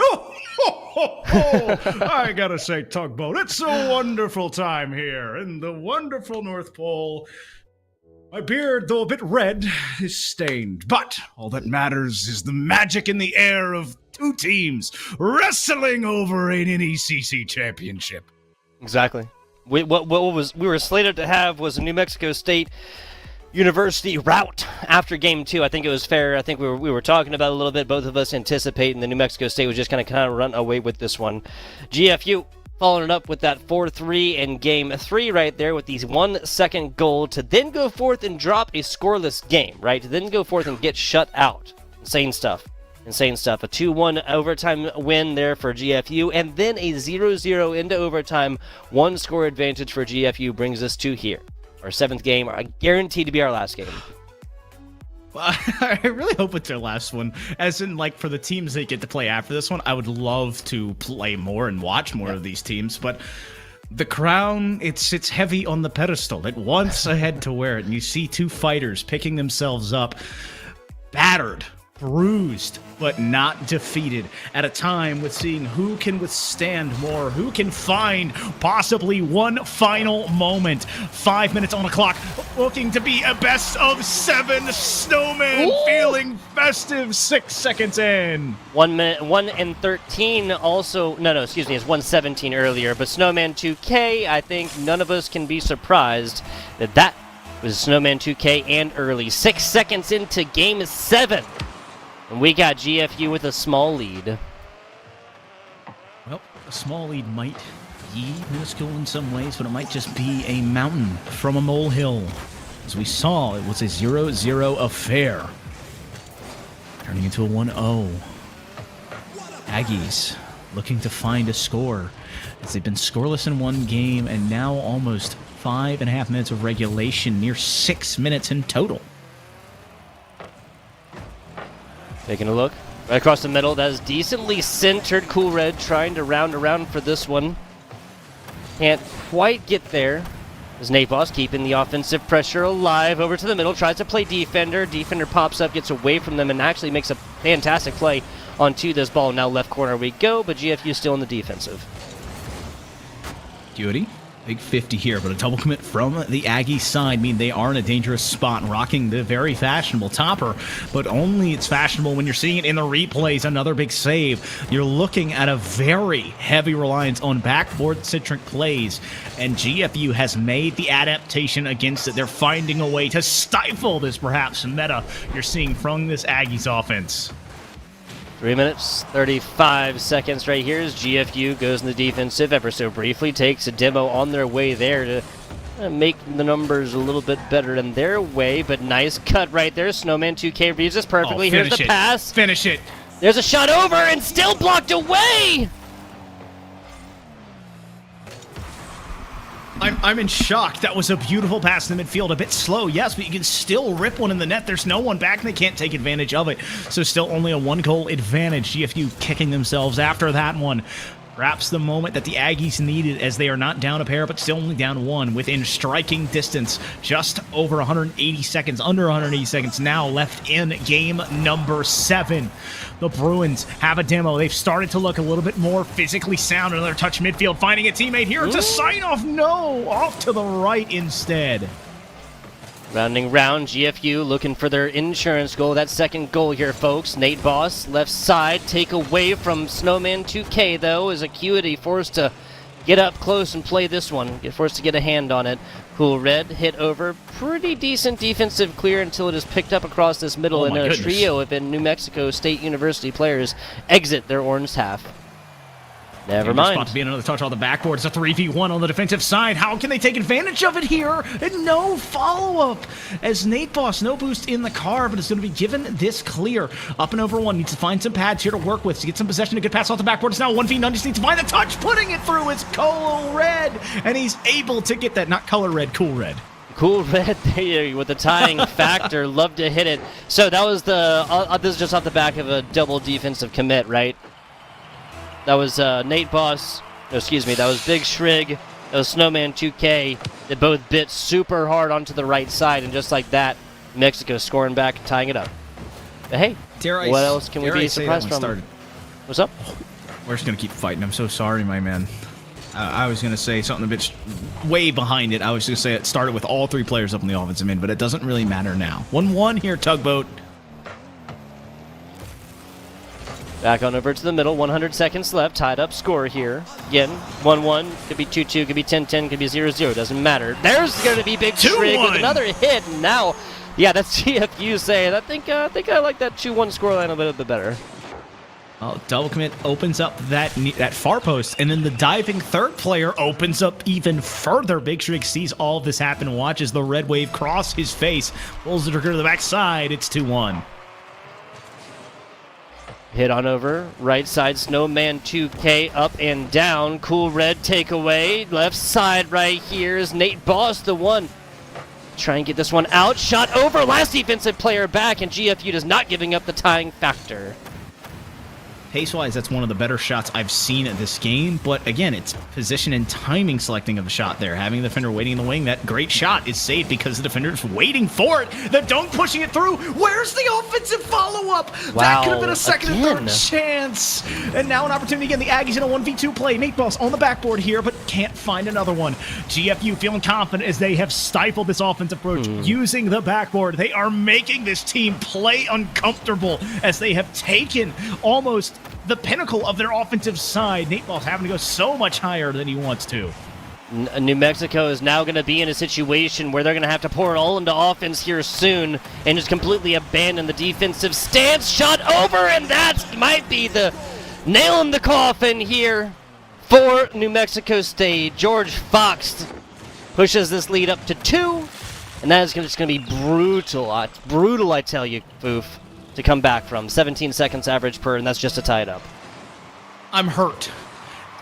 I gotta say, Tugboat, it's a wonderful time here in the wonderful North Pole. My beard, though a bit red, is stained, but all that matters is the magic in the air of two teams wrestling over an NECC championship. Exactly. We were slated to have was a New Mexico State University route after Game 2. I think it was fair. I think we were talking about it a little bit. Both of us anticipating the New Mexico State was just going to kind of run away with this one. GFU following it up with that 4-3 in Game 3 right there with these 1 second goal to then go forth and drop a scoreless game, right? To then go forth and get shut out. Insane stuff. A 2-1 overtime win there for GFU, and then a 0-0 into overtime. 1 score advantage for GFU brings us to here. Our 7th game, guaranteed to be our last game. Well, I really hope it's their last one. As in, like, for the teams that get to play after this one, I would love to play more and watch more of these teams, but the crown, it sits heavy on the pedestal. It wants a head to wear it, and you see two fighters picking themselves up, battered, bruised, but not defeated, at a time with seeing who can withstand more, who can find possibly one final moment. 5 minutes on the clock, looking to be a best of 7. Snowman feeling festive. 6 seconds in. 1 minute, 1 and 13 also, excuse me, it's 1:17 earlier, but Snowman 2K, I think none of us can be surprised that was Snowman 2K and early. 6 seconds into Game 7. And we got GFU with a small lead. Well, a small lead might be minuscule in some ways, but it might just be a mountain from a molehill. As we saw, it was a 0-0 affair, turning into a 1-0. Aggies looking to find a score, as they've been scoreless in one game, and now almost 5.5 minutes of regulation, near 6 minutes in total. Taking a look. Right across the middle. That is decently centered. Cool Red trying to round around for this one. Can't quite get there. As Nate Boss keeping the offensive pressure alive. Over to the middle. Tries to play defender. Defender pops up, gets away from them, and actually makes a fantastic play onto this ball. Now left corner we go, but GFU still in the defensive. Duty. Big 50 here, but a double commit from the Aggie side mean they are in a dangerous spot, rocking the very fashionable topper, but only it's fashionable when you're seeing it in the replays. Another big save. You're looking at a very heavy reliance on backboard-centric plays, and GFU has made the adaptation against it. They're finding a way to stifle this perhaps meta you're seeing from this Aggies offense. 3 minutes, 35 seconds right here as GFU goes in the defensive ever so briefly, takes a demo on their way there to make the numbers a little bit better in their way, but nice cut right there. Snowman 2K reads this perfectly. Here's the pass. Finish it. There's a shot over and still blocked away. I'm in shock. That was a beautiful pass in the midfield. A bit slow, yes, but you can still rip one in the net. There's no one back, and they can't take advantage of it. So still only a 1-goal advantage. GFU kicking themselves after that one. Perhaps the moment that the Aggies needed, as they are not down a pair, but still only down 1, within striking distance. Just over 180 seconds, under 180 seconds now left in game number 7. The Bruins have a demo. They've started to look a little bit more physically sound. Another touch midfield, finding a teammate here. It's a sign-off. No, off to the right instead. Rounding round, GFU looking for their insurance goal. That second goal here, folks. Nate Boss, left side, take away from Snowman 2K, though, is Acuity forced to get up close and play this one. Get forced to get a hand on it. Cool Red hit over. Pretty decent defensive clear until it is picked up across this middle, and a trio of New Mexico State University players exit their orange half. Never mind. Spot to be another touch on the backboard. It's a 3v1 on the defensive side. How can they take advantage of it here? And no follow-up. As Nate Boss, no boost in the car, but is going to be given this clear. Up and over 1. Needs to find some pads here to work with to get some possession. A good pass off the backboard. It's now 1v9. Just needs to find the touch. Putting it through is Cool Red. And he's able to get that. Not Color Red, Cool Red. Cool Red there with the tying factor. Love to hit it. So that was this is just off the back of a double defensive commit, right? That was Nate Boss. No, excuse me. That was Big Shrig. That was Snowman 2K. They both bit super hard onto the right side, and just like that, Mexico scoring back and tying it up. But hey, what else can we be surprised from? Started. What's up? We're just going to keep fighting. I'm so sorry, my man. I was going to say something a bit way behind it. I was going to say it started with all 3 players up in the offensive end, but it doesn't really matter now. 1-1 here, Tugboat. Back on over to the middle. 100 seconds left. Tied up score here. Again, 1-1. Could be 2-2. Could be 10-10. Could be 0-0. Doesn't matter. There's going to be Big Trig with another hit. And now, yeah, that's GFU saying, I think I like that 2-1 scoreline a little bit better. Well, double commit opens up that far post, and then the diving third player opens up even further. Big Shrig sees all of this happen, watches the red wave cross his face, pulls the trigger to the backside. It's 2-1. Hit on over. Right side, Snowman 2K up and down. Cool Red takeaway. Left side right here is Nate Boss, the one. Try and get this one out. Shot over. Last defensive player back, and GFU is not giving up the tying factor. Pace-wise, that's one of the better shots I've seen at this game, but again, it's position and timing selecting of the shot there. Having the defender waiting in the wing, that great shot is saved because the defender's waiting for it. The dunk pushing it through. Where's the offensive follow-up? Wow, that could have been a second again. and third chance. And now an opportunity again. The Aggies in a 1v2 play. Nate Boss on the backboard here, but can't find another one. GFU feeling confident as they have stifled this offensive approach using the backboard. They are making this team play uncomfortable as they have taken almost the pinnacle of their offensive side. Nate Boss having to go so much higher than he wants to. New Mexico is now going to be in a situation where they're going to have to pour it all into offense here soon and just completely abandon the defensive stance. Shot over, and that might be the nail in the coffin here for New Mexico State. George Fox pushes this lead up to 2, and that is just going to be brutal. Brutal, I tell you, Foof, to come back from. 17 seconds average per, and that's just to tie it up. I'm hurt.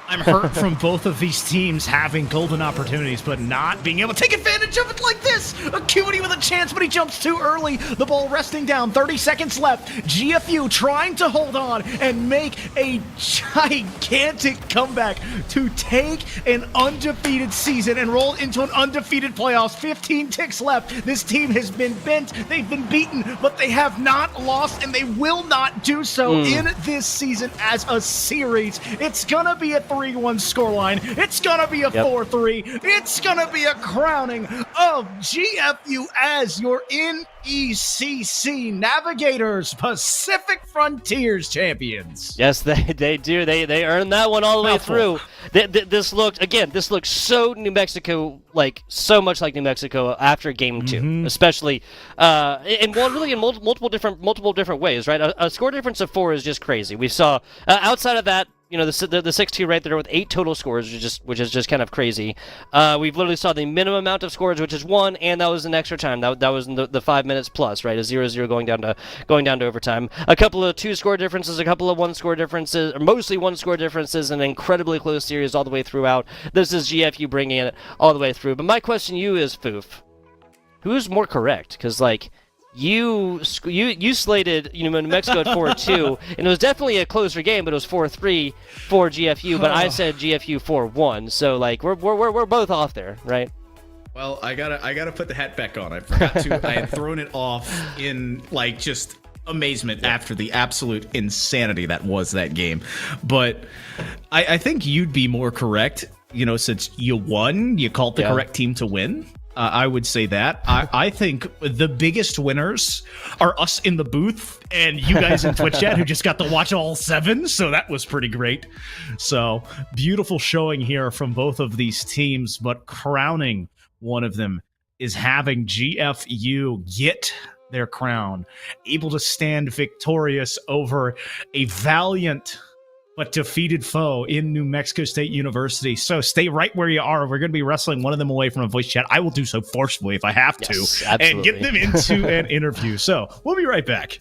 I'm hurt from both of these teams having golden opportunities, but not being able to take advantage of it like this. Acuity with a chance, but he jumps too early. The ball resting down, 30 seconds left. GFU trying to hold on and make a gigantic comeback to take an undefeated season and roll into an undefeated playoffs. 15 ticks left. This team has been bent. They've been beaten, but they have not lost, and they will not do so in this season as a series. It's gonna be a 3-1 scoreline. It's gonna be a 4-3. It's gonna be a crowning of GFU as your NECC Navigators Pacific Frontiers champions. Yes, they do. They earned that one all the way through. This looked so New Mexico, like so much like New Mexico after Game 2, especially really in multiple different ways, right? A score difference of 4 is just crazy. We saw outside of that, you know, the 6-2 right there with 8 total scores, which is just kind of crazy. We've literally saw the minimum amount of scores, which is 1, and that was in extra time. That was in the 5 minutes plus, right? A 0-0 going down to overtime. A couple of 2-score differences, a couple of 1-score differences, or mostly 1-score differences, an incredibly close series all the way throughout. This is GFU bringing it all the way through. But my question to you is, Foof, who's more correct? Because like, You slated New Mexico at 4-2, and it was definitely a closer game, but it was 4-3 for GFU. But I said GFU 4-1, so like we're both off there, right? Well, I gotta put the hat back on. I forgot to. I had thrown it off in like just amazement after the absolute insanity that was that game. But I think you'd be more correct. You know, since you won, you called the correct team to win. I would say that. I think the biggest winners are us in the booth and you guys in Twitch chat who just got to watch all 7, so that was pretty great. So, beautiful showing here from both of these teams, but crowning one of them is having GFU get their crown, able to stand victorious over a valiant but defeated foe in New Mexico State University. So stay right where you are. We're going to be wrestling one of them away from a voice chat. I will do so forcefully if I have to, absolutely. And get them into an interview. So we'll be right back.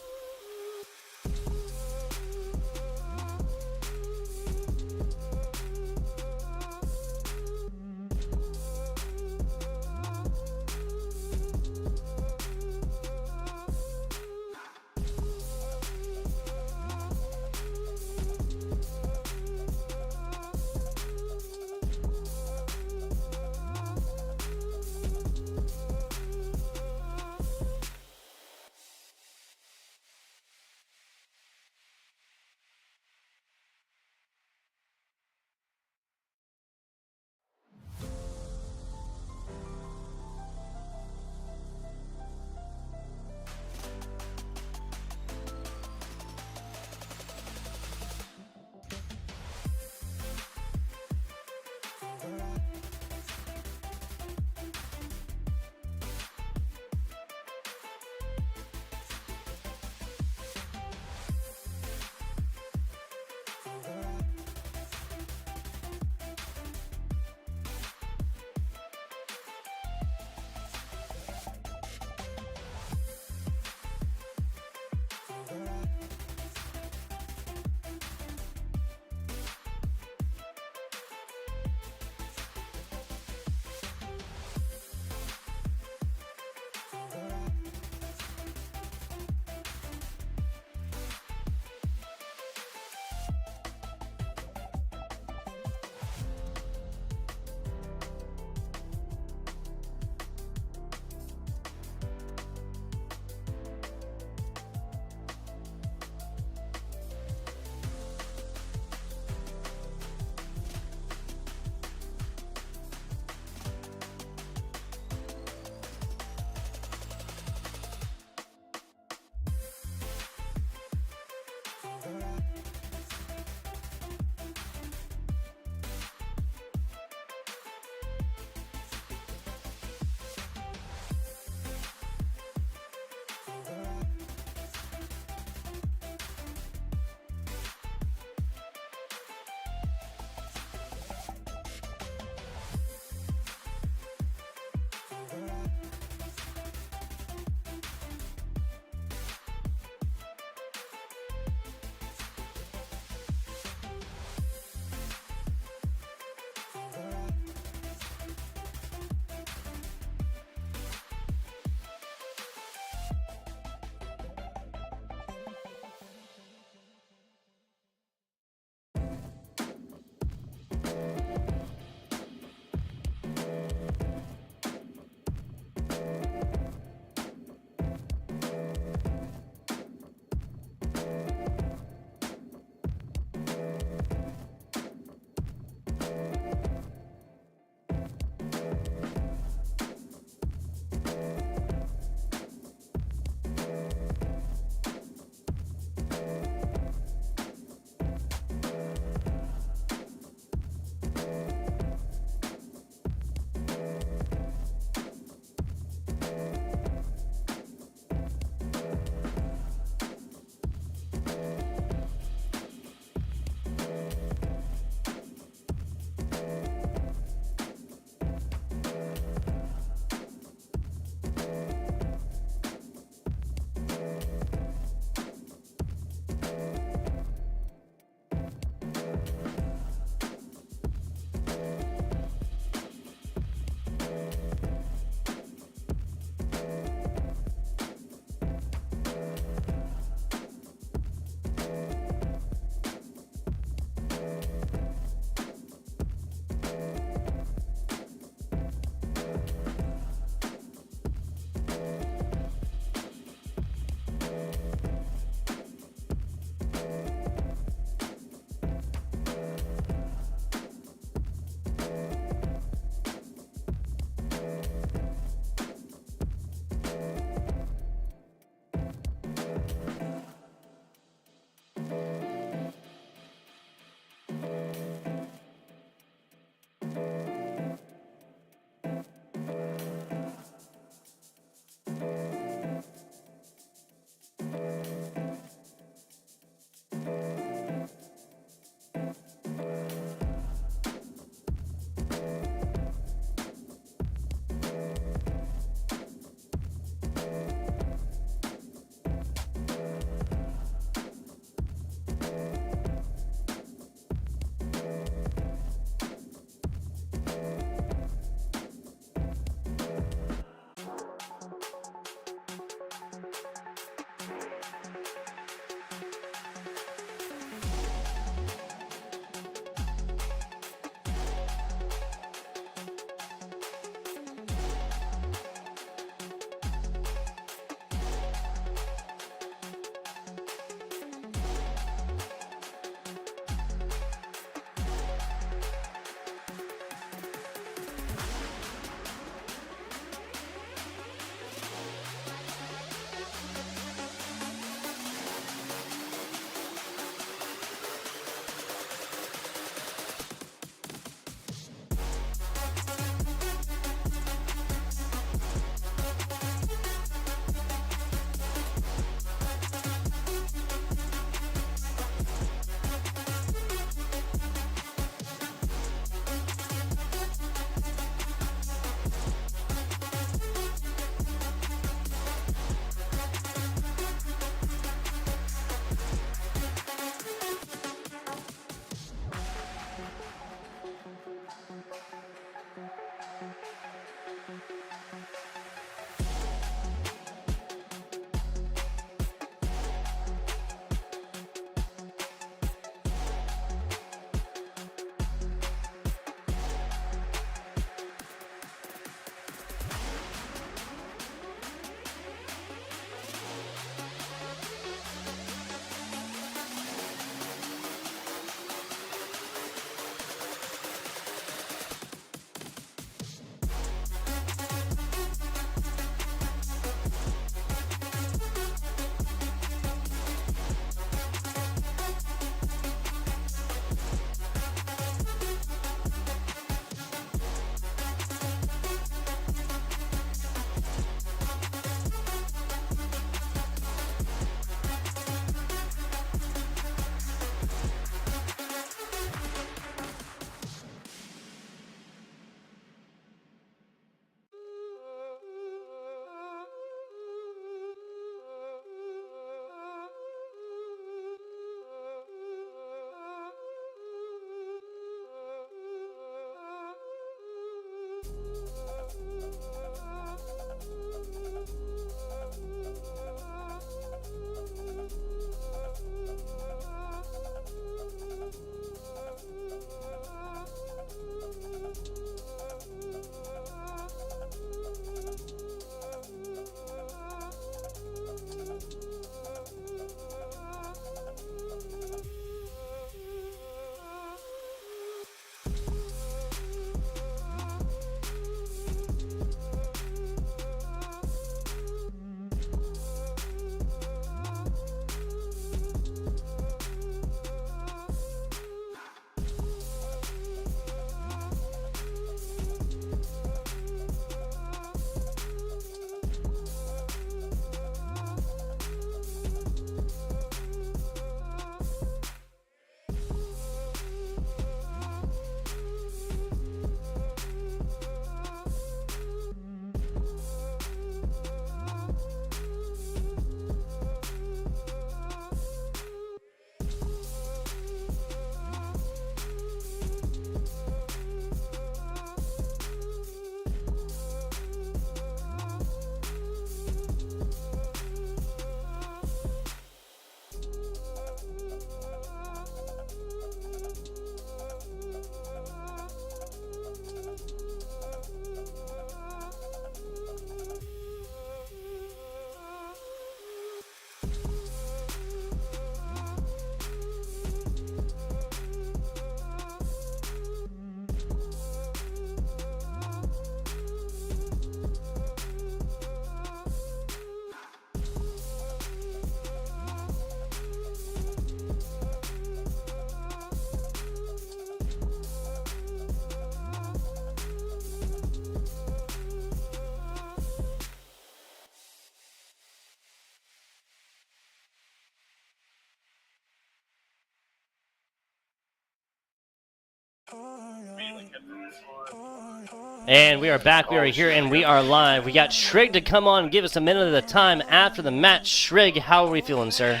And we are back, we are here, and we are live. We got Shrig to come on and give us a minute at a time after the match. Shrig, how are we feeling, sir?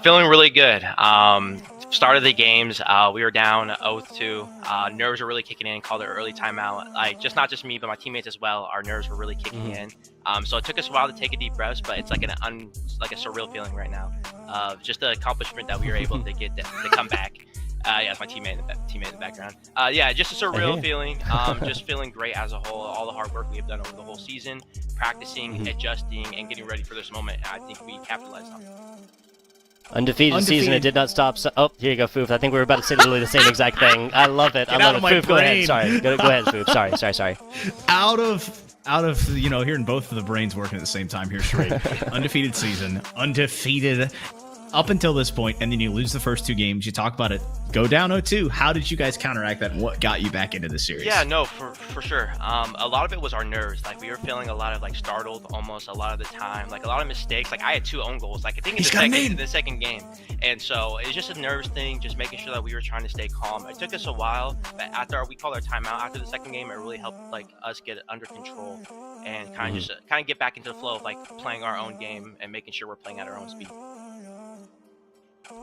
Feeling really good. Start of the games, we were down 0-2. Nerves were really kicking in, called an early timeout. Not just me, but my teammates as well. Our nerves were really kicking in. So it took us a while to take a deep breath, but it's like a surreal feeling right now. Just the accomplishment that we were able to get to come back. It's my teammate in the background. Just a surreal feeling. Just feeling great as a whole. All the hard work we have done over the whole season, practicing, adjusting, and getting ready for this moment. I think we capitalized on it. Undefeated season, it did not stop. Oh, here you go, Foof. I think we were about to say literally the same exact thing. I love it. I love it. Foof, go ahead. Sorry. Go ahead, Foof. Sorry. Out of hearing both of the brains working at the same time here, straight. Undefeated season, undefeated up until this point, and then you lose the first 2 games. You talk about it, go down 0-2. How did you guys counteract that, and what got you back into the series? Yeah, no, for sure. A lot of it was our nerves. We were feeling a lot of startled almost a lot of the time. A lot of mistakes. I had 2 own goals. I think in the second game. And so it's just a nerves thing, just making sure that we were trying to stay calm. It took us a while, but after we called our timeout after the second game, it really helped us get it under control and kind of get back into the flow of playing our own game and making sure we're playing at our own speed.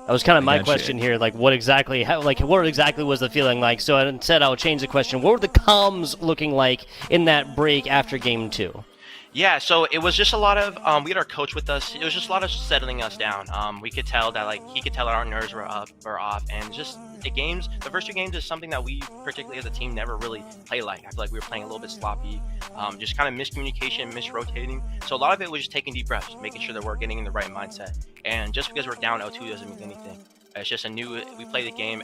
That was kind of my question here. What exactly was the feeling like? So instead, I'll change the question. What were the comms looking like in that break after game 2? Yeah, so it was just a lot of we had our coach with us. It was just a lot of settling us down. We could tell that he could tell that our nerves were off, and just the first 2 games is something that we particularly as a team never really play like. I feel like we were playing a little bit sloppy, just kind of miscommunication, misrotating. So a lot of it was just taking deep breaths, making sure that we're getting in the right mindset. And just because we're down 0-2 doesn't mean anything. It's just we play the game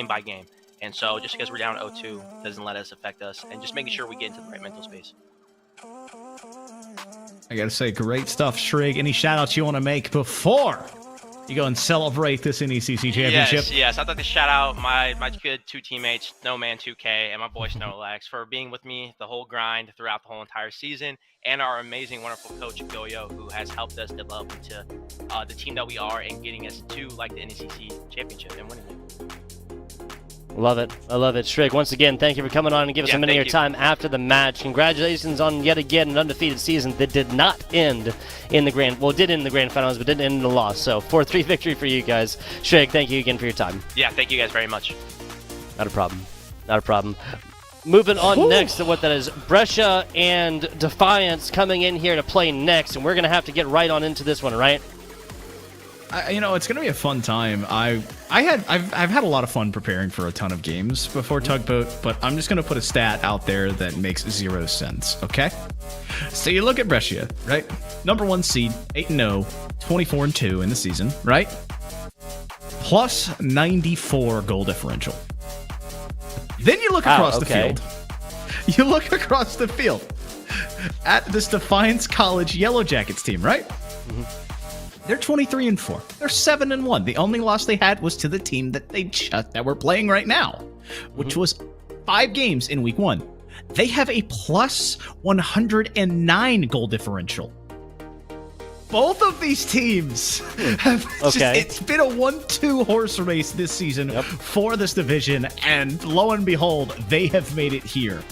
by game. And so just because we're down 0-2 doesn't let us affect us, and just making sure we get into the right mental space. I gotta say, great stuff, Shrig. Any shout-outs you want to make before you go and celebrate this NECC championship? Yes. I'd like to shout out my good 2 teammates, Snowman 2K and my boy Snowlex, for being with me the whole grind throughout the whole entire season, and our amazing, wonderful coach Goyo, who has helped us develop into the team that we are and getting us to the NECC championship and winning it. Love it. I love it. Shrig, once again, thank you for coming on and give us a minute of your time after the match. Congratulations on yet again an undefeated season that did not end in the did end in the grand finals, but didn't end in a loss. So 4-3 victory for you guys. Shrig, thank you again for your time. Yeah, thank you guys very much. Not a problem. Moving on next to what that is, Brescia and Defiance coming in here to play next, and we're going to have to get right on into this one, right? It's gonna be a fun time. I've had a lot of fun preparing for a ton of games before Tugboat, but I'm just gonna put a stat out there that makes 0 sense. Okay, so you look at Brescia, right? Number 1 seed, 8-0, 24-2 in the season, right? Plus 94 goal differential. Then you look across the field. You look across the field at this Defiance College Yellow Jackets team, right? Mm-hmm. They're 23-4. They're 7-1. The only loss they had was to the team that we're playing right now, which was 5 games in week 1. They have a plus 109 goal differential. Both of these teams have it's been a 1-2 horse race this season for this division, and lo and behold, they have made it here.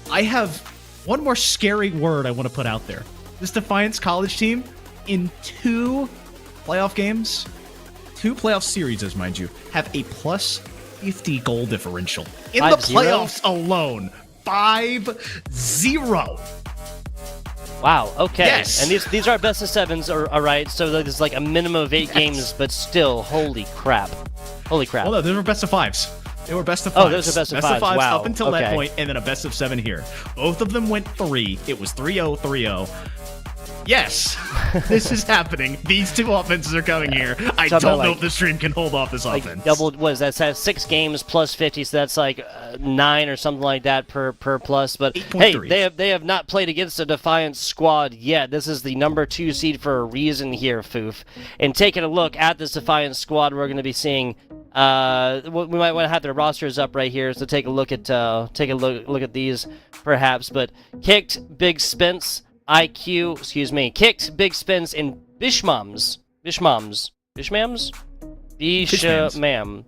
I have one more scary word I want to put out there. This Defiance College team, in 2 playoff games, 2 playoff series, mind you, have a plus 50 goal differential. In the playoffs alone, 5-0. Wow, okay. Yes. And these are best of 7s, all right, so there's a minimum of 8 games, but still, holy crap. Well, no, those were best of 5s. They were best of 5s. Oh, those are best of 5s. Wow. Up until that point, and then a best of 7 here. Both of them went 3. It was 3-0, 3-0. Yes, this is happening. These 2 offenses are coming here. I don't know if the stream can hold off this offense. Doubled, what is that? That's 6 games plus 50, so that's 9 or something like that per plus. But 8.3. Hey, they have not played against a Defiance squad yet. This is the number 2 seed for a reason here, Foof. And taking a look at this Defiance squad, we're going to be seeing. We might want to have their rosters up right here, so take a look at these perhaps. But Kicked, Big Spence. Kicked, Big Spence, and Bishmams. These Bishamam.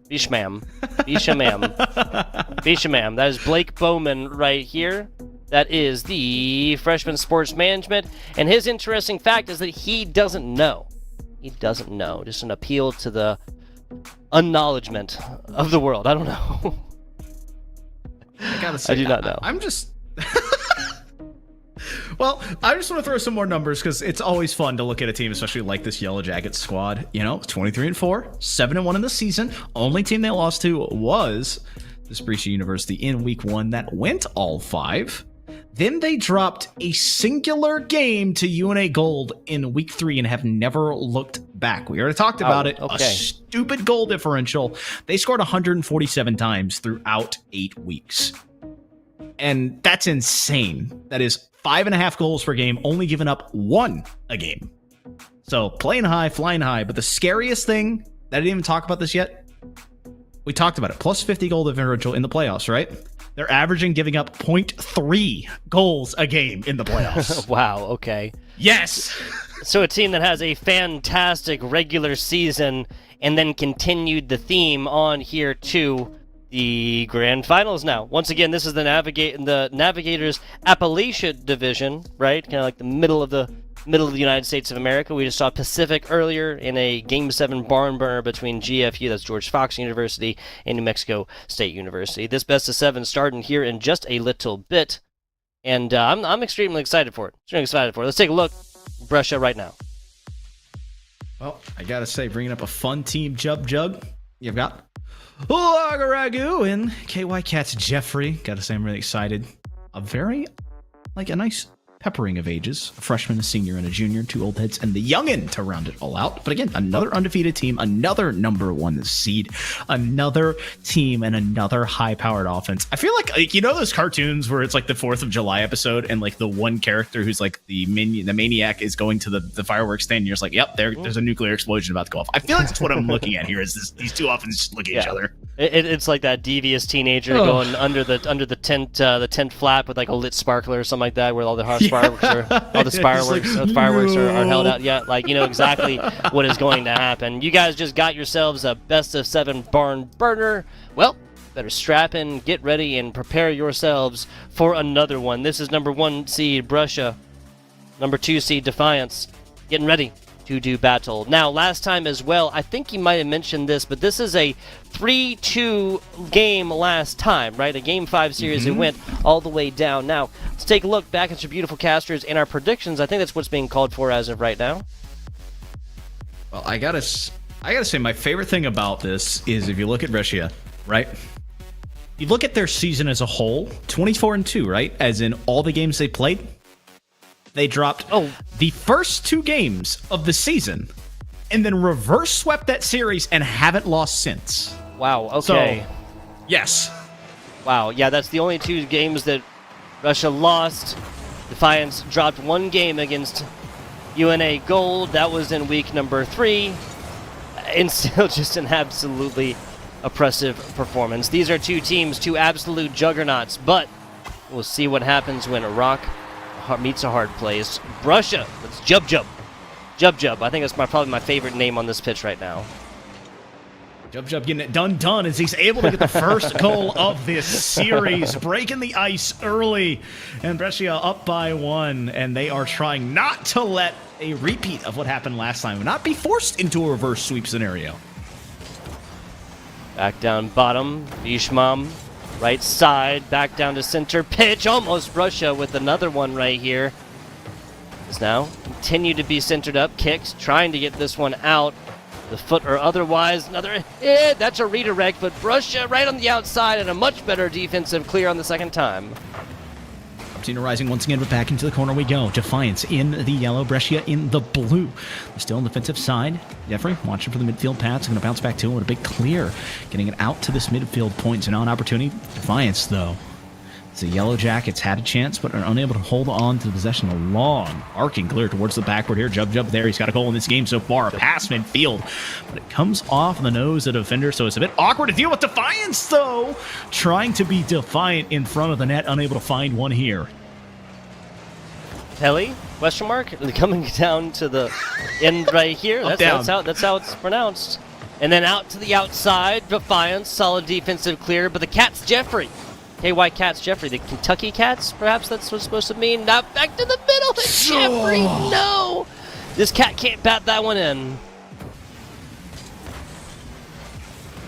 That is Blake Bowman right here. That is the freshman sports management. And his interesting fact is that he doesn't know. He doesn't know. Just an appeal to the unknowledgement of the world. I don't know. I gotta say, I do not know. I'm just... Well, I just want to throw some more numbers because it's always fun to look at a team, especially like this Yellow Jacket squad. 23-4, 7-1 in the season. Only team they lost to was this Brescia University in week 1 that went all 5. Then they dropped a singular game to UNA Gold in week 3 and have never looked back. We already talked about it. Okay. A stupid goal differential. They scored 147 times throughout 8 weeks. And that's insane. That is 5.5 goals per game, only giving up 1 a game. So playing high, flying high. But the scariest thing, I didn't even talk about this yet. We talked about it. Plus 50 goal differential in the playoffs, right? They're averaging giving up 0.3 goals a game in the playoffs. Wow, okay. Yes! So a team that has a fantastic regular season and then continued the theme on here to the grand finals now. Once again, this is the Navigators Appalachia division, right? Kind of like the middle of the United States of America. We just saw Pacific earlier in a Game 7 barn burner between GFU, that's George Fox University, and New Mexico State University. This best of 7 starting here in just a little bit, and I'm extremely excited for it. Let's take a look. Brescia right now. Well, I gotta say, bringing up a fun team, Jug. You've got Lagaragu and KY Cats Jeffrey. Gotta say, I'm really excited. A nice peppering of ages. A freshman, a senior, and a junior. 2 old heads, and the youngin' to round it all out. But again, another undefeated team, another number 1 seed, another team, and another high-powered offense. I feel like those cartoons where it's like the 4th of July episode, and like the one character who's like the maniac is going to the fireworks stand, and you're just like, yep, there's a nuclear explosion about to go off. I feel like that's what I'm looking at here, is these two offenses look at each other. It's like that devious teenager going under the tent flap with like a lit sparkler or something like that, where all the fireworks are held out. Yeah, like you know exactly what is going to happen. You guys just got yourselves a best of 7 barn burner. Well, better strap in, get ready, and prepare yourselves for another one. This is number 1 seed Brescia, number 2 seed Defiance, getting ready to do battle. Now, last time as well, I think you might have mentioned this, but this is a 3-2 game last time, right? A Game 5 series. It went all the way down. Now, let's take a look back at your beautiful casters and our predictions. I think that's what's being called for as of right now. Well, I gotta say, my favorite thing about this is if you look at Brescia, right? You look at their season as a whole, 24-2, right? As in all the games they played. They dropped the first 2 games of the season and then reverse swept that series and haven't lost since. Wow, okay. So, yes. Wow, yeah, that's the only 2 games that Brescia lost. Defiance dropped 1 game against UNA Gold. That was in week number 3. And still just an absolutely oppressive performance. These are 2 teams, 2 absolute juggernauts, but we'll see what happens when a rock meets a hard place. Brescia, let's Jub. I think that's probably my favorite name on this pitch right now. Jub getting it done as he's able to get the first goal of this series, breaking the ice early, and Brescia up by 1, and they are trying not to let a repeat of what happened last time, not be forced into a reverse sweep scenario. Back down bottom, Ishmam. Right side, back down to center, pitch, almost Brescia with another one right here. Is now continue to be centered up, kicks, trying to get this one out. The foot or otherwise, that's a redirect, but Brescia right on the outside and a much better defensive clear on the second time. Tina rising once again, but back into the corner we go. Defiance in the yellow, Brescia in the blue. They're still on the defensive side. Jeffrey watching for the midfield pass. Going to bounce back to him with a big clear. Getting it out to this midfield point. So now an opportunity. Defiance, though. The Yellow Jackets had a chance, but are unable to hold on to the possession. A long, arcing clear towards the backward here. Jub there. He's got a goal in this game so far. A pass midfield, but it comes off the nose of the defender, so it's a bit awkward to deal with. Defiance, though, trying to be defiant in front of the net, unable to find one here. Pelly? Question mark? Coming down to the end right here. That's how it's pronounced. And then out to the outside, Defiance, solid defensive clear, but the Cats Jeffrey. KY Cats Jeffrey, the Kentucky Cats, perhaps that's what's supposed to mean. Now back to the middle, and Jeffrey, no! This cat can't bat that one in.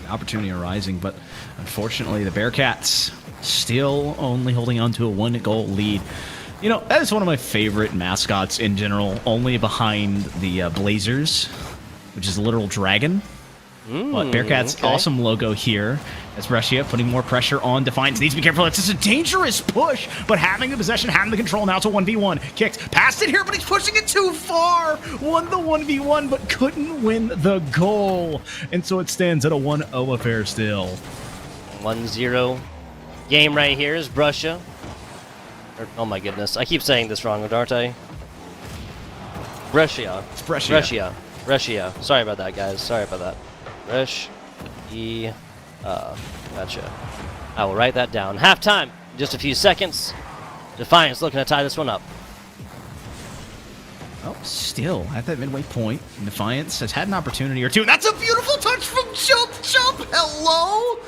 Opportunity arising, but unfortunately the Bearcats still only holding on to a 1-goal lead. You know, that is one of my favorite mascots in general, only behind the Blazers, which is a literal dragon. But Bearcats' awesome logo here as Brescia putting more pressure on Defiance. Needs to be careful. It's just a dangerous push, but having the possession, having the control now to 1v1. Kicked past it here, but he's pushing it too far. Won the 1v1, but couldn't win the goal. And so it stands at a 1-0 affair still. 1-0 game right here is Brescia. Oh my goodness, I keep saying this wrong, aren't I? Brescia. It's Brescia. Brescia. Brescia. Sorry about that, guys. Sorry about that. Gotcha. I will write that down. Halftime. Just a few seconds. Defiance looking to tie this one up. Oh, still at that midway point, Defiance has had an opportunity or two. That's a beautiful touch from Jump. Hello?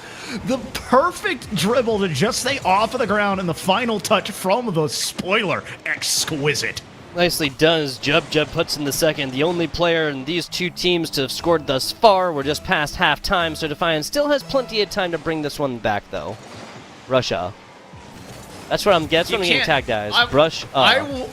The perfect dribble to just stay off of the ground, and the final touch from the spoiler. Exquisite. Nicely done as Jub puts in the second. The only player in these two teams to have scored thus far. We're just past halftime, so Defiance still has plenty of time to bring this one back, though. Russia. That's what I'm getting attack, guys. Brush. I will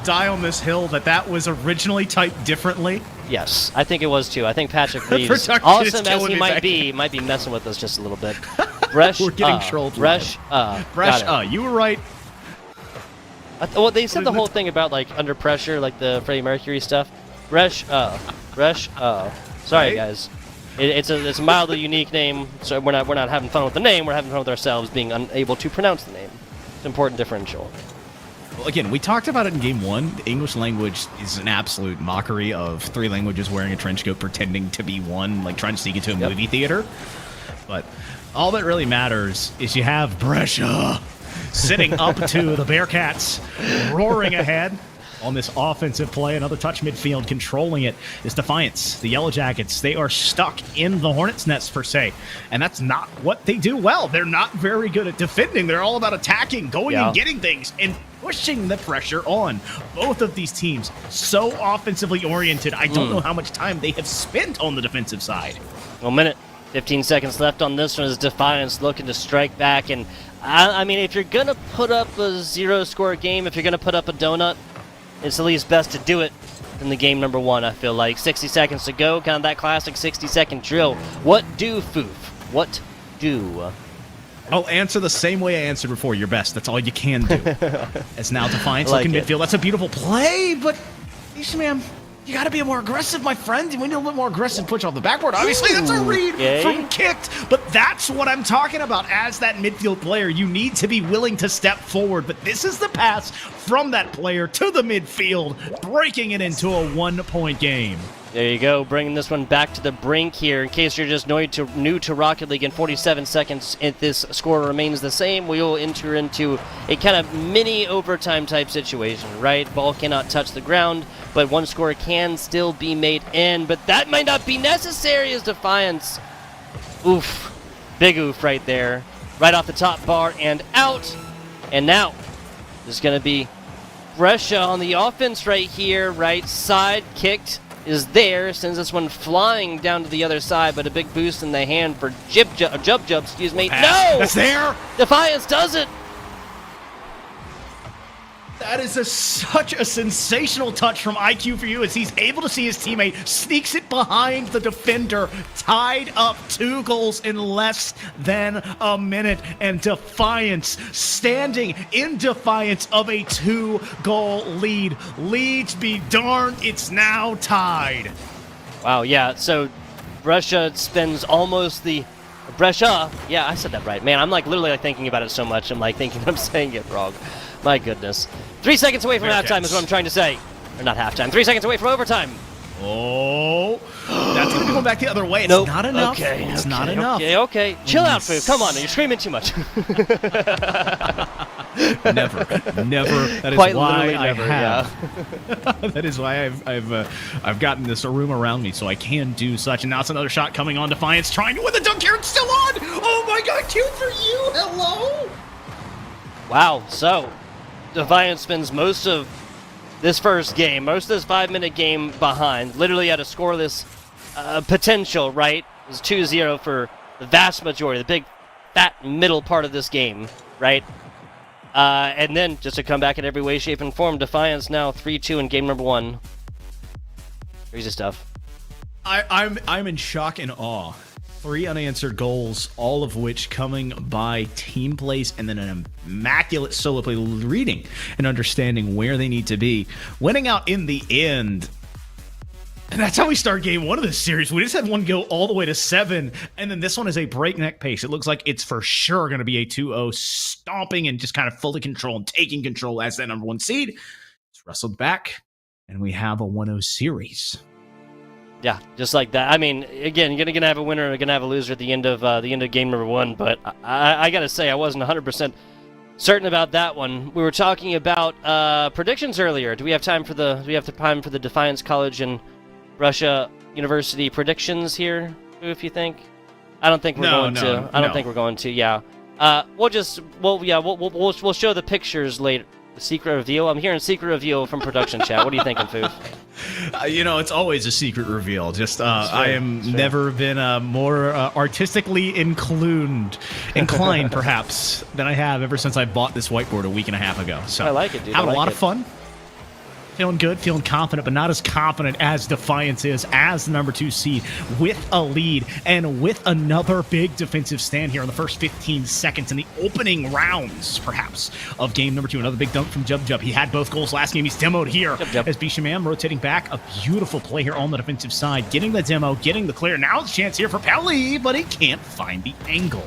die on this hill that was originally typed differently. Yes, I think it was too. I think Patrick Reeves, awesome as he might be messing with us just a little bit. Bresh, we're getting trolled. Bresh, you were right. Well, they said the whole thing about like under pressure, like the Freddie Mercury stuff. Sorry, guys. It's a mildly unique name, so we're not having fun with the name. We're having fun with ourselves being unable to pronounce the name. It's an important differential. Well, again, we talked about it in Game 1. The English language is an absolute mockery of 3 languages wearing a trench coat pretending to be one, like trying to sneak into a movie theater. But all that really matters is you have Brescia sitting up to the Bearcats, roaring ahead on this offensive play. Another touch midfield, controlling it is Defiance. The Yellow Jackets, they are stuck in the Hornets' nest, per se, and that's not what they do well. They're not very good at defending. They're all about attacking, going and getting things, and pushing the pressure on. Both of these teams so offensively oriented. I don't know how much time they have spent on the defensive side. 1 minute, 15 seconds left on this one as Defiance looking to strike back. And I mean, if you're going to put up a 0-score game, if you're going to put up a donut, it's at least best to do it in the game number 1, I feel like. 60 seconds to go, kind of that classic 60-second drill. What do, Foof? What do? I'll answer the same way I answered before. Your best. That's all you can do. As now Defiance looking midfield. That's a beautiful play, but man, you got to be more aggressive, my friend. We need a little bit more aggressive push off the backboard. Obviously, that's a read from kicked, but that's what I'm talking about. As that midfield player, you need to be willing to step forward, but this is the pass from that player to the midfield, breaking it into a 1-point game. There you go, bringing this one back to the brink here. In case you're just new to Rocket League, in 47 seconds, if this score remains the same, we will enter into a kind of mini overtime type situation, right? Ball cannot touch the ground, but one score can still be made in, but that might not be necessary as Defiance. Oof. Big oof right there. Right off the top bar and out. And now, there's going to be Brescia on the offense right here. Right side, kicked. Is there, sends this one flying down to the other side, but a big boost in the hand for Jub, excuse me. No! That's there! Defiance does it! That is such a sensational touch from IQ for you as he's able to see his teammate, sneaks it behind the defender, tied up 2 goals in less than a minute, and Defiance standing in defiance of a 2-goal lead. Leads be darned, it's now tied. Wow, yeah, so Brescia spends almost the... Brescia, yeah, I said that right. Man, I'm like literally like thinking about it so much, I'm like thinking I'm saying it wrong. My goodness. 3 seconds away from halftime is what I'm trying to say. Or not halftime. 3 seconds away from overtime. Oh. That's going to be going back the other way. It's not enough. It's not enough. Okay. Chill out, Foo. Come on. You're screaming too much. Never. That is Quite why literally I never, have. That is why I've gotten this room around me so I can do such. And now it's another shot coming on Defiance, trying to win the dunk here. It's still on. Oh my God, cute for you. Hello. Wow. So Defiance spends most of this first game, most of this 5-minute game behind, literally at a scoreless potential, right? It was 2-0 for the vast majority, the big, fat middle part of this game, right? And then just to come back in every way, shape, and form, Defiance now 3-2 in game number 1. Crazy stuff. I'm in shock and awe. 3 unanswered goals, all of which coming by team plays and then an immaculate solo play, reading and understanding where they need to be. Winning out in the end. And that's how we start game 1 of this series. We just had one go all the way to 7, and then this one is a breakneck pace. It looks like it's for sure going to be a 2-0 stomping and just kind of fully control and taking control as that number 1 seed. It's wrestled back, and we have a 1-0 series. Yeah, just like that. I mean, again, you're gonna have a winner, you're gonna have a loser at the end of game number 1. But I gotta say, I wasn't 100% certain about that one. We were talking about predictions earlier. Do we have time for the Defiance College and Russia University predictions here? If you think, I don't think we're going to. I don't think we're going to. Yeah. We'll show the pictures later. The secret reveal? I'm hearing secret reveal from production chat. What are you thinking, Foof? It's always a secret reveal. Just I am never been more artistically inclined, perhaps, than I have ever since I bought this whiteboard a week and a half ago. So I like it, dude. Having a lot of fun. Feeling good, feeling confident, but not as confident as Defiance is, as the number 2 seed, with a lead and with another big defensive stand here in the first 15 seconds in the opening rounds, perhaps, of game number 2. Another big dunk from Jub. He had both goals last game. He's demoed here as Bishamam rotating back. A beautiful play here on the defensive side, getting the demo, getting the clear. Now it's a chance here for Pelly, but he can't find the angle.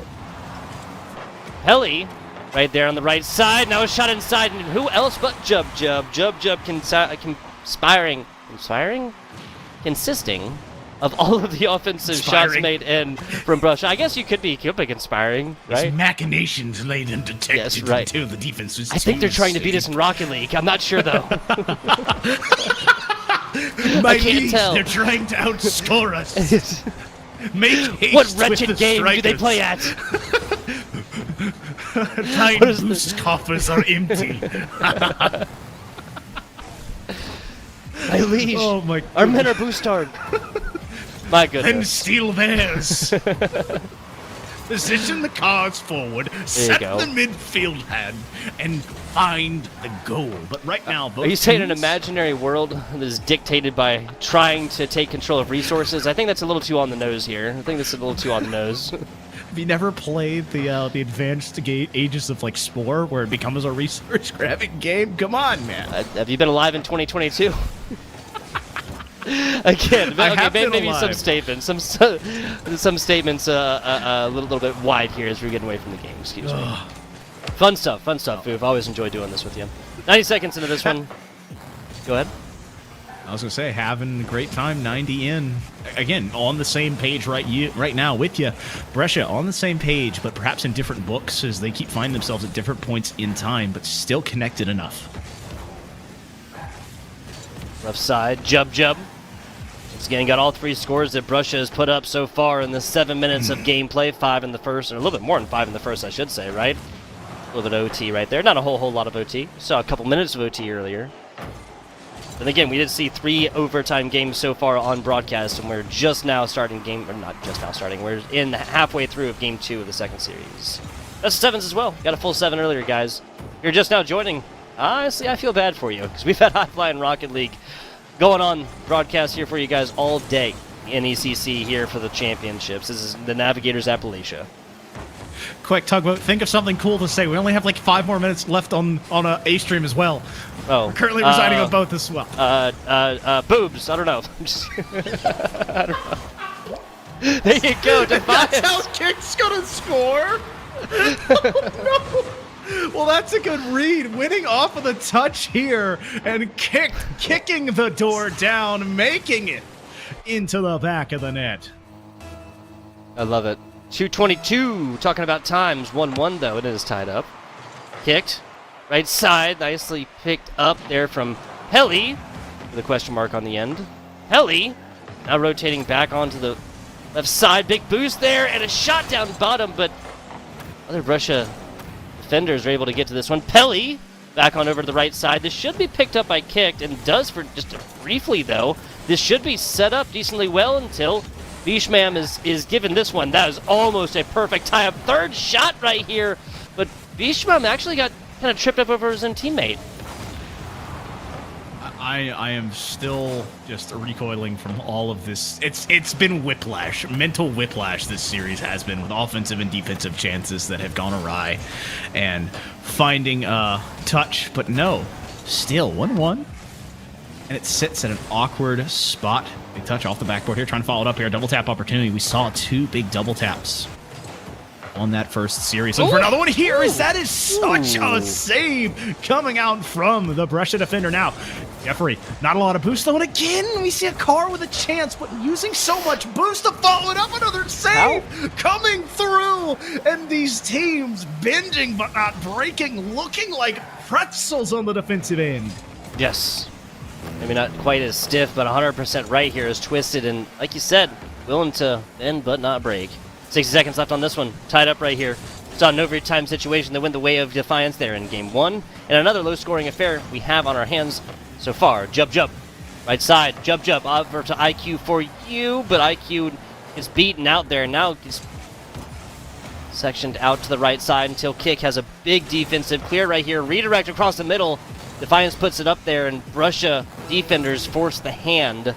Pelly right there on the right side. Now a shot inside, and who else but Jub. Consisting of all of the offensive shots made in from Brush. I guess you could be conspiring, right? His machinations laid undetected until the defense was. I think they're trying to beat us in Rocket League. I'm not sure though. I can't tell. They're trying to outscore us. Make haste. What wretched game do they play at? Time boost coffers are empty. My liege. Oh my God. Our men are boostard. My goodness. And steal theirs. Position the cards forward, set the midfield hand, and find the goal. But right now, both are you saying an imaginary world that is dictated by trying to take control of resources? I think that's a little too on the nose here. I think that's a little too on the nose. Have you never played the advanced ages of like Spore, where it becomes a resource-grabbing game? Come on, man. Have you been alive in 2022? Again, maybe some statements, some statements a little bit wide here as we're getting away from the game. Excuse me. Fun stuff, Foof. Always enjoy doing this with you. 90 seconds into this one. Go ahead. I was gonna say, having a great time, 90 in. Again, on the same page right now with you. Brescia on the same page, but perhaps in different books as they keep finding themselves at different points in time, but still connected enough. Left side, Jub. Once again, got all 3 scores that Brescia has put up so far in the 7 minutes of gameplay. 5 in the first, and a little bit more than 5 in the first, I should say, right? A little bit of OT right there. Not a whole lot of OT. Saw a couple minutes of OT earlier. And again, we did see 3 overtime games so far on broadcast, and we're just now starting we're in halfway through of game 2 of the second series. That's 7s as well. Got a full 7 earlier, guys. If you're just now joining, honestly, I feel bad for you, because we've had High Flying Rocket League going on broadcast here for you guys all day. NECC here for the championships. This is the Navigators Appalachia. Quick, Tugboat, think of something cool to say. We only have like 5 more minutes left on a stream as well. Oh, we're currently residing on both as well. Boobs. I don't know. I don't know. There you go, Defiance. That's how Kick's gonna score. Oh, no. Well, that's a good read. Winning off of the touch here and kicking the door down, making it into the back of the net. I love it. 2:22. Talking about times. 1-1 though. It is tied up. Kicked. Right side, nicely picked up there from Helly, with a question mark on the end. Helly, now rotating back onto the left side. Big boost there, and a shot down bottom, but other Russia defenders are able to get to this one. Pelly, back on over to the right side. This should be picked up by Kicked, and does for just briefly, though. This should be set up decently well until Bishmam is given this one. That is almost a perfect tie-up. Third shot right here, but Bishmam actually got kind of tripped up over his own teammate. I am still just recoiling from all of this. It's been whiplash, mental whiplash this series has been, with offensive and defensive chances that have gone awry, and finding a touch, but no, still 1-1. And it sits at an awkward spot. Big touch off the backboard here, trying to follow it up here. Double tap opportunity. We saw 2 big double taps on that first series. And for another one here, that is such a save coming out from the Brescia defender. Now, Jeffrey, not a lot of boost though, and again, we see a car with a chance, but using so much boost to follow it up, another save coming through, and these teams bending but not breaking, looking like pretzels on the defensive end. Yes. Maybe not quite as stiff, but 100% right here is twisted, and like you said, willing to bend but not break. 60 seconds left on this one. Tied up right here. It's an overtime situation that went the way of Defiance there in game 1. And another low-scoring affair we have on our hands so far. Jub. Right side. Jub. Over to IQ for you, but IQ is beaten out there. Now he's sectioned out to the right side until Kick has a big defensive clear right here. Redirect across the middle. Defiance puts it up there, and Russia defenders force the hand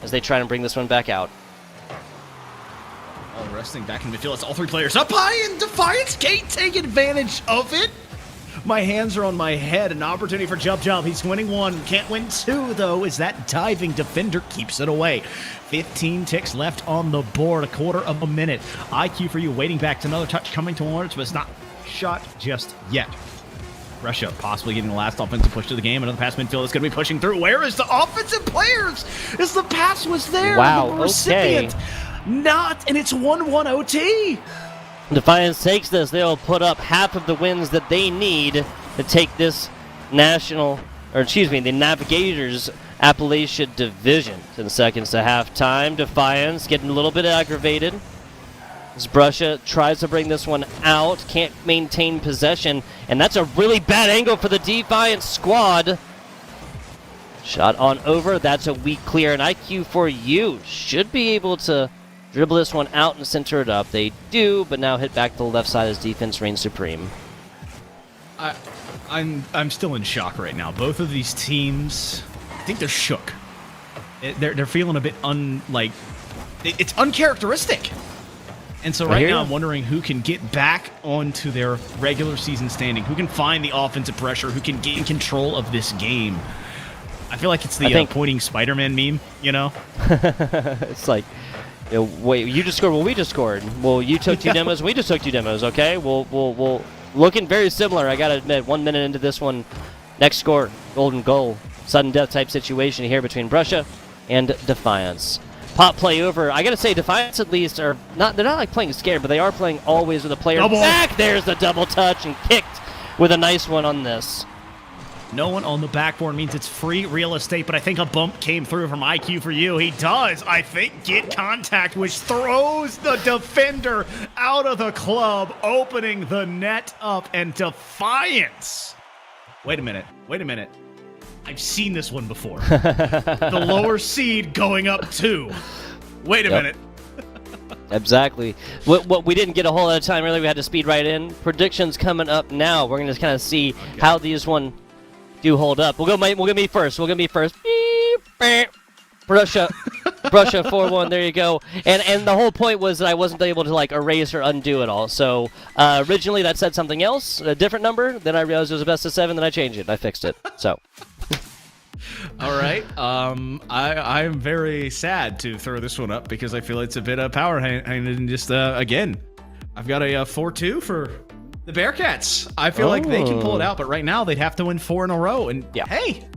as they try to bring this one back out. Oh, resting back in midfield. It's all 3 players up high, and Defiance can't take advantage of it. My hands are on my head. An opportunity for Jub. He's winning 1. Can't win 2, though, as that diving defender keeps it away. 15 ticks left on the board. A quarter of a minute. IQ for you waiting back to another touch coming towards, but it's not shot just yet. Russia possibly getting the last offensive push to the game. Another pass midfield is going to be pushing through. Where is the offensive players? As the pass was there. Wow, the recipient. Not, and it's 1-1 OT. Defiance takes this. They'll put up half of the wins that they need to take this the Navigators Appalachia Division. 10 seconds to halftime. Defiance getting a little bit aggravated as Brescia tries to bring this one out. Can't maintain possession, and that's a really bad angle for the Defiance squad. Shot on over. That's a weak clear, and IQ for you should be able to dribble this one out and center it up. They do, but now hit back to the left side as defense reigns supreme. I'm still in shock right now. Both of these teams, I think they're shook. They're feeling a bit it's uncharacteristic. And so right now I'm wondering who can get back onto their regular season standing, who can find the offensive pressure, who can gain control of this game. I feel like it's the pointing Spider-Man meme, you know? It's like, wait, you just scored. Well, we just scored. Well, you took 2 demos. We just took 2 demos. Okay. We'll looking very similar. I gotta admit, 1 minute into this one, next score, golden goal, sudden death type situation here between Brescia and Defiance. Pop play over. I gotta say, Defiance at least are not. They're not like playing scared, but they are playing always with a player back. There's the double touch and kicked with a nice one on this. No one on the backboard means it's free real estate, but I think a bump came through from IQ for you. He does, I think, get contact, which throws the defender out of the club, opening the net up, and Defiance. Wait a minute. I've seen this one before. The lower seed going up 2. Wait a minute. Exactly. What we didn't get a whole lot of time earlier, we had to speed right in. Predictions coming up now. We're going to kind of see how these one do hold up. We'll go me first. Beep, Brescia 4-1. There you go. And the whole point was that I wasn't able to erase or undo it all. So originally that said something else, a different number. Then I realized it was a best of 7. Then I changed it. And I fixed it. So. All right. I'm very sad to throw this one up because I feel it's a bit of power handed, and just again, I've got a 4-2 for the Bearcats. I feel like they can pull it out, but right now they'd have to win 4 in a row. And hey,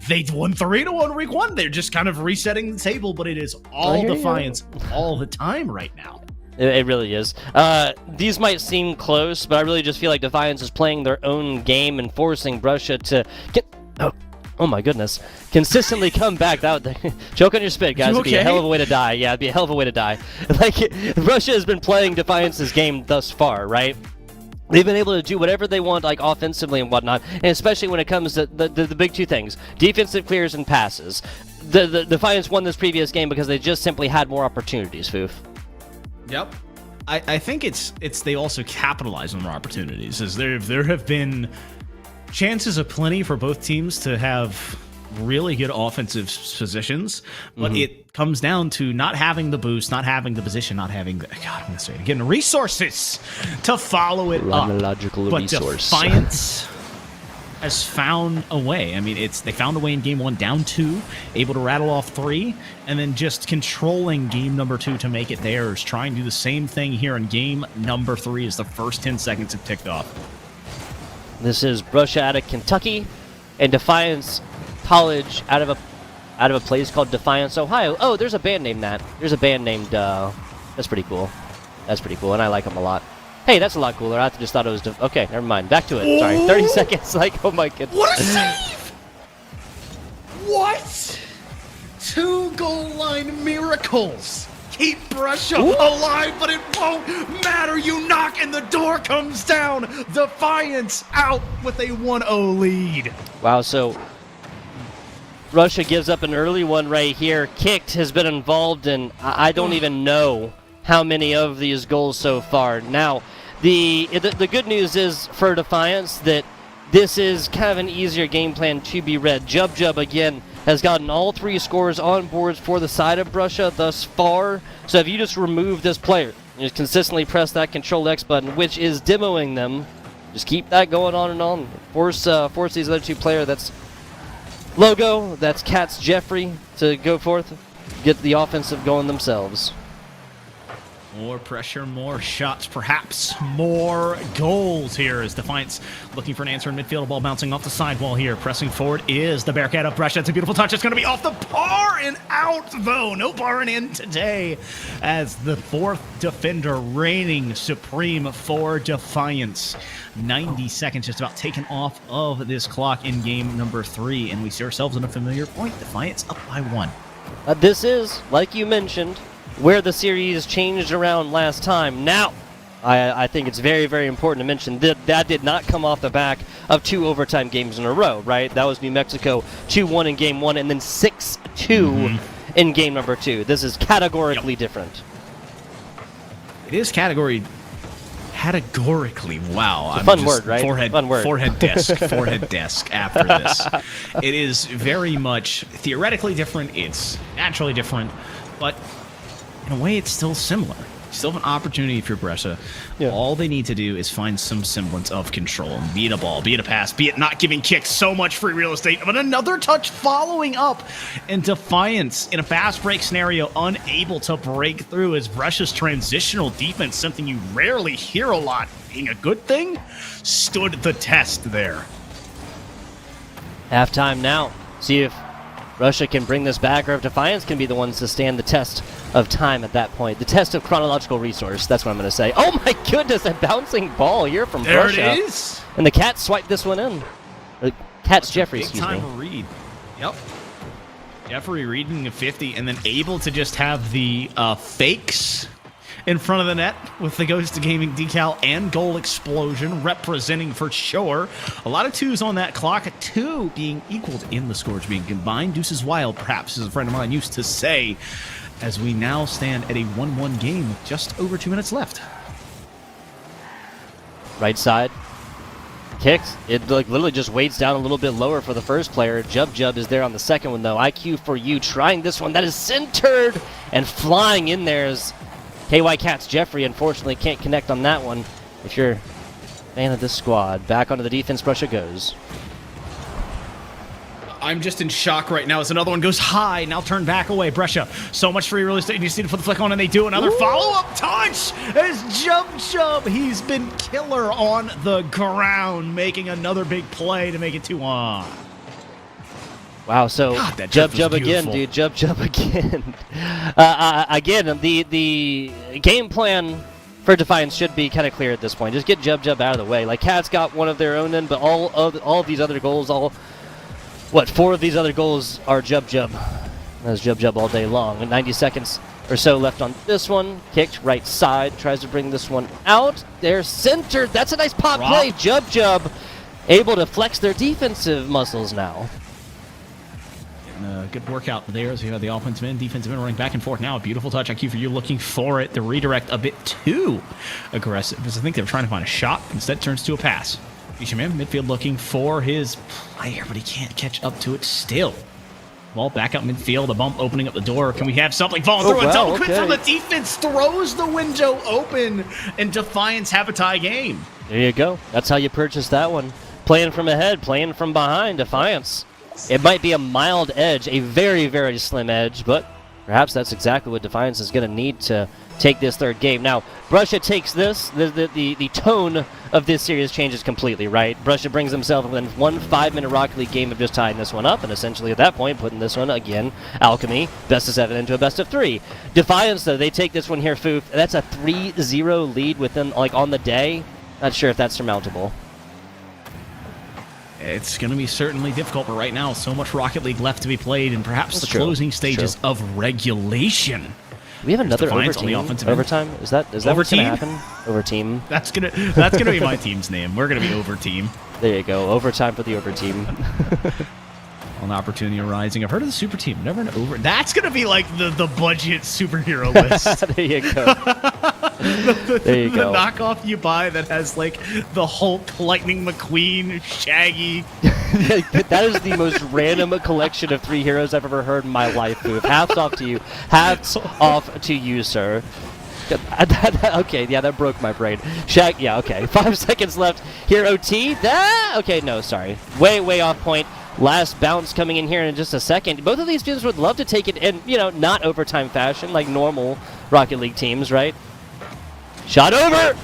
they'd won 3-1 week 1. They're just kind of resetting the table, but it is all Defiance all the time right now. It really is. These might seem close, but I really just feel like Defiance is playing their own game and forcing Brussia to get... Oh my goodness. Consistently come back. Choke on your spit, guys. It'd be a hell of a way to die. Yeah, it'd be a hell of a way to die. Like, Brussia has been playing Defiance's game thus far, right? They've been able to do whatever they want, like offensively and whatnot, and especially when it comes to the big two things: defensive clears and passes. The Defiance won this previous game because they just simply had more opportunities, Foof. Yep. I think it's they also capitalize on more opportunities, as there have been chances aplenty for both teams to have really good offensive positions, but it comes down to not having the boost, not having the position, not having the I'm gonna say it again, resources to follow it up. But resource. Defiance has found a way. I mean, they found a way in game 1, down 2, able to rattle off 3, and then just controlling game number 2 to make it theirs. Trying to do the same thing here in game number 3 as the first 10 seconds have ticked off. This is Brussia out of Kentucky, and Defiance College out of a place called Defiance, Ohio. Oh, there's a band named that. There's a band named. That's pretty cool. That's pretty cool, and I like them a lot. Hey, that's a lot cooler. I just thought it was... okay, never mind. Back to it. Sorry, 30 seconds. Like, oh my goodness. What a save! What? 2 goal line miracles. Keep Brussia alive, but it won't matter. You knock and the door comes down. Defiance out with a 1-0 lead. Wow, so Brussia gives up an early one right here. Kicked has been involved in, I don't even know how many of these goals so far. Now, the good news is for Defiance that this is kind of an easier game plan to be read. Jub again has gotten all 3 scores on boards for the side of Brussia thus far. So if you just remove this player, you just consistently press that Control X button, which is demoing them, just keep that going on and on. Force these other 2 players, that's Logo, that's Katz Jeffrey, to go forth, get the offensive going themselves. More pressure, more shots, perhaps more goals here as Defiance looking for an answer in midfield. A ball bouncing off the sidewall here. Pressing forward is the Bearcat of Brussia. It's a beautiful touch. It's going to be off the bar and out, though. No barring in today as the 4th defender reigning supreme for Defiance. 90 seconds just about taken off of this clock in game number 3, and we see ourselves in a familiar point. Defiance up by 1. This is, like you mentioned, where the series changed around last time. Now, I think it's very, very important to mention that did not come off the back of 2 overtime games in a row, right? That was New Mexico 2-1 in game 1 and then 6-2 in game number 2. This is categorically different. It is categorically. Wow. It's a fun word, right? Fun word. Forehead desk after this. It is very much theoretically different. It's naturally different, but in a way, it's still similar. Still have an opportunity for Brussia. Yeah. All they need to do is find some semblance of control. Be it a ball, be it a pass, be it not giving kicks so much free real estate, but another touch following up. And Defiance, in a fast break scenario, unable to break through as Brussia's transitional defense, something you rarely hear a lot being a good thing, stood the test there. Halftime now. See if Brussia can bring this back, or if Defiance can be the ones to stand the test of time at that point. The test of chronological resource, that's what I'm going to say. Oh my goodness, a bouncing ball here from Brussia. There it is. And the Cats swiped this one in. Katz Jeffrey, excuse me. Big time read. Yep. Jeffrey reading a 50 and then able to just have the fakes in front of the net with the Ghost of Gaming decal and goal explosion representing for sure. A lot of 2s on that clock, a 2 being equaled in the scores being combined. Deuces wild, perhaps, as a friend of mine used to say, as we now stand at a 1-1 game with just over 2 minutes left. Right side. Kicks. It literally just weights down a little bit lower for the first player. Jub is there on the second one, though. IQ for you trying this one. That is centered and flying in there is KY Katz Jeffrey. Unfortunately can't connect on that one. If you're a fan of this squad, back onto the defense, Brussia goes. I'm just in shock right now as another one goes high, now turned back away. Brussia, so much free real estate, and you see to put the flick on, and they do another follow-up touch as Jub, he's been killer on the ground, making another big play to make it 2-1. Wow, so God, that jub jump was again, beautiful. dude. Jub again. Again, the game plan for Defiance should be kind of clear at this point. Just get jub out of the way. Like, Cat's got one of their own in, but all of these other goals, 4 of these other goals are jub. That's jub all day long. And 90 seconds or so left on this one. Kicked right side, tries to bring this one out. They're centered. That's a nice pop play. Jub able to flex their defensive muscles now. Good workout there as we have the offensive end, defensive end running back and forth now. A beautiful touch IQ for you, looking for it. The redirect a bit too aggressive because I think they were trying to find a shot. Instead, turns to a pass. Fisherman midfield looking for his player, but he can't catch up to it still. Ball back up midfield, a bump opening up the door. Can we have something falling through? A double quick from the defense throws the window open, and Defiance have a tie game. There you go. That's how you purchase that one. Playing from ahead, playing from behind, Defiance. It might be a mild edge, a very, very slim edge, but perhaps that's exactly what Defiance is going to need to take this third game. Now, Brussia takes this. The tone of this series changes completely, right? Brussia brings himself within 1 5-minute Rocket League game of just tying this one up, and essentially at that point, putting this one, again, Alchemy, best of 7 into a best of 3. Defiance, though, they take this one here, Foof. That's a 3-0 lead within, on the day. Not sure if that's surmountable. It's going to be certainly difficult, but right now, so much Rocket League left to be played, and perhaps the closing stages of regulation. Do we have another overtime? Is that what's going to happen? Overteam. That's gonna be my team's name. We're gonna be Overteam. There you go. Overtime for the Overteam. An opportunity arising. I've heard of the Super Team. Never an over. That's gonna be like the budget superhero list. There you go. There you go. The knockoff you buy that has like the Hulk, Lightning McQueen, Shaggy. That is the most random collection of 3 heroes I've ever heard in my life, Booth. Hats off to you. Hats off to you, sir. Okay, yeah, that broke my brain. Shag, yeah, okay. 5 seconds left. Here, OT. Okay, no, sorry. Way off point. Last bounce coming in here in just a second. Both of these teams would love to take it in, not overtime fashion like normal Rocket League teams, right? Shot over!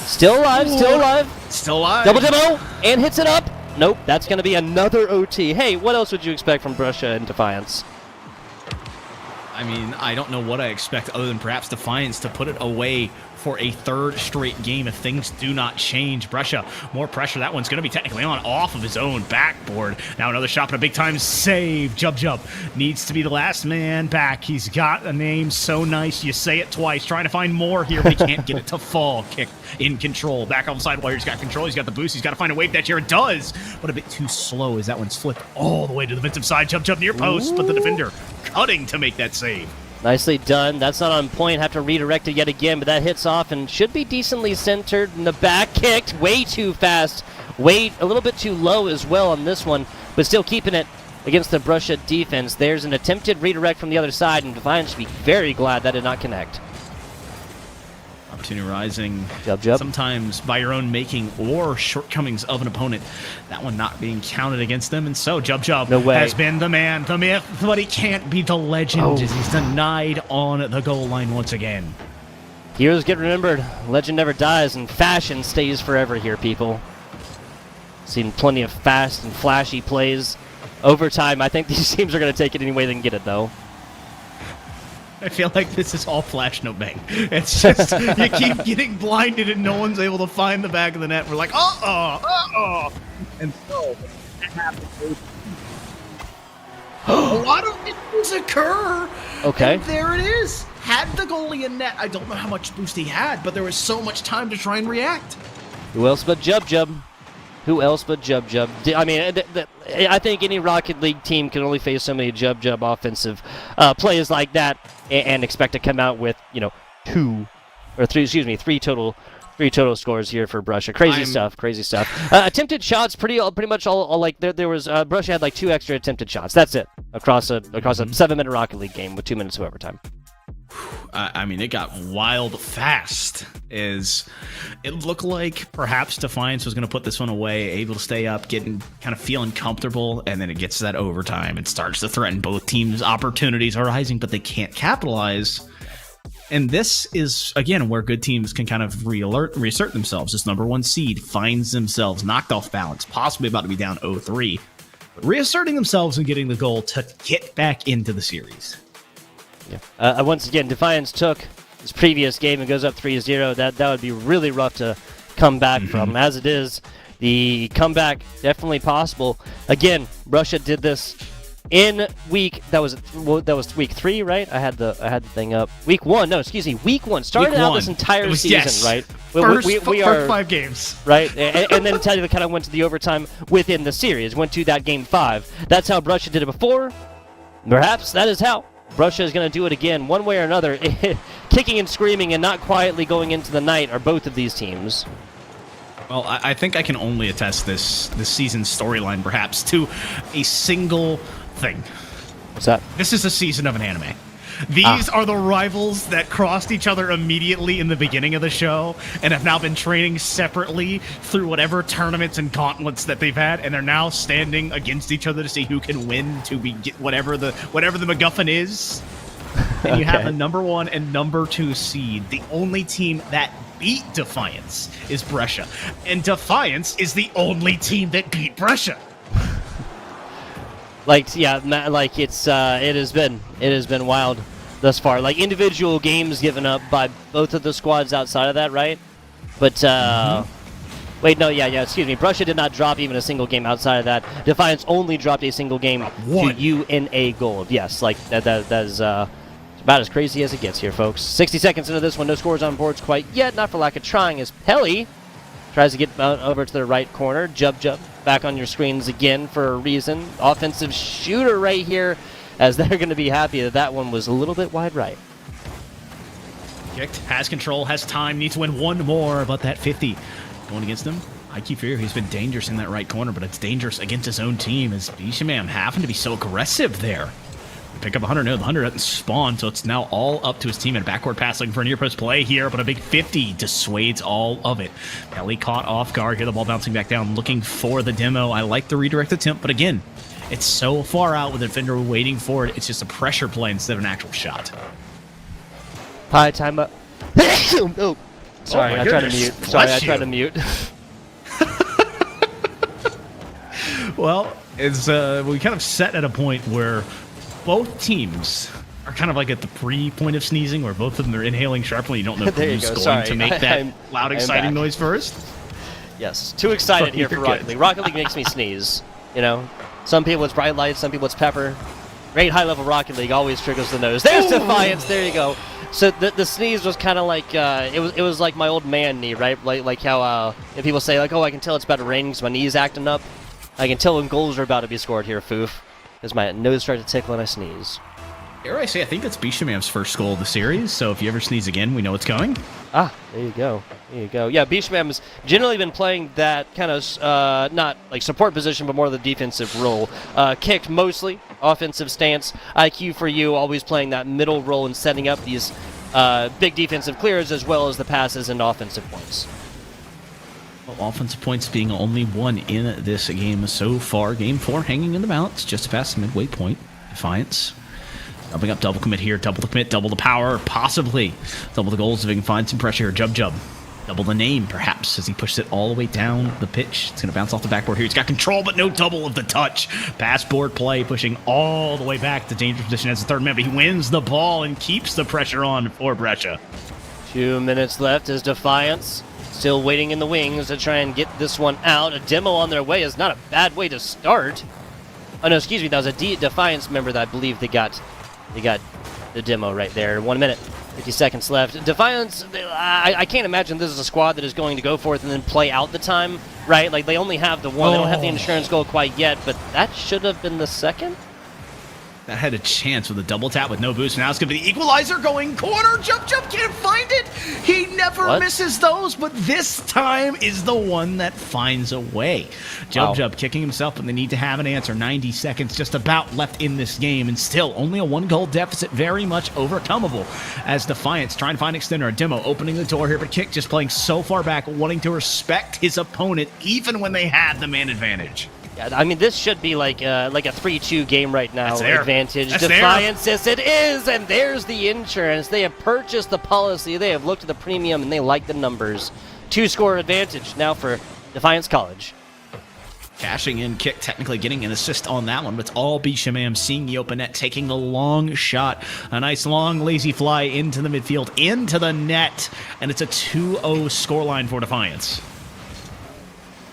Still alive. Double demo, and hits it up. Nope, that's going to be another OT. Hey, what else would you expect from Brussia and Defiance? I mean, I don't know what I expect other than perhaps Defiance to put it away for a 3rd straight game if things do not change. Brussia, more pressure. That one's going to be technically on off of his own backboard. Now another shot, but a big-time save. Jub needs to be the last man back. He's got a name so nice. You say it twice. Trying to find more here, but he can't get it to fall. Kick in control. Back on the side. He's got control. He's got the boost. He's got to find a wave dash here. It does, but a bit too slow as that one's flipped all the way to the defensive side. Jub near post, but the defender cutting to make that save. Nicely done. That's not on point. Have to redirect it yet again, but that hits off and should be decently centered in the back. Kicked way too fast. Weight a little bit too low as well on this one, but still keeping it against the Brussia defense. There's an attempted redirect from the other side, and Defiance should be very glad that did not connect. Opportunity rising. Jub. Sometimes by your own making or shortcomings of an opponent. That one not being counted against them. And so Jub no way. has been the man, the myth, but he can't be the legend as he's denied on the goal line once again. Heroes get remembered. Legend never dies, and fashion stays forever here, people. Seen plenty of fast and flashy plays. Overtime, I think these teams are going to take it any way they can get it, though. I feel like this is all flash, no bang. It's just, you keep getting blinded and no one's able to find the back of the net. We're like, and so, that happens. A lot of issues occur. Okay. And there it is. Had the goalie in net. I don't know how much boost he had, but there was so much time to try and react. Who else but Jub? Who else but Jub? I mean, I think any Rocket League team can only face so many Jub offensive plays like that and expect to come out with, 3 total scores here for Brussia. Crazy stuff. Attempted shots, pretty much all like there was Brussia had like 2 extra attempted shots. That's it across a 7-minute Rocket League game with 2 minutes of overtime. I mean, it got wild fast. It looked like perhaps Defiance was going to put this one away, able to stay up, getting kind of feeling comfortable, and then it gets to that overtime and starts to threaten both teams. Opportunities are rising, but they can't capitalize. And this is, again, where good teams can kind of reassert themselves. This number 1 seed finds themselves knocked off balance, possibly about to be down 0-3. reasserting themselves and getting the goal to get back into the series. Yeah. Once again, Defiance took his previous game and goes up 3-0. That would be really rough to come back from. As it is, the comeback definitely possible. Again, Russia did this in week that was week 3, right? I had the thing up. Week 1, no, excuse me, week 1 started out this entire season, yes. right? We are 5 games, right? And then Teddy kind of went to the overtime within the series, went to that game 5. That's how Russia did it before. Perhaps that is how Russia is going to do it again, one way or another. Kicking and screaming and not quietly going into the night are both of these teams. Well, I think I can only attest this season's storyline, perhaps, to a single thing. What's that? This is a season of an anime. These are the rivals that crossed each other immediately in the beginning of the show and have now been training separately through whatever tournaments and gauntlets that they've had, and they're now standing against each other to see who can win to be whatever the MacGuffin is. And you have the number 1 and number 2 seed. The only team that beat Defiance is Brescia, and Defiance is the only team that beat Brescia. Like, yeah, like it has been wild thus far. Like, individual games given up by both of the squads outside of that, right? But wait, no, yeah, excuse me. Brescia did not drop even a single game outside of that. Defiance only dropped a single game to UNA Gold. Yes, like that is about as crazy as it gets here, folks. 60 seconds into this one, no scores on boards quite yet, not for lack of trying, as Pelly tries to get over to the right corner. Jub back on your screens again for a reason. Offensive shooter right here, as they're going to be happy that one was a little bit wide right. Kicked, has control, has time, needs to win one more, but that 50 going against him. IQ Fear, he's been dangerous in that right corner, but it's dangerous against his own team, as Bishamam having to be so aggressive there. Pick up 100. No, the 100 doesn't spawn, so it's now all up to his team. And a backward pass looking for a near post play here, but a big 50 dissuades all of it. Pelly caught off guard here, the ball bouncing back down, looking for the demo. I like the redirect attempt, but again, it's so far out with the defender waiting for it. It's just a pressure play instead of an actual shot. Hi, time up. Oh, sorry, I tried to mute. Sorry, I tried to mute. Well, it's we kind of set at a point where both teams are kind of like at the pre-point of sneezing, where both of them are inhaling sharply. You don't know who's going to make that loud, exciting noise first. Yes, too excited here for Rocket League. Rocket League makes me sneeze. You know, some people it's bright lights, some people it's pepper. Great high-level Rocket League always triggers the nose. There's Defiance. There you go. So the sneeze was kind of like it was like my old man knee, right? Like how if people say like, oh, I can tell it's about to rain because my knee's acting up. I can tell when goals are about to be scored here, Foof, as my nose starts to tickle when I sneeze. Dare I say, I think that's Bishamam's first goal of the series, so if you ever sneeze again, we know it's coming. Ah, there you go. There you go. Yeah, Bishamam has generally been playing that kind of, not like support position, but more the defensive role. Kicked mostly, offensive stance. IQ for you, always playing that middle role and setting up these big defensive clears as well as the passes and offensive points. Well, offensive points being only one in this game so far. Game 4 hanging in the balance, just past the midway point. Defiance. Doubling up, double commit here, double the commit, double the power, possibly. Double the goals if he can find some pressure here. Jub. Double the name, perhaps, as he pushes it all the way down the pitch. It's going to bounce off the backboard here. He's got control, but no double of the touch. Pass board play, pushing all the way back to dangerous position as the third man, but he wins the ball and keeps the pressure on for Brescia. 2 minutes left as Defiance still waiting in the wings to try and get this one out. A demo on their way is not a bad way to start. Oh, no, excuse me. That was a Defiance member that I believe they got the demo right there. 1 minute, 50 seconds left. Defiance, I can't imagine this is a squad that is going to go for it and then play out the time, right? Like, they only have the one. They don't have the insurance goal quite yet, but that should have been the second. That had a chance with a double tap with no boost. Now it's going to be the equalizer going corner. Jump, can't find it. He never misses those, but this time is the one that finds a way. Jump, kicking himself, but they need to have an answer. 90 seconds just about left in this game, and still only a 1-goal deficit, very much overcomable. As Defiance trying to find extender. A demo opening the door here, but Kick just playing so far back, wanting to respect his opponent, even when they had the man advantage. Yeah, I mean, this should be like a 3-2 game right now. Advantage. That's Defiance, yes, it is, and there's the insurance. They have purchased the policy. They have looked at the premium, and they like the numbers. 2-score advantage now for Defiance College. cashing in kick, technically getting an assist on that one, but it's all Bishamam seeing the open net, taking the long shot. A nice long lazy fly into the midfield, into the net, and it's a 2-0 scoreline for Defiance.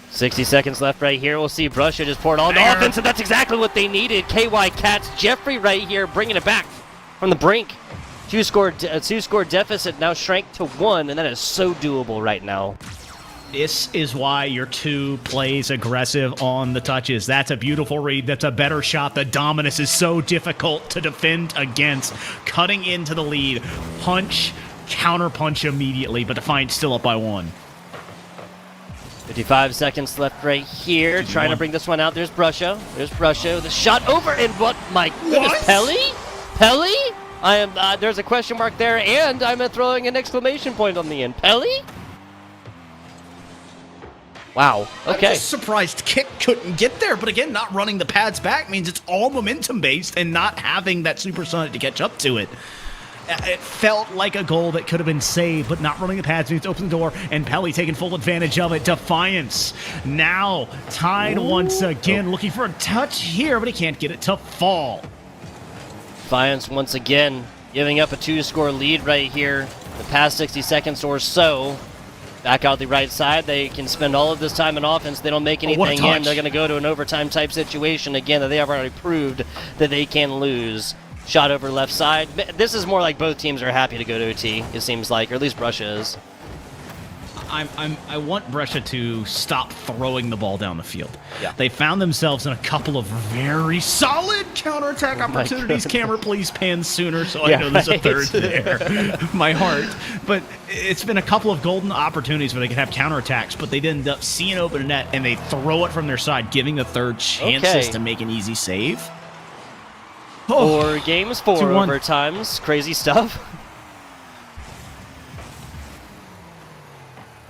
60 seconds left right here. We'll see Brusha just pour it all the offense, and that's exactly what they needed. KY Cats, Jeffrey right here, bringing it back from the brink. Two-score deficit now shrank to 1, and that is so doable right now. This is why your 2 plays aggressive on the touches. That's a beautiful read. That's a better shot. The dominance is so difficult to defend against. Cutting into the lead. Punch, counter punch immediately, but Defiant still up by 1. 55 seconds left right here. Trying to bring this one out. There's Brusha. The shot over, and what? My goodness, Pelly? I am. There's a question mark there, and I'm throwing an exclamation point on the end. Pelly? Wow. Okay. I'm just surprised Kick couldn't get there, but again, not running the pads back means it's all momentum based and not having that supersonic to catch up to it. It felt like a goal that could have been saved, but not running the pads means open the door, and Pelly taking full advantage of it. Defiance now tied once again, looking for a touch here, but he can't get it to fall. Defiance once again giving up a 2-score lead right here. The past 60 seconds or so. Back out the right side. They can spend all of this time in offense. They don't make anything in. They're going to go to an overtime type situation again that they have already proved that they can lose. Shot over left side. This is more like both teams are happy to go to OT, it seems like, or at least Brusha is. I want Brescia to stop throwing the ball down the field. Yeah. They found themselves in a couple of very solid counterattack opportunities. Camera, please pan sooner so I know there's a third there. My heart. But it's been a couple of golden opportunities where they can have counterattacks, but they end up seeing open net and they throw it from their side, giving the third chances to make an easy save. 4 games, 4 overtimes. Crazy stuff.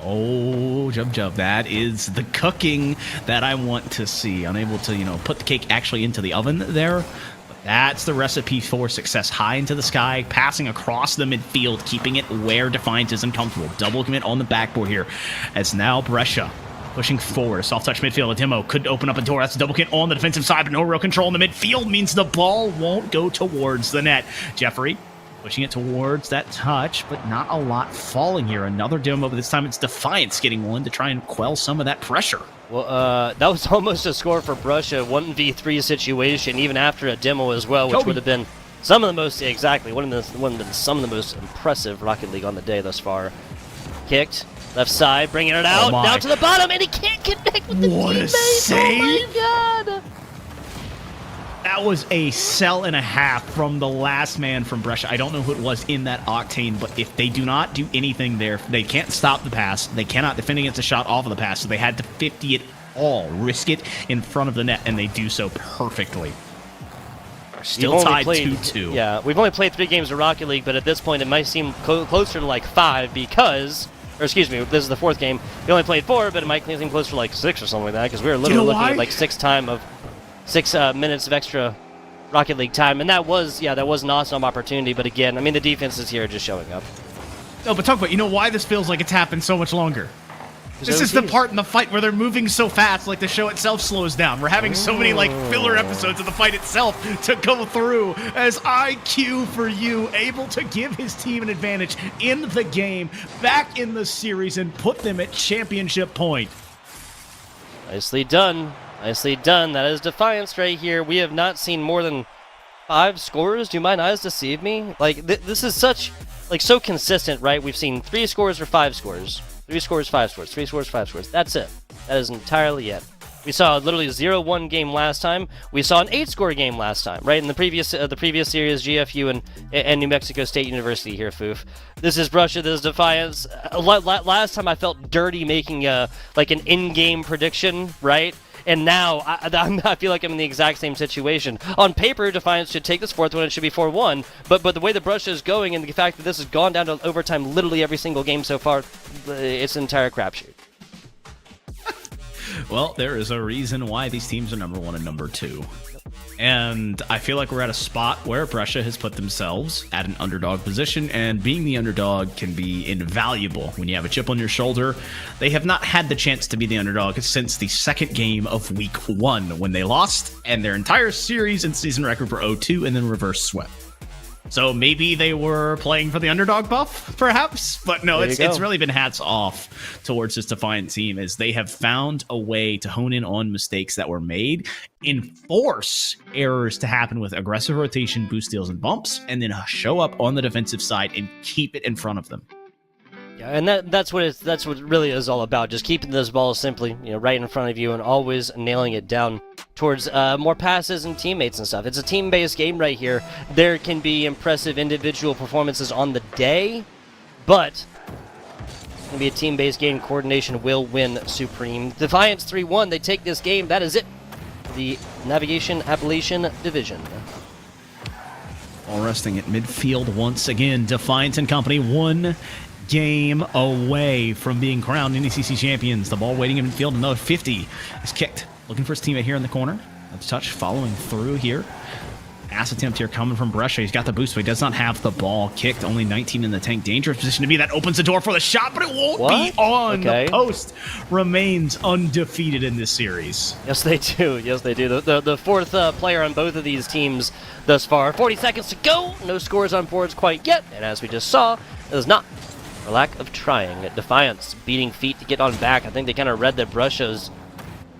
Oh, Jub. That is the cooking that I want to see. Unable to, put the cake actually into the oven there. But that's the recipe for success. High into the sky, passing across the midfield, keeping it where Defiance is uncomfortable. Double commit on the backboard here. As now Brescia pushing forward. Soft touch midfield. A demo could open up a door. That's a double commit on the defensive side, but no real control in the midfield means the ball won't go towards the net. Jeffrey pushing it towards that touch, but not a lot falling here. Another demo, but this time it's Defiance getting one to try and quell some of that pressure. Well, that was almost a score for Brusha, 1v3 situation, even after a demo as well, which would have been some of the most, some of the most impressive Rocket League on the day thus far. Kicked, left side, bringing it out, down to the bottom, and he can't connect with the What teammate. A save! Oh my god! That was a cell and a half from the last man from Brescia. I don't know who it was in that octane, but if they do not do anything there, they can't stop the pass. They cannot defend against a shot off of the pass, so they had to 50 it all, risk it in front of the net, and they do so perfectly. Still tied 2-2. Yeah, we've only played 3 games of Rocket League, but at this point it might seem closer to like 5 because... Or excuse me, this is the 4th game. We only played 4, but it might seem closer to like 6 or something like that because we were literally looking at like 6 minutes of extra Rocket League time, and that was an awesome opportunity. But again, I mean, the defenses here are just showing up. No, but talk about, why this feels like it's happened so much longer. This is the part in the fight where they're moving so fast, like the show itself slows down. We're having so many filler episodes of the fight itself to go through as IQ for you, able to give his team an advantage in the game, back in the series, and put them at championship point. Nicely done. Nicely done. That is Defiance right here. We have not seen more than 5 scores. Do my eyes deceive me? This is so consistent, right? We've seen 3 scores or 5 scores. 3 scores, 5 scores. 3 scores, 5 scores. That's it. That is entirely it. We saw literally 0-1 game last time. We saw an 8-score game last time, right? In the previous series, GFU and New Mexico State University here, Foof. This is Brusha, this is Defiance. Last time I felt dirty making an in-game prediction, right? And now I feel like I'm in the exact same situation. On paper, Defiance should take this 4th one. It should be 4-1. But the way the Brusha is going and the fact that this has gone down to overtime literally every single game so far, it's an entire crapshoot. Well, there is a reason why these teams are number 1 and number 2. And I feel like we're at a spot where Brescia has put themselves at an underdog position, and being the underdog can be invaluable when you have a chip on your shoulder. They have not had the chance to be the underdog since the second game of week 1 when they lost, and their entire series and season record were 0-2 and then reverse swept. So maybe they were playing for the underdog buff, perhaps? But no, it's really been hats off towards this Defiant team as they have found a way to hone in on mistakes that were made, enforce errors to happen with aggressive rotation, boost steals, and bumps, and then show up on the defensive side and keep it in front of them. Yeah, and that's what it really is all about. Just keeping those balls simply, right in front of you and always nailing it down towards more passes and teammates and stuff. It's a team-based game right here. There can be impressive individual performances on the day, but it's going to be a team-based game. Coordination will win supreme. Defiance 3-1. They take this game. That is it. The Navigation Appalachian Division. All resting at midfield once again. Defiance and company 1 game away from being crowned NECC champions. The ball waiting in midfield. Another 50 is kicked. Looking for his teammate here in the corner. Let's touch following through here. Pass attempt here coming from Brescia. He's got the boost, but he does not have the ball kicked. Only 19 in the tank. Dangerous position to be. That opens the door for the shot, but it won't be on. The post remains undefeated in this series. Yes, they do. Yes, they do. The fourth player on both of these teams thus far. 40 seconds to go. No scores on boards quite yet. And as we just saw, it is not for lack of trying. Defiance beating feet to get on back. I think they kind of read that Brescia's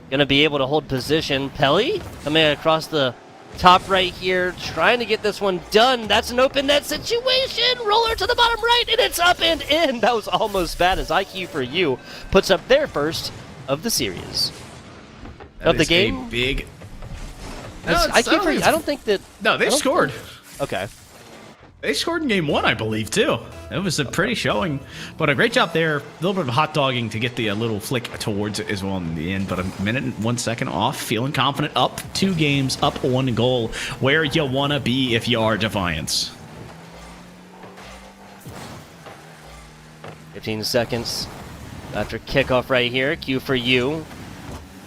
going to be able to hold position. Pelly coming across the top right here, trying to get this one done. That's an open net situation. Roller to the bottom right, and it's up and in. That was almost bad as IQ for You puts up their first of the series. Of the game? Big. IQ for You. I don't think that. No, they scored. Okay. They scored in game 1, I believe, too. It was a pretty showing, but a great job there. A little bit of hot dogging to get the little flick towards it as well in the end, but a minute and 1 second off, feeling confident, up 2 games, up 1 goal, where you want to be if you are Defiance. 15 seconds after kickoff right here. Q for You.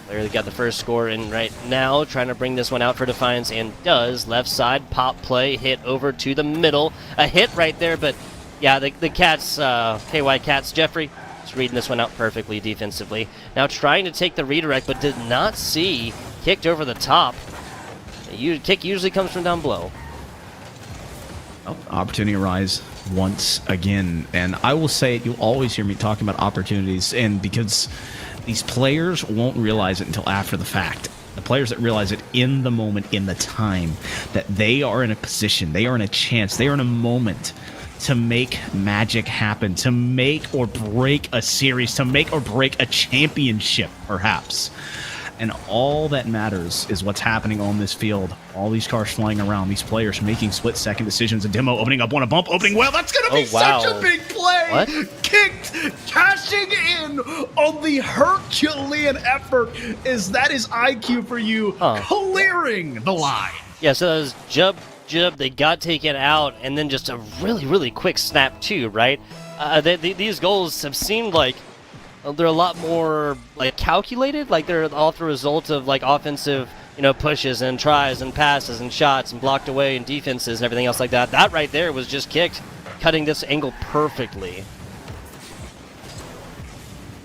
Player got the first score in right now, trying to bring this one out for Defiance, and does. Left side, pop play, hit over to the middle. A hit right there, but yeah, the Cats, KY Cats, Jeffrey, is reading this one out perfectly defensively. Now trying to take the redirect, but did not see. Kicked over the top. Kick usually comes from down below. Oh, opportunity arise once again, and I will say it, you'll always hear me talking about opportunities, and because these players won't realize it until after the fact. The players that realize it in the moment, in the time, that they are in a position, they are in a chance, they are in a moment to make magic happen, to make or break a series, to make or break a championship, perhaps. And all that matters is what's happening on this field. All these cars flying around, these players making split-second decisions. A demo opening up on a bump, opening well. That's going to be such a big play. What? Kicked, cashing in on the Herculean effort. That is IQ for You, clearing the line. Yeah, so that was jub, they got taken out, and then just a really, really quick snap too, right? These goals have seemed like they're a lot more like calculated, like they're all the result of like offensive, pushes and tries and passes and shots and blocked away and defenses and everything else like that. That right there was just kicked, cutting this angle perfectly.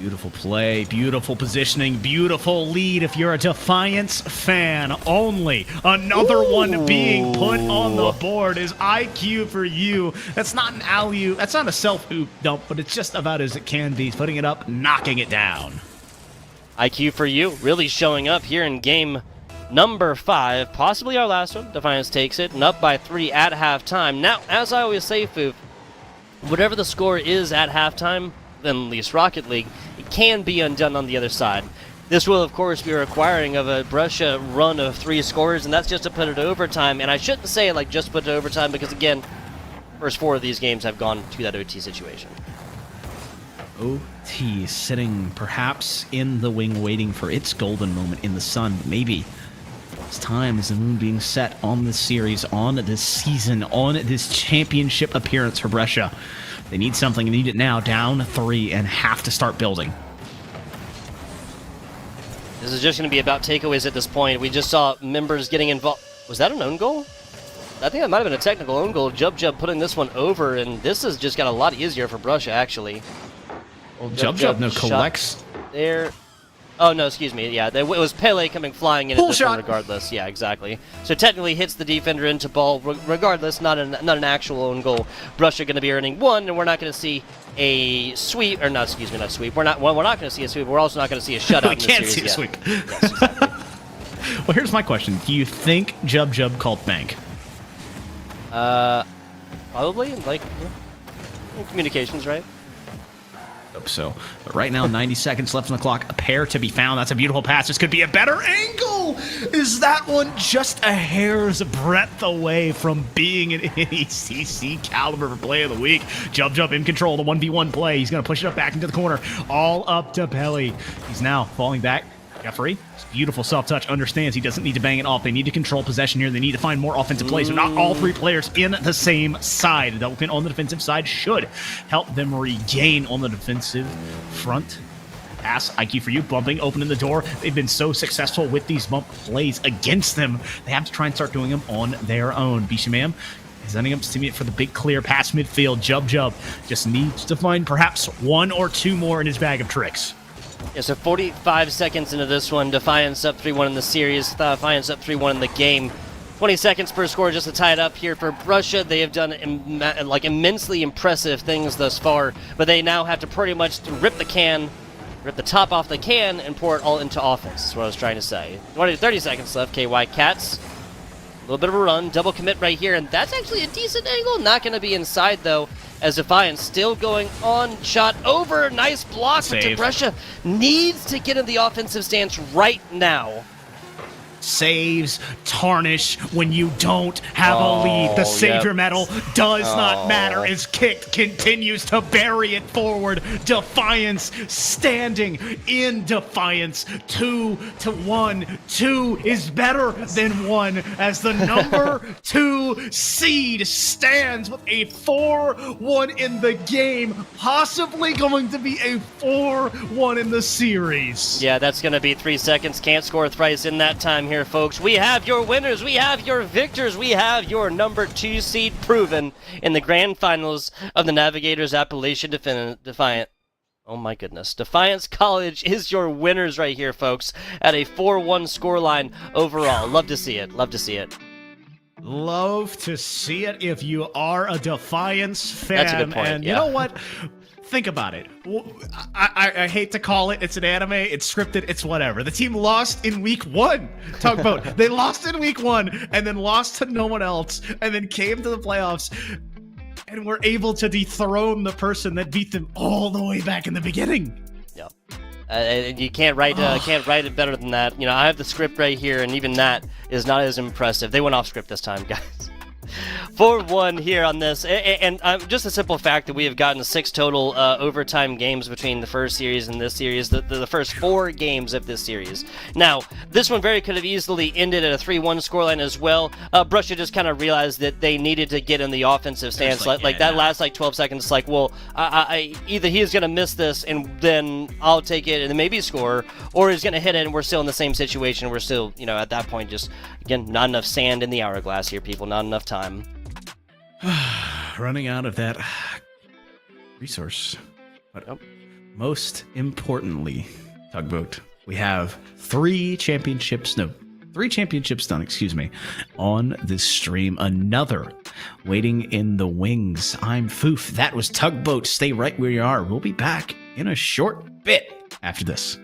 Beautiful play, beautiful positioning, beautiful lead if you're a Defiance fan only. Another one being put on the board is IQ for You. That's not an alley-oop, that's not a self-oop dump, but it's just about as it can be. Putting it up, knocking it down. IQ for You really showing up here in game number 5, possibly our last one. Defiance takes it, and up by 3 at halftime. Now, as I always say, Foof, whatever the score is at halftime, then at least Rocket League, it can be undone on the other side. This will, of course, be requiring of a Brescia run of 3 scores, and that's just to put it to overtime. And I shouldn't say like just put it to overtime because, again, first 4 of these games have gone to that OT situation. OT sitting perhaps in the wing waiting for its golden moment in the sun. Maybe it's time as the moon being set on this series, on this season, on this championship appearance for Brescia. They need something, they need it now, down 3, and have to start building. This is just going to be about takeaways at this point. We just saw members getting involved. Was that an own goal? I think that might have been a technical own goal. Jub putting this one over, and this has just got a lot easier for Brusha, actually. Well, Jub no collects. There. Oh, no, excuse me. Yeah, it was Pele coming flying in at this one regardless. Yeah, exactly. So technically hits the defender into ball regardless, not an actual own goal. Brusha going to be earning 1, and we're not going to see a sweep, or not, excuse me, not sweep. We're not going to see a sweep. We're also not going to see a shutout We in this can't series see a yet. sweep. Yes, exactly. Well, here's my question. Do you think Jub called bank? Probably, like, communications, right? Hope so. But right now, 90 seconds left on the clock. A pair to be found. That's a beautiful pass. This could be a better angle. Is that one just a hair's breadth away from being an NECC caliber for play of the week? Jub in control. The 1v1 play. He's going to push it up back into the corner. All up to Pele. He's now falling back. Jeffrey, beautiful self-touch, understands he doesn't need to bang it off. They need to control possession here. They need to find more offensive plays. But not all 3 players in the same side. The double pin on the defensive side should help them regain on the defensive front. Pass, IQ for you, bumping, opening the door. They've been so successful with these bump plays against them. They have to try and start doing them on their own. Bishamam is ending up steaming it for the big clear pass midfield. Jub just needs to find perhaps 1 or 2 more in his bag of tricks. Yeah, so 45 seconds into this one, Defiance up 3-1 in the series, Defiance up 3-1 in the game. 20 seconds per score just to tie it up here for Brusha. They have done immensely impressive things thus far, but they now have to pretty much rip the top off the can and pour it all into offense, is what I was trying to say. 20 to 30 seconds left, KY Cats. A little bit of a run, double commit right here, and that's actually a decent angle. Not going to be inside, though, as Defiance still going on. Shot over, nice block. Save. Brusha needs to get in the offensive stance right now. Saves tarnish when you don't have a lead. The Savior medal does not matter as Kick continues to bury it forward. Defiance standing in defiance. 2-1. 2 is better than 1 as the number 2 seed stands with a 4-1 in the game. Possibly going to be a 4-1 in the series. Yeah, that's going to be 3 seconds. Can't score thrice in that time here, folks. We have your winners, we have your victors, we have your number 2 seed proven in the grand finals of the Navigators Appalachian Defiant. Oh my goodness. Defiance College is your winners right here, folks, at a 4-1 scoreline overall. Love to see it. Love to see it. Love to see it if you are a Defiance fan. That's a good point, And yeah. you know what? Think about it. I hate to call it. It's an anime. It's scripted. It's whatever. The team lost in week 1. Tugboat. They lost in week 1 and then lost to no one else and then came to the playoffs and were able to dethrone the person that beat them all the way back in the beginning. Yeah. You can't write it better than that. You know, I have the script right here, and even that is not as impressive. They went off script this time, guys. 4-1 here on this, and just a simple fact that we have gotten 6 total overtime games between the first series and this series, the first 4 games of this series. Now, this one very could have easily ended at a 3-1 scoreline as well. Brusha just kind of realized that they needed to get in the offensive stance. Like that last 12 seconds, like, well, either he's going to miss this and then I'll take it and then maybe score, or he's going to hit it and we're still in the same situation. We're still, you know, at that point, just, again, not enough sand in the hourglass here, people, not enough time. Running out of that resource. But most importantly, Tugboat, we have 3 championships done, on this stream. Another waiting in the wings. I'm Foof. That was Tugboat. Stay right where you are. We'll be back in a short bit after this.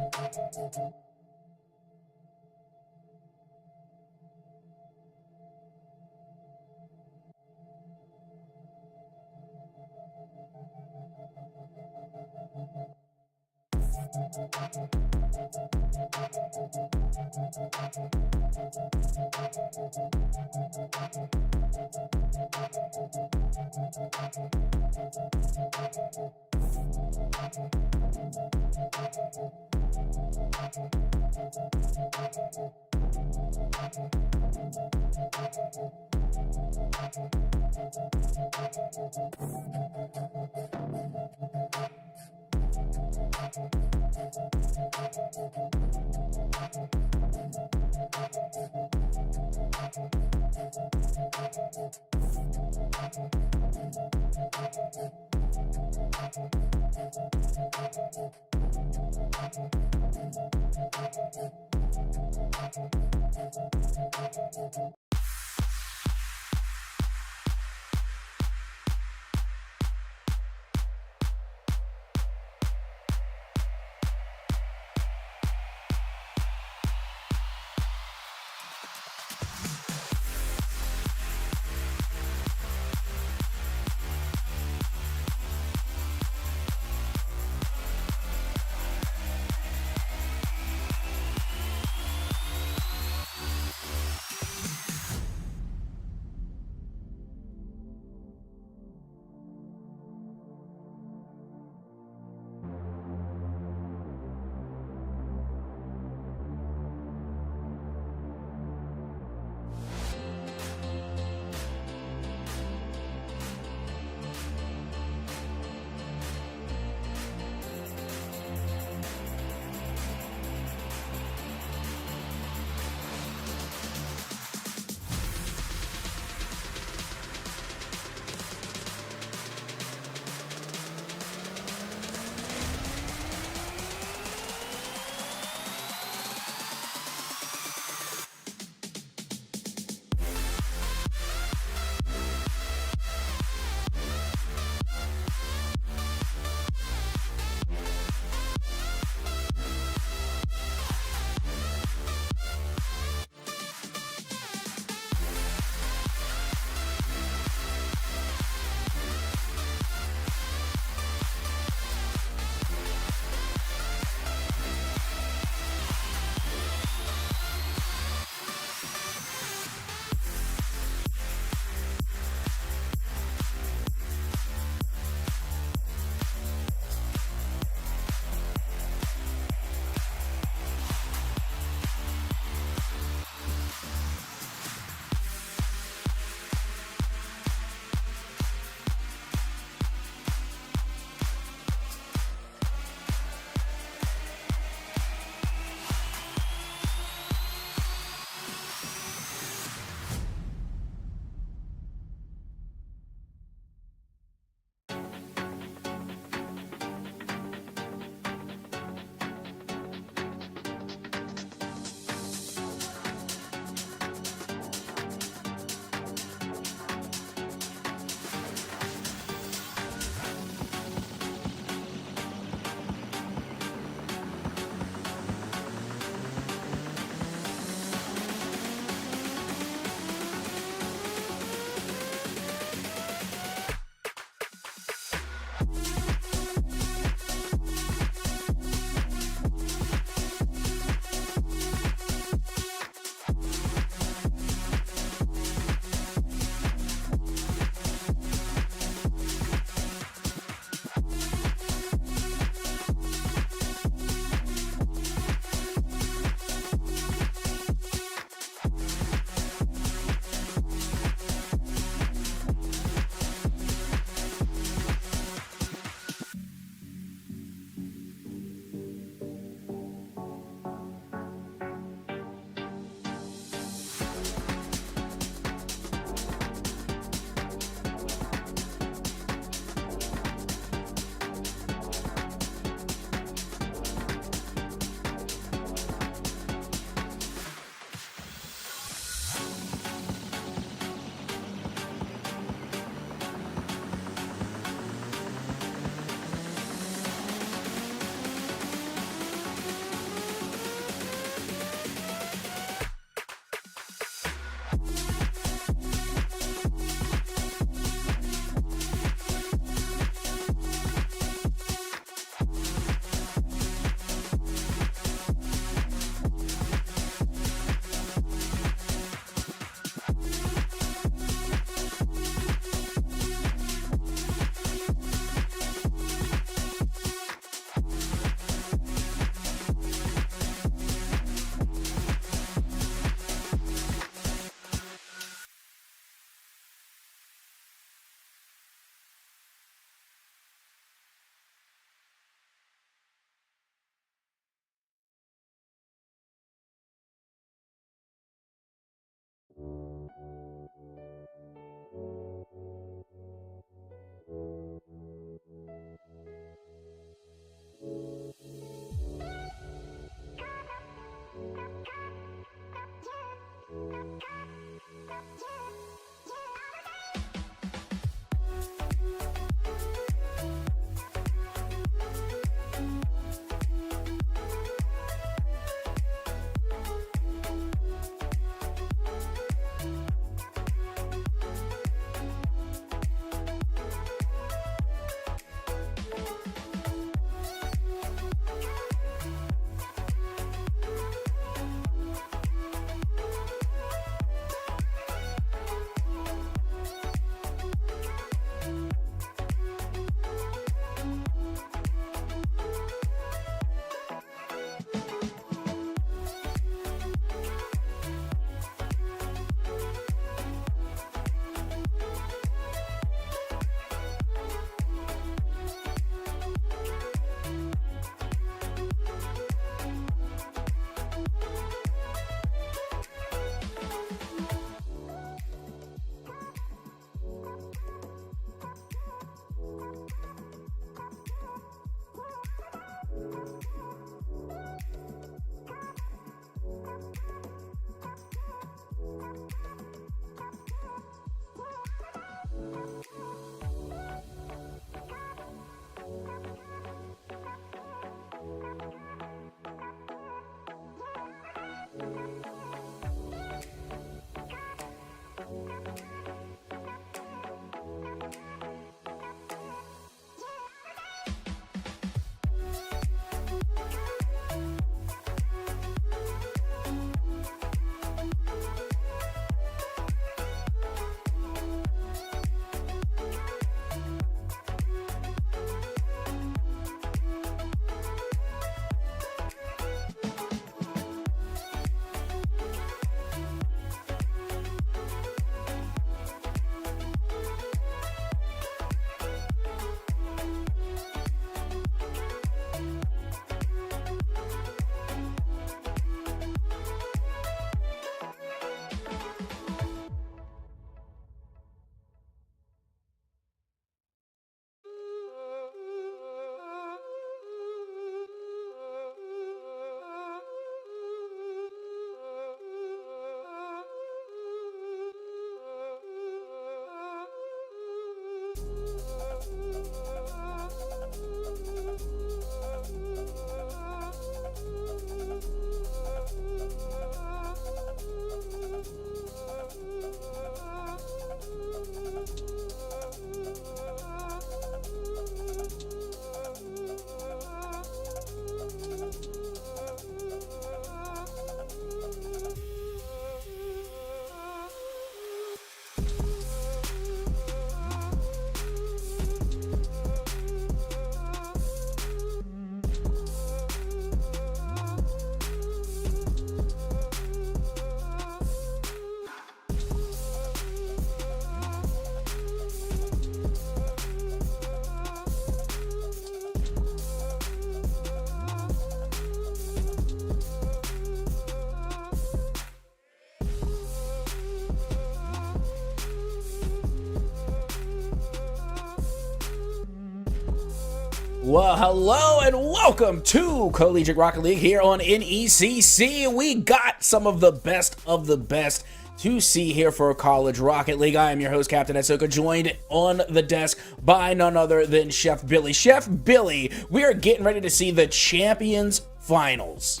Well, hello and welcome to Collegiate Rocket League here on NECC. We got some of the best to see here for College Rocket League. I am your host, Captain Etsuka, joined on the desk by none other than Chef Billy. Chef Billy, we are getting ready to see the Champions Finals.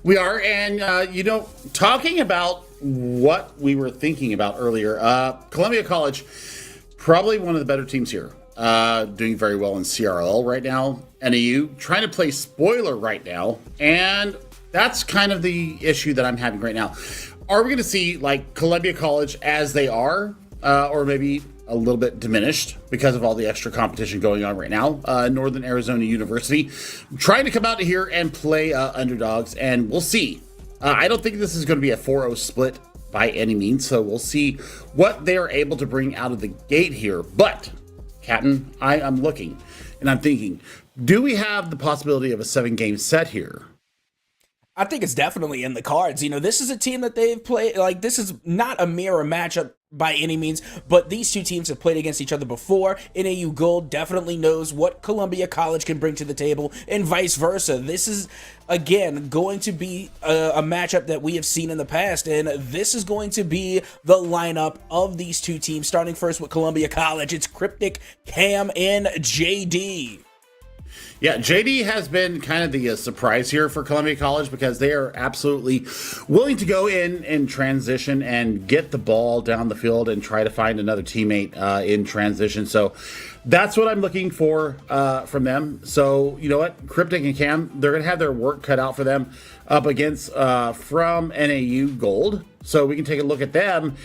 We are, and talking about what we were thinking about earlier, Columbia College, probably one of the better teams here. Doing very well in CRL right now. NAU trying to play spoiler right now, and that's kind of the issue that I'm having right now. Are we going to see like Columbia College as they are, or maybe a little bit diminished because of all the extra competition going on right now? Northern Arizona University trying to come out here and play underdogs, and we'll see. I don't think this is going to be a 4-0 split by any means, so we'll see what they are able to bring out of the gate here. But Captain, I'm looking and I'm thinking, do we have the possibility of a 7-game set here? I think it's definitely in the cards. You know, this is a team that they've played, like, this is not a mirror matchup by any means, but these two teams have played against each other before. NAU Gold definitely knows what Columbia College can bring to the table, and vice versa. This is, again, going to be a matchup that we have seen in the past, and this is going to be the lineup of these two teams, starting first with Columbia College. It's Cryptic, Cam, and JD. Yeah, JD has been kind of the surprise here for Columbia College because they are absolutely willing to go in transition and get the ball down the field and try to find another teammate in transition. So that's what I'm looking for from them. So you know what? Cryptic and Cam, they're going to have their work cut out for them up against from NAU Gold. So we can take a look at them.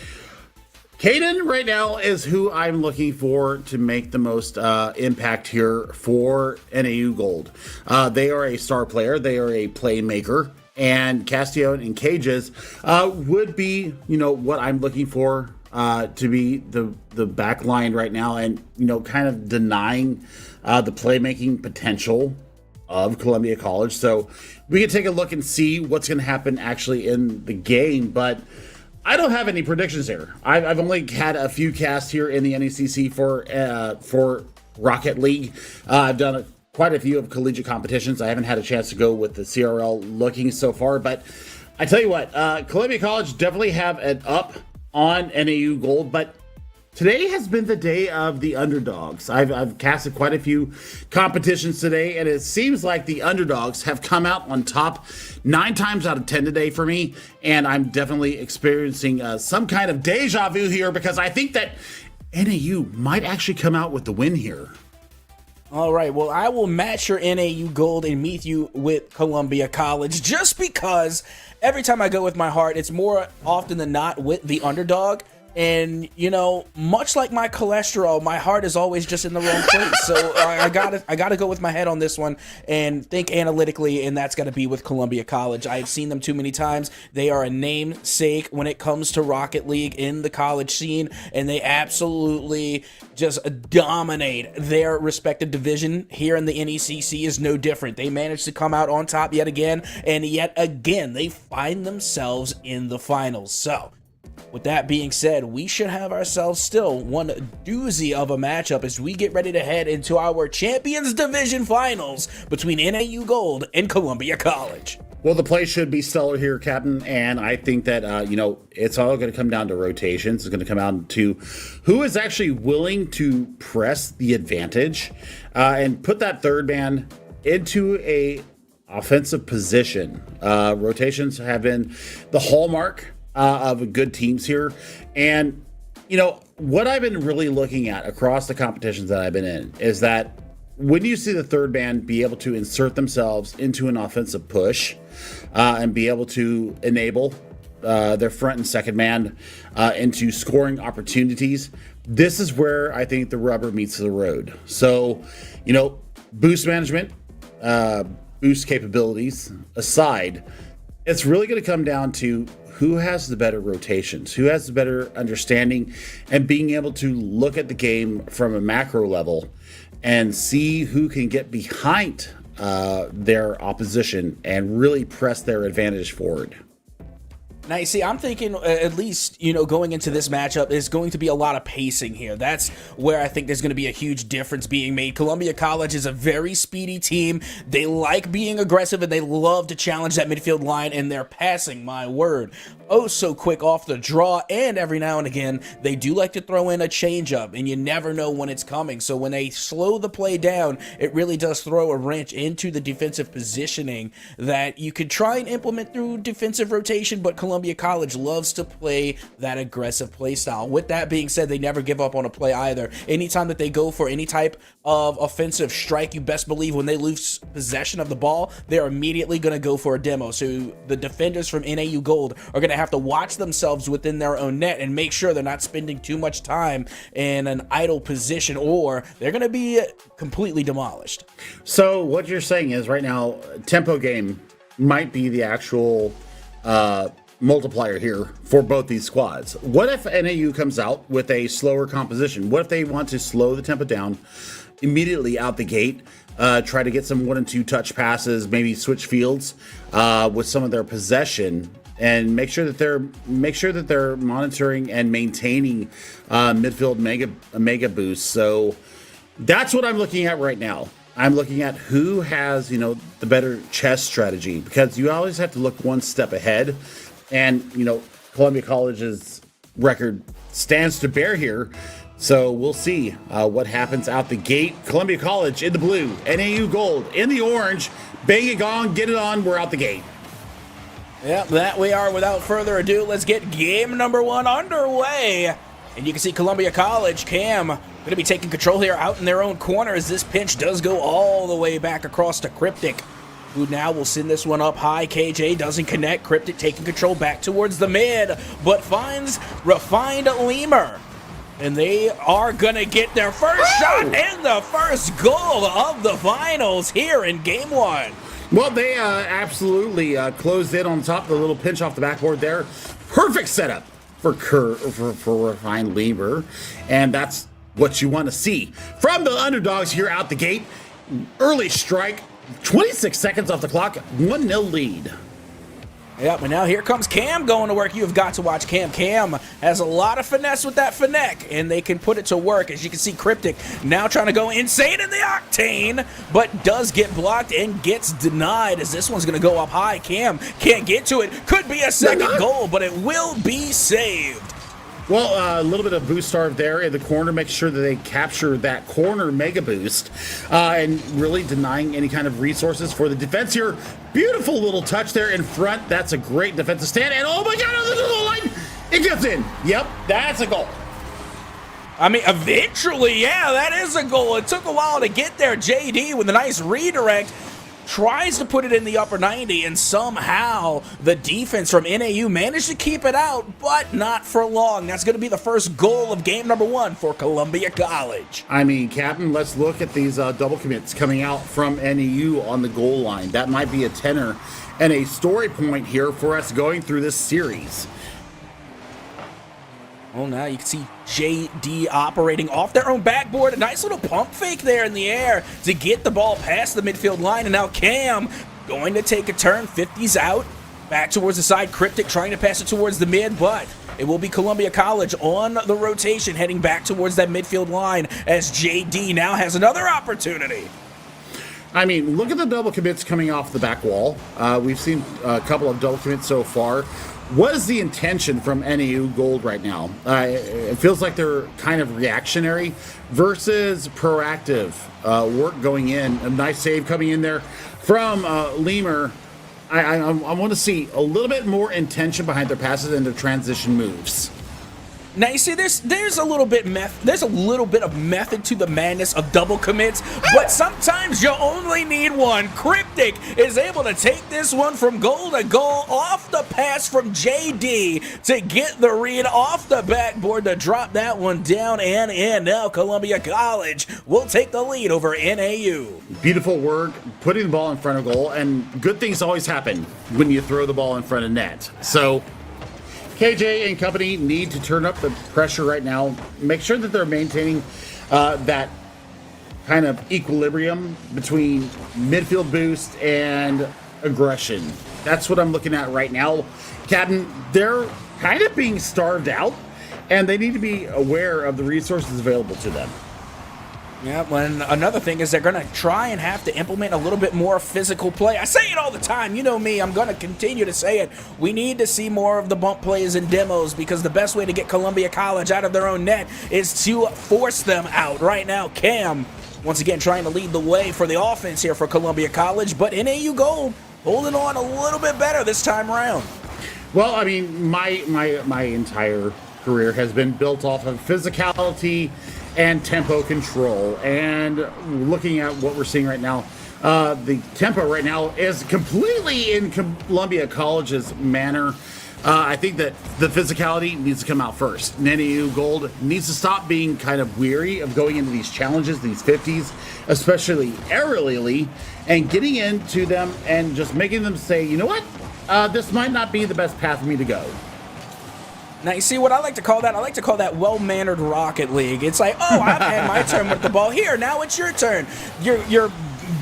Caden right now is who I'm looking for to make the most impact here for NAU Gold. They are a star player. They are a playmaker. And Castillon and Cages would be, what I'm looking for to be the back line right now and, kind of denying the playmaking potential of Columbia College. So we can take a look and see what's going to happen actually in the game. But I don't have any predictions here. I've only had a few casts here in the NECC for Rocket League. I've done quite a few of collegiate competitions. I haven't had a chance to go with the CRL looking so far, but I tell you what, Columbia College definitely have an up on NAU Gold, but today has been the day of the underdogs. I've casted quite a few competitions today, and it seems like the underdogs have come out on top 9 times out of 10 today for me, and I'm definitely experiencing some kind of deja vu here because I think that NAU might actually come out with the win here. All right, well, I will match your NAU Gold and meet you with Columbia College just because every time I go with my heart, it's more often than not with the underdog. And, much like my cholesterol, my heart is always just in the wrong place. So I gotta go with my head on this one and think analytically, and that's got to be with Columbia College. I've seen them too many times. They are a namesake when it comes to Rocket League in the college scene, and they absolutely just dominate their respective division. Here in the NECC is no different. They managed to come out on top yet again, and yet again, they find themselves in the finals. So with that being said, we should have ourselves still one doozy of a matchup as we get ready to head into our Champions Division Finals between NAU Gold and Columbia College. Well, the play should be stellar here, Captain, and I think that, it's all going to come down to rotations. It's going to come down to who is actually willing to press the advantage and put that third man into a offensive position. Rotations have been the hallmark of good teams here. And, what I've been really looking at across the competitions that I've been in is that when you see the third man be able to insert themselves into an offensive push and be able to enable their front and second man into scoring opportunities, this is where I think the rubber meets the road. So, boost management, boost capabilities aside, it's really going to come down to who has the better rotations, who has the better understanding, and being able to look at the game from a macro level and see who can get behind their opposition and really press their advantage forward. Now, you see, I'm thinking at least, going into this matchup, there's going to be a lot of pacing here. That's where I think there's going to be a huge difference being made. Columbia College is a very speedy team. They like being aggressive, and they love to challenge that midfield line, and they're passing, my word, oh so quick off the draw, and every now and again, they do like to throw in a changeup, and you never know when it's coming. So when they slow the play down, it really does throw a wrench into the defensive positioning that you could try and implement through defensive rotation, but Columbia College loves to play that aggressive play style. With that being said, they never give up on a play either. Anytime that they go for any type of offensive strike, you best believe when they lose possession of the ball, they're immediately going to go for a demo. So the defenders from NAU Gold are going to have to watch themselves within their own net and make sure they're not spending too much time in an idle position, or they're going to be completely demolished. So what you're saying is right now, tempo game might be the actual multiplier here for both these squads. What if NAU comes out with a slower composition? What if they want to slow the tempo down immediately out the gate, try to get some 1 and 2 touch passes, maybe switch fields with some of their possession, and make sure that they're monitoring and maintaining midfield mega boosts. So that's what I'm looking at right now. I'm looking at who has, the better chess strategy, because you always have to look one step ahead. And, Columbia College's record stands to bear here. So we'll see what happens out the gate. Columbia College in the blue, NAU Gold in the orange. Bang it gong, get it on, we're out the gate. Yep, that we are. Without further ado, let's get game number 1 underway. And you can see Columbia College, Cam, going to be taking control here out in their own corner as this pinch does go all the way back across to Cryptic, who now will send this one up high. KJ doesn't connect. Cryptic taking control back towards the mid, but finds Refined Lemur. And they are going to get their first shot and the first goal of the finals here in game 1. Well, they absolutely closed in on top of the little pinch off the backboard there. Perfect setup for Refined Lemur, and that's what you want to see from the underdogs here out the gate. Early strike, 26 seconds off the clock, 1-0 lead. Yep, and now here comes Cam going to work. You have got to watch Cam. Cam has a lot of finesse with that Fennec, and they can put it to work. As you can see, Cryptic now trying to go insane in the Octane, but does get blocked and gets denied as this one's going to go up high. Cam can't get to it. Could be a second goal, but it will be saved. Well, a little bit of boost starve there in the corner, make sure that they capture that corner mega boost, and really denying any kind of resources for the defense here. Beautiful little touch there in front. That's a great defensive stand, and oh my God, on the goal line, it gets in. Yep, that's a goal. I mean, eventually, yeah, that is a goal. It took a while to get there. JD with a nice redirect tries to put it in the upper 90, and somehow the defense from NAU managed to keep it out, but not for long. That's going to be the first goal of game number 1 for Columbia College. I mean, Captain, let's look at these double commits coming out from NAU on the goal line. That might be a tenor and a story point here for us going through this series. Well, now you can see JD operating off their own backboard. A nice little pump fake there in the air to get the ball past the midfield line. And now Cam going to take a turn. 50's out. Back towards the side. Cryptic trying to pass it towards the mid, but it will be Columbia College on the rotation heading back towards that midfield line as JD now has another opportunity. I mean, look at the double commits coming off the back wall. We've seen a couple of double commits so far. What is the intention from NAU Gold right now? It feels like they're kind of reactionary versus proactive work going in. A nice save coming in there from Lemur. I want to see a little bit more intention behind their passes and their transition moves. Now you see, there's a little bit of method to the madness of double commits, but sometimes you only need one. Cryptic is able to take this one from goal to goal off the pass from JD to get the read off the backboard to drop that one down and in. Now Columbia College will take the lead over NAU. Beautiful work, putting the ball in front of goal, and good things always happen when you throw the ball in front of net. So KJ and company need to turn up the pressure right now. Make sure that they're maintaining that kind of equilibrium between midfield boost and aggression. That's what I'm looking at right now, Captain. They're kind of being starved out, and they need to be aware of the resources available to them. Yeah, when another thing is they're going to try and have to implement a little bit more physical play. I say it all the time. You know me. I'm going to continue to say it. We need to see more of the bump plays and demos because the best way to get Columbia College out of their own net is to force them out. Right now, Cam, once again, trying to lead the way for the offense here for Columbia College, but NAU Gold holding on a little bit better this time around. Well, I mean, my entire career has been built off of physicality and tempo control. And looking at what we're seeing right now, the tempo right now is completely in Columbia College's manner. I think that the physicality needs to come out first. NAU Gold needs to stop being kind of weary of going into these challenges, these 50s, especially aerially, and getting into them and just making them say, you know what, this might not be the best path for me to go. Now, you see what I like to call that? I like to call that well-mannered Rocket League. It's like, oh, I've had my turn with the ball. Here, now it's your turn. You're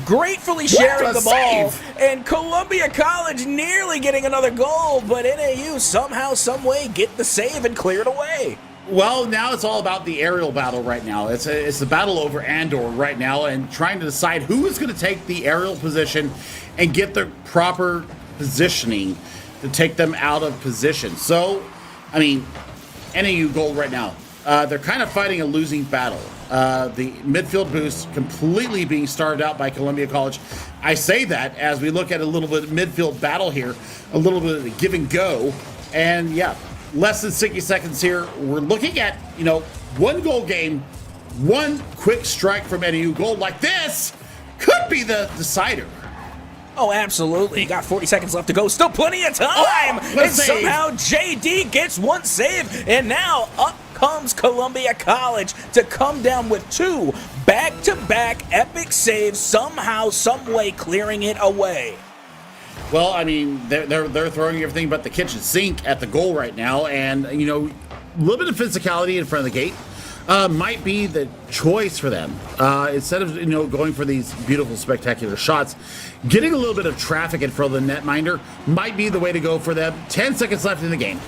gratefully sharing the ball. And Columbia College nearly getting another goal, but NAU somehow, some way get the save and clear it away. Well, now it's all about the aerial battle right now. It's the battle over Andor right now and trying to decide who is going to take the aerial position and get the proper positioning to take them out of position. So, I mean, NAU Gold right now, they're kind of fighting a losing battle. The midfield boost completely being starved out by Columbia College. I say that as we look at a little bit of midfield battle here, a little bit of the give and go. And yeah, less than 60 seconds here. We're looking at, one goal game, one quick strike from NAU Gold like this could be the decider. Oh, absolutely. Got 40 seconds left to go. Still plenty of time. And somehow JD gets one save. And now up comes Columbia College to come down with two back-to-back epic saves, somehow, some way clearing it away. Well, I mean, they're throwing everything but the kitchen sink at the goal right now. And, a little bit of physicality in front of the gate might be the choice for them. Instead of, going for these beautiful, spectacular shots, getting a little bit of traffic in front of the netminder might be the way to go for them. 10 seconds left in the game.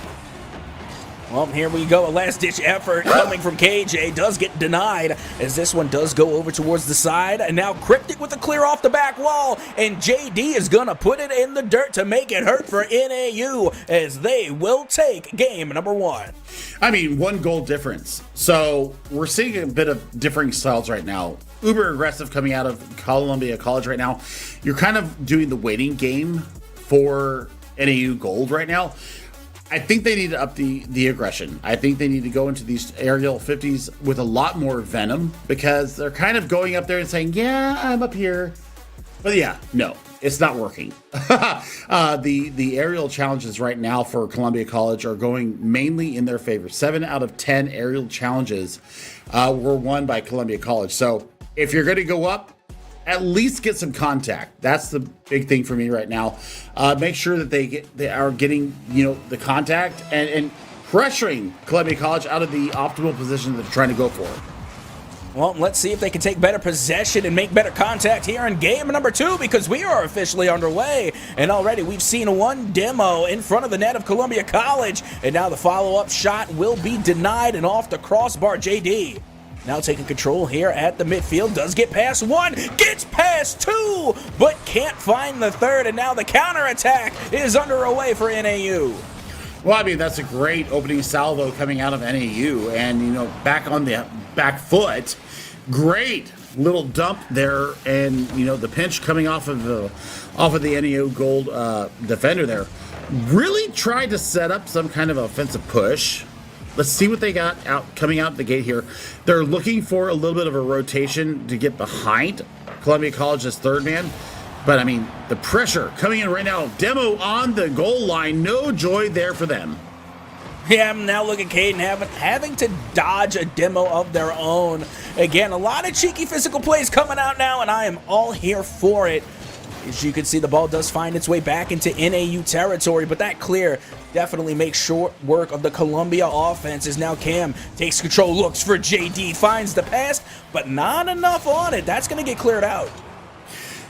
Well, here we go. A last-ditch effort coming from KJ does get denied as this one does go over towards the side. And now Cryptic with a clear off the back wall. And JD is going to put it in the dirt to make it hurt for NAU as they will take game number one. I mean, one goal difference. So we're seeing a bit of differing styles right now. Uber aggressive coming out of Columbia College right now. You're kind of doing the waiting game for NAU Gold right now. I think they need to up the aggression. I think they need to go into these aerial 50s with a lot more venom because they're kind of going up there and saying, yeah, I'm up here. But yeah, no, it's not working. The aerial challenges right now for Columbia College are going mainly in their favor. 7 out of 10 aerial challenges were won by Columbia College. So if you're going to go up, at least get some contact. That's the big thing for me right now. Make sure that they are getting, the contact and pressuring Columbia College out of the optimal position that they're trying to go for. Well, let's see if they can take better possession and make better contact here in game number 2 because we are officially underway. And already we've seen one demo in front of the net of Columbia College. And now the follow-up shot will be denied and off the crossbar. JD now taking control here at the midfield. Does get past one, gets past two, but can't find the third. And now the counterattack is underway for NAU. Well, I mean, that's a great opening salvo coming out of NAU. And, back on the back foot. Great little dump there. And, the pinch coming off of the NAU Gold defender there. Really tried to set up some kind of offensive push. Let's see what they got coming out the gate here. They're looking for a little bit of a rotation to get behind Columbia College's third man. But, I mean, the pressure coming in right now. Demo on the goal line. No joy there for them. Yeah, I'm now looking at Caden having to dodge a demo of their own. Again, a lot of cheeky physical plays coming out now, and I am all here for it. As you can see, the ball does find its way back into NAU territory, but that clear definitely makes short work of the Columbia offense as now Cam takes control, looks for JD, finds the pass, but not enough on it. That's going to get cleared out.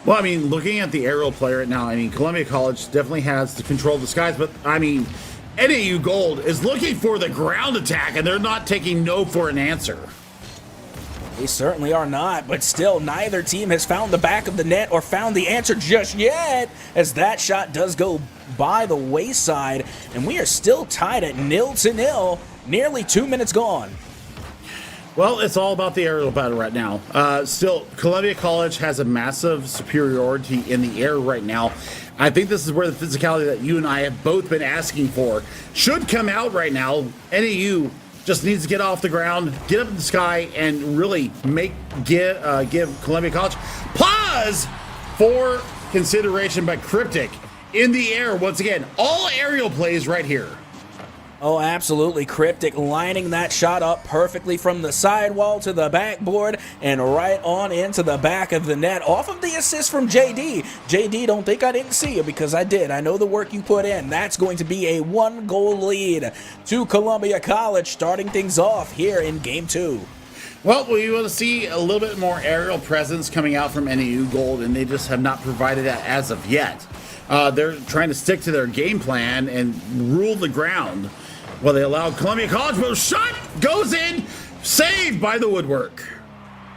Well, I mean, looking at the aerial play right now, I mean, Columbia College definitely has the control of the skies, but I mean, NAU Gold is looking for the ground attack, and they're not taking no for an answer. They certainly are not, but still, neither team has found the back of the net or found the answer just yet, as that shot does go by the wayside, and we are still tied at 0-0, nearly 2 minutes gone. Well, it's all about the aerial battle right now. Still, Columbia College has a massive superiority in the air right now. I think this is where the physicality that you and I have both been asking for should come out right now. NAU just needs to get off the ground, get up in the sky, and really give Columbia College pause for consideration. But Cryptic in the air once again, all aerial plays right here. Oh, absolutely. Cryptic lining that shot up perfectly from the sidewall to the backboard and right on into the back of the net off of the assist from JD. JD, don't think I didn't see you, because I did. I know the work you put in. That's going to be a 1-goal lead to Columbia College, starting things off here in Game 2. Well, we will see a little bit more aerial presence coming out from NAU Gold, and they just have not provided that as of yet. They're trying to stick to their game plan and rule the ground. Well, they allowed Columbia College, but shot goes in, saved by the woodwork.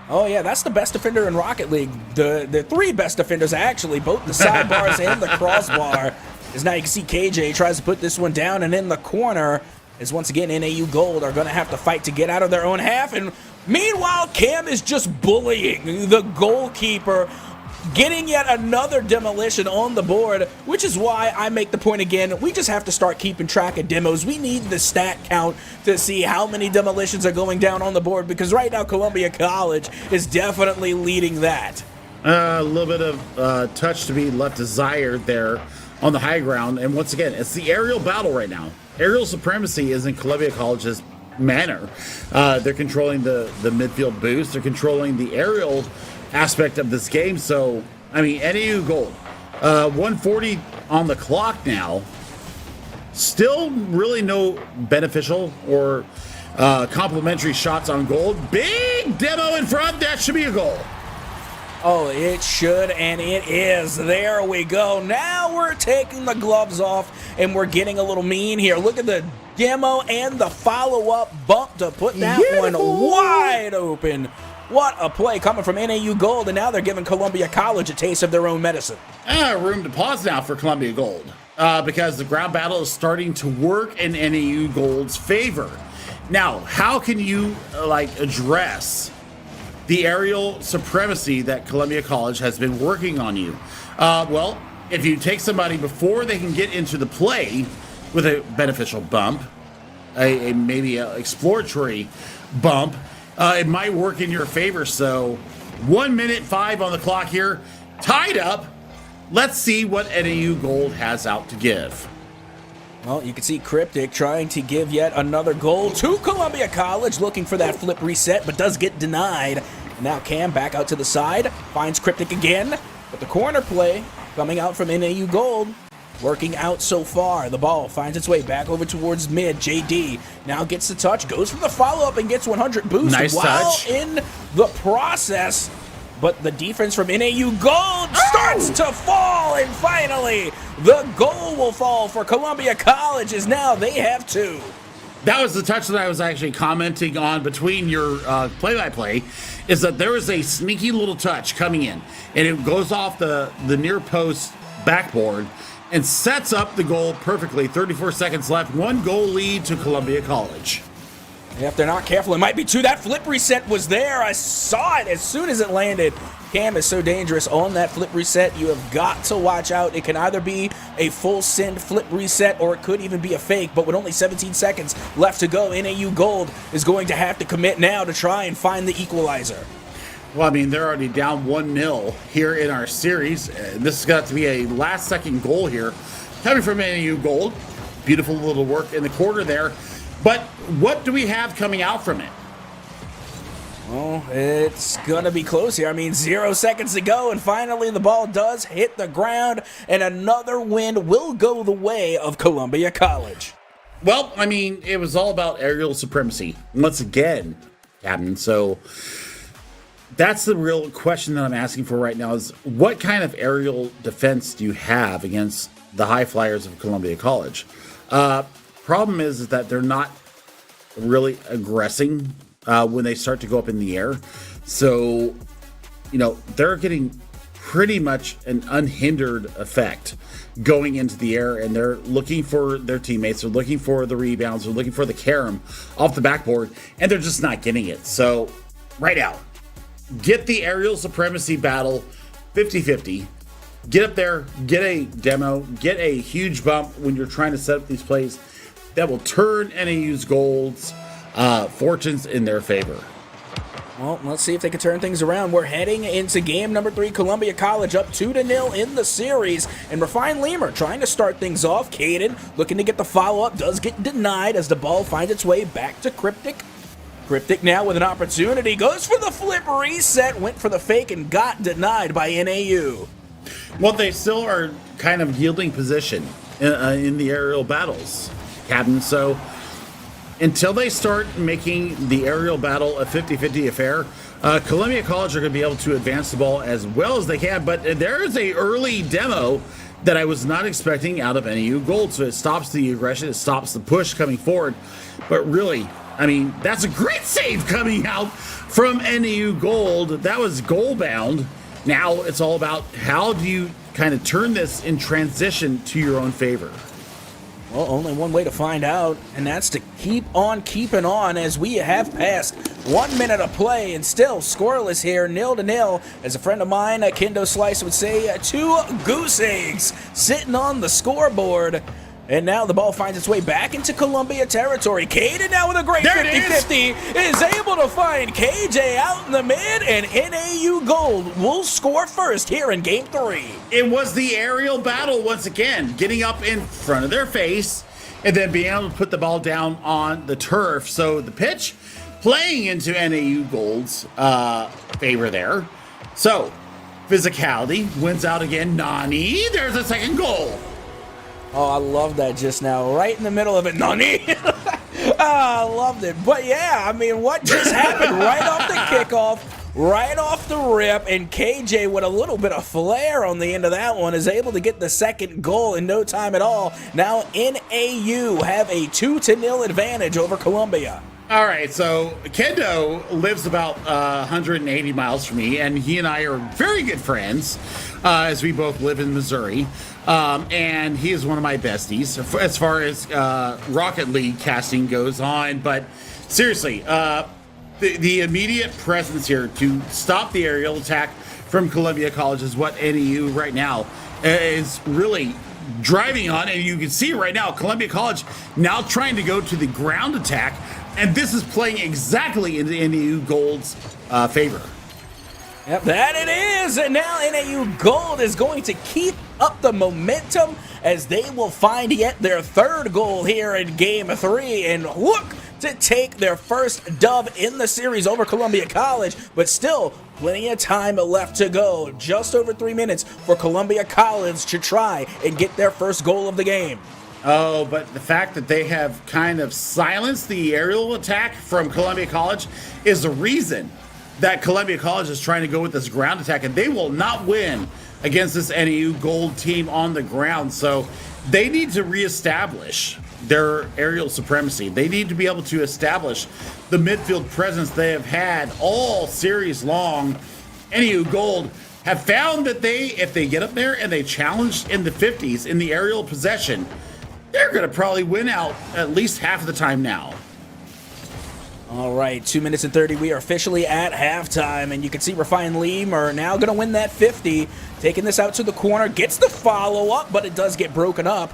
Oh, yeah, that's the best defender in Rocket League. The three best defenders, actually, both the sidebars and the crossbar. As now you can see KJ tries to put this one down, and in the corner is once again NAU Gold are going to have to fight to get out of their own half. And meanwhile, Cam is just bullying the goalkeeper, getting yet another demolition on the board, which is why I make the point again, we just have to start keeping track of demos. We need the stat count to see how many demolitions are going down on the board, because right now Columbia College is definitely leading that. A little bit of touch to be left desired there on the high ground, and once again, it's the aerial battle right now. Aerial supremacy is in Columbia College's manner. They're controlling the midfield boost, they're controlling the aerial aspect of this game. So, I mean, NAU Gold, 140 on the clock now. Still really no beneficial or complimentary shots on Gold. Big demo in front. That should be a goal. Oh, it should, and it is. There we go. Now we're taking the gloves off, and we're getting a little mean here. Look at the demo and the follow-up bump to put that one wide open. What a play coming from NAU Gold, and now they're giving Columbia College a taste of their own medicine. Room to pause now for Columbia Gold, because the ground battle is starting to work in NAU Gold's favor. Now, how can you address the aerial supremacy that Columbia College has been working on you? Well, if you take somebody before they can get into the play with a beneficial bump, maybe an exploratory bump, it might work in your favor. So 1 minute 5 on the clock here, tied up. Let's see what NAU Gold has out to give. Well, you can see Cryptic trying to give yet another goal to Columbia College, looking for that flip reset, but does get denied. Now Cam back out to the side, finds Cryptic again, but the corner play coming out from NAU Gold, working out so far. The ball finds its way back over towards mid. JD now gets the touch, goes for the follow-up, and gets 100 boost nice while touch in the process. But the defense from NAU Gold starts to fall, and finally the goal will fall for Columbia College, as now they have 2. That was the touch that I was actually commenting on between your play-by-play, is that there was a sneaky little touch coming in, and it goes off the near post backboard and sets up the goal perfectly. 34 seconds left, 1-goal lead to Columbia College. If they're not careful, it might be 2. That flip reset was there. I saw it as soon as it landed. Cam is so dangerous on that flip reset. You have got to watch out. It can either be a full send flip reset, or it could even be a fake. But with only 17 seconds left to go, NAU Gold is going to have to commit now to try and find the equalizer. Well, I mean, they're already down 1-0 here in our series. This has got to be a last-second goal here coming from NAU Gold. Beautiful little work in the corner there. But what do we have coming out from it? Well, it's going to be close here. I mean, 0 seconds to go, and finally the ball does hit the ground, and another win will go the way of Columbia College. Well, I mean, it was all about aerial supremacy once again, Captain. So that's the real question that I'm asking for right now is what kind of aerial defense do you have against the high flyers of Columbia College? Problem is that they're not really aggressing when they start to go up in the air. So, they're getting pretty much an unhindered effect going into the air, and they're looking for their teammates. They're looking for the rebounds. They're looking for the carom off the backboard, and they're just not getting it. So, right now, get the aerial supremacy battle 50-50. Get up there, get a demo, get a huge bump when you're trying to set up these plays that will turn NAU's Gold's fortunes in their favor. Well, let's see if they can turn things around. We're heading into game number 3. Columbia College up 2-0 in the series. And Refine Lemur trying to start things off. Caden looking to get the follow-up. Does get denied as the ball finds its way back to Cryptic. Cryptic now with an opportunity. Goes for the flip reset. Went for the fake and got denied by NAU. Well, they still are kind of yielding position in the aerial battles, Captain. So until they start making the aerial battle a 50-50 affair, Columbia College are going to be able to advance the ball as well as they can. But there is a early demo that I was not expecting out of NAU Gold. So it stops the aggression. It stops the push coming forward. But really, I mean, that's a great save coming out from NAU Gold. That was goal bound. Now it's all about how do you kind of turn this in transition to your own favor. Well, only one way to find out, and that's to keep on keeping on as we have passed 1 minute of play and still scoreless here, 0-0. As a friend of mine, Kendo Slice, would say, 2 goose eggs sitting on the scoreboard. And now the ball finds its way back into Columbia territory. Caden now with a great 50-50 is able to find KJ out in the mid, and NAU Gold will score first here in Game 3. It was the aerial battle once again, getting up in front of their face and then being able to put the ball down on the turf. So the pitch playing into NAU Gold's favor there. So physicality wins out again. Nani, there's a second goal. Oh, I love that just now. Right in the middle of it. Nani! I loved it. But yeah, I mean, what just happened right off the kickoff, right off the rip, and KJ with a little bit of flair on the end of that one is able to get the second goal in no time at all. Now NAU have a 2-0 advantage over Columbia. All right, so Kendo lives about 180 miles from me, and he and I are very good friends as we both live in Missouri. And he is one of my besties as far as Rocket League casting goes on. But seriously, the immediate presence here to stop the aerial attack from Columbia College is what NAU right now is really driving on. And you can see right now, Columbia College now trying to go to the ground attack. And this is playing exactly into NAU Gold's favor. Yep, that it is, and now NAU Gold is going to keep up the momentum as they will find yet their third goal here in Game 3 and look to take their first dub in the series over Columbia College, but still plenty of time left to go. Just over 3 minutes for Columbia College to try and get their first goal of the game. Oh, but the fact that they have kind of silenced the aerial attack from Columbia College is the reason that Columbia College is trying to go with this ground attack, and they will not win against this NAU Gold team on the ground. So they need to reestablish their aerial supremacy. They need to be able to establish the midfield presence they have had all series long. NAU Gold have found that if they get up there and they challenge in the 50s in the aerial possession, they're going to probably win out at least half of the time now. All right, 2 minutes and 30. We are officially at halftime, and you can see Refine Lim are now going to win that 50. Taking this out to the corner, gets the follow-up, but it does get broken up.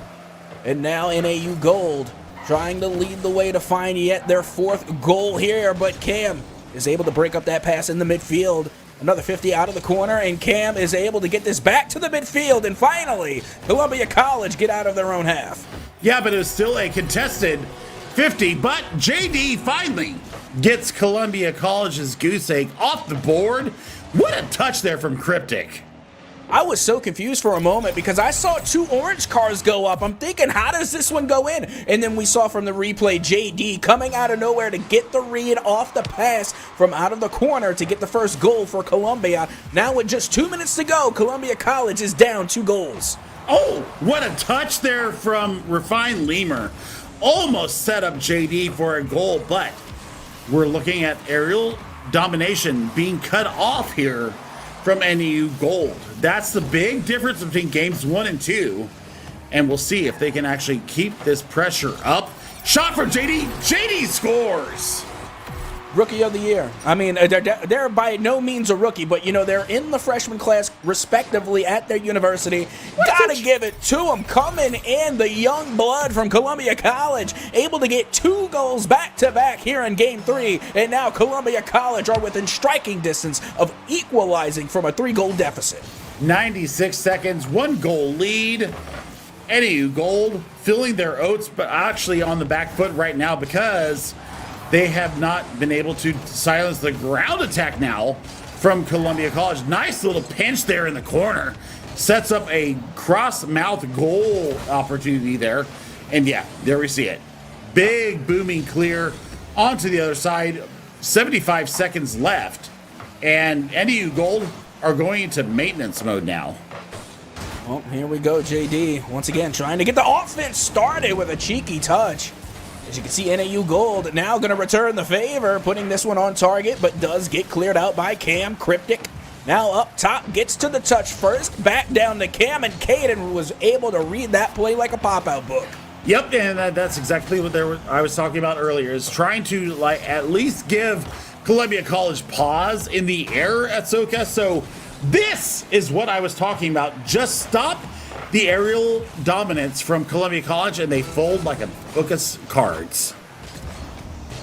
And now NAU Gold trying to lead the way to find yet their fourth goal here, but Cam is able to break up that pass in the midfield. Another 50 out of the corner, and Cam is able to get this back to the midfield, and finally, Columbia College get out of their own half. Yeah, but it was still a contested 50, but JD finally gets Columbia College's goose egg off the board. What a touch there from Cryptic. I was so confused for a moment because I saw 2 orange cars go up. I'm thinking, how does this one go in? And then we saw from the replay, JD coming out of nowhere to get the read off the pass from out of the corner to get the first goal for Columbia. Now with just 2 minutes to go, Columbia College is down 2 goals. Oh, what a touch there from Refine Lemur. Almost set up JD for a goal, but we're looking at aerial domination being cut off here from NEU Gold. That's the big difference between games 1 and 2. And we'll see if they can actually keep this pressure up. Shot from JD. JD scores. Rookie of the year. I mean, they're by no means a rookie, but, you know, they're in the freshman class respectively at their university. Gotta give it to them. Coming in, the young blood from Columbia College, able to get 2 goals back-to-back here in Game 3, and now Columbia College are within striking distance of equalizing from a 3-goal deficit. 96 seconds, 1-goal lead. NEU Gold filling their oats, but actually on the back foot right now because they have not been able to silence the ground attack now from Columbia College. Nice little pinch there in the corner. Sets up a cross-mouth goal opportunity there. And yeah, there we see it. Big booming clear onto the other side. 75 seconds left. And NEU Gold are going into maintenance mode now. Well, here we go, JD. Once again, trying to get the offense started with a cheeky touch. As you can see, NAU Gold now going to return the favor, putting this one on target, but does get cleared out by Cam. Cryptic now up top, gets to the touch first, back down to Cam, and Caden was able to read that play like a pop-out book. Yep, and that's exactly what I was talking about earlier, is trying to at least give Columbia College pause in the air at SoCa. So this is what I was talking about. Just stop the aerial dominance from Columbia College, and they fold like a book of cards.